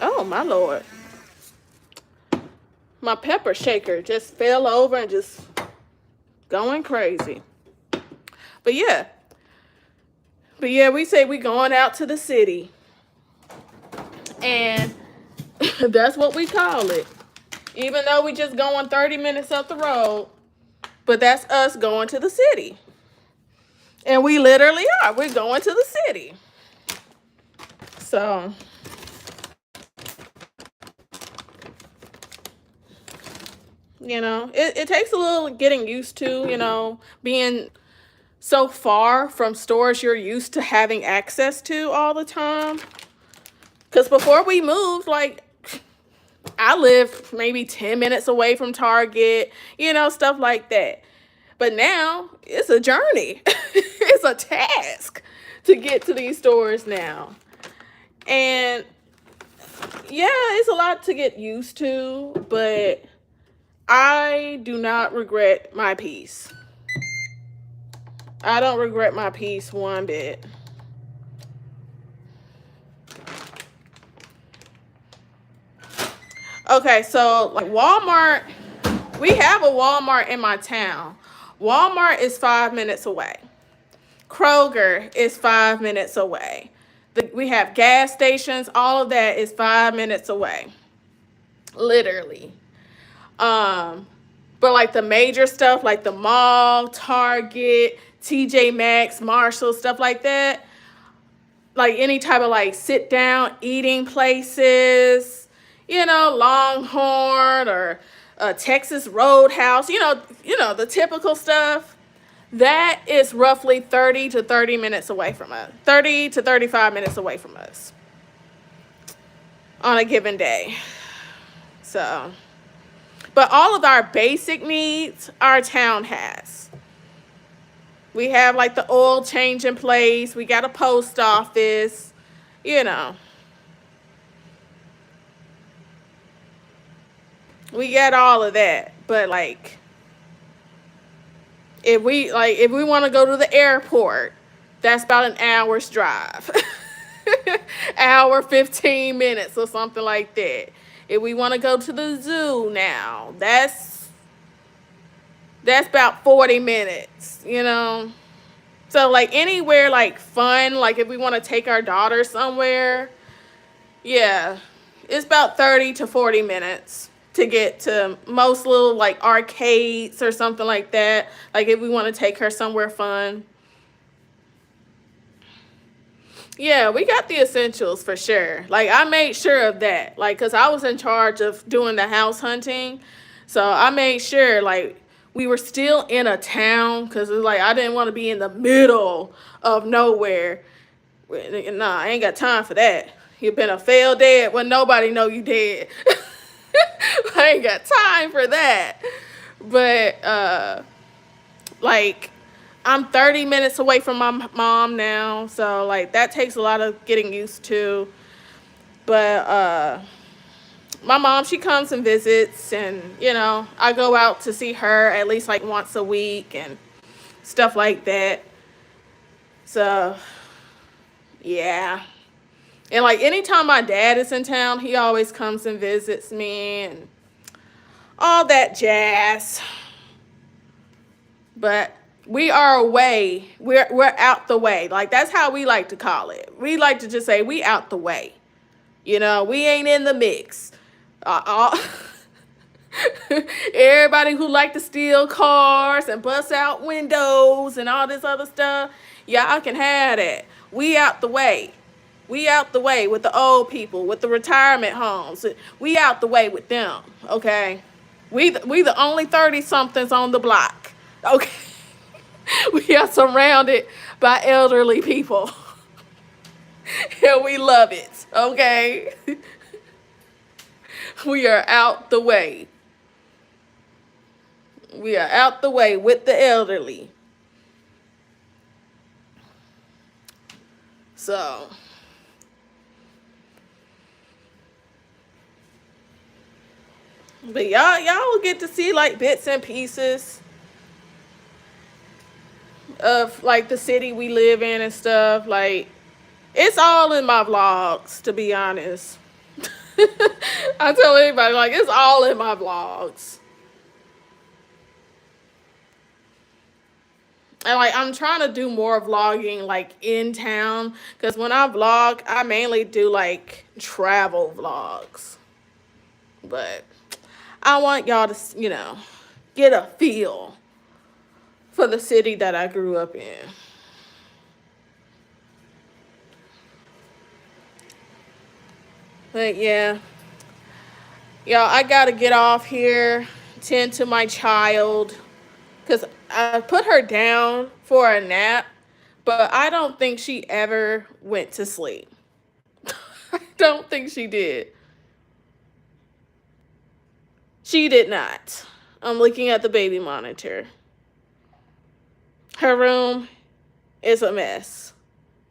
Oh, my Lord. My pepper shaker just fell over and just going crazy. But yeah. But yeah, we say we going out to the city. And that's what we call it. Even though we just going 30 minutes up the road. But that's us going to the city. And we literally are. We're going to the city. So, you know, it takes a little getting used to, you know, being so far from stores you're used to having access to all the time. Because before we moved, like, I lived maybe 10 minutes away from Target, you know, stuff like that. But now it's a journey. It's a task to get to these stores now. And yeah, it's a lot to get used to, but I do not regret my peace. I don't regret my peace one bit. Okay, so like Walmart, we have a Walmart in my town. Walmart is 5 minutes away. Kroger is 5 minutes away. We have gas stations. All of that is 5 minutes away. Literally. But like the major stuff, like the mall, Target, TJ Maxx, Marshall, stuff like that, like any type of like sit down eating places, you know, Longhorn or Texas Roadhouse, you know, the typical stuff, that is roughly 30 to 30 minutes away from us, 30 to 35 minutes away from us on a given day. So, but all of our basic needs, our town has. We have like the oil change in place. We got a post office, you know. We got all of that. But like, if we want to go to the airport, that's about an hour's drive. Hour, 15 minutes or something like that. If we want to go to the zoo now, that's about 40 minutes, you know. So like anywhere like fun, like if we want to take our daughter somewhere, yeah, it's about 30 to 40 minutes to get to most little like arcades or something like that. Like if we want to take her somewhere fun. Yeah, we got the essentials for sure. Like I made sure of that. Like, cause I was in charge of doing the house hunting. So I made sure like we were still in a town, cause it was like I didn't want to be in the middle of nowhere. Nah, I ain't got time for that. You been a failed dead when nobody know you dead. I ain't got time for that. But like I'm 30 minutes away from my mom now, so like that takes a lot of getting used to. But my mom, she comes and visits, and I go out to see her at least like once a week and stuff like that. So yeah. And like anytime my dad is in town, he always comes and visits me and all that jazz. But we are away. We're out the way. Like that's how we like to call it. We like to just say we out the way. We ain't in the mix. Uh, Everybody who like to steal cars and bust out windows and all this other stuff, y'all can have that. We out the way. We out the way with the old people, with the retirement homes. We out the way with them, okay? We the only 30 somethings on the block, okay? We are surrounded by elderly people, and we love it, okay? We are out the way. We are out the way with the elderly. So, but y'all will get to see like bits and pieces of like the city we live in and stuff. Like it's all in my vlogs, to be honest. I tell everybody like it's all in my vlogs. And like I'm trying to do more vlogging like in town, because when I vlog, I mainly do like travel vlogs. But I want y'all to, get a feel for the city that I grew up in. But yeah, y'all, I gotta get off here, tend to my child, because I put her down for a nap, but I don't think she ever went to sleep. I don't think she did. She did not. I'm looking at the baby monitor. Her room is a mess.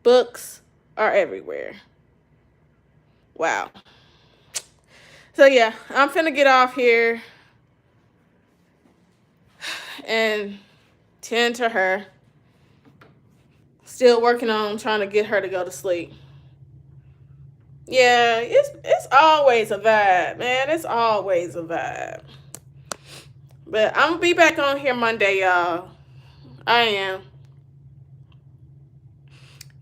Books are everywhere. Wow. So yeah, I'm finna get off here and tend to her. Still working on trying to get her to go to sleep. Yeah, it's always a vibe, man. It's always a vibe. But I'm gonna be back on here Monday, y'all. I am.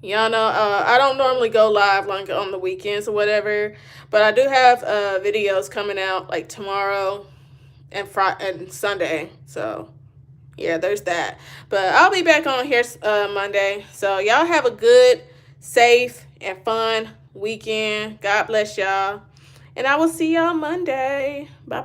Y'all know I don't normally go live like on the weekends or whatever, but I do have videos coming out like tomorrow and Friday and Sunday. So yeah, there's that. But I'll be back on here Monday. So y'all have a good, safe, and fun weekend. God bless y'all. And I will see y'all Monday. Bye-bye.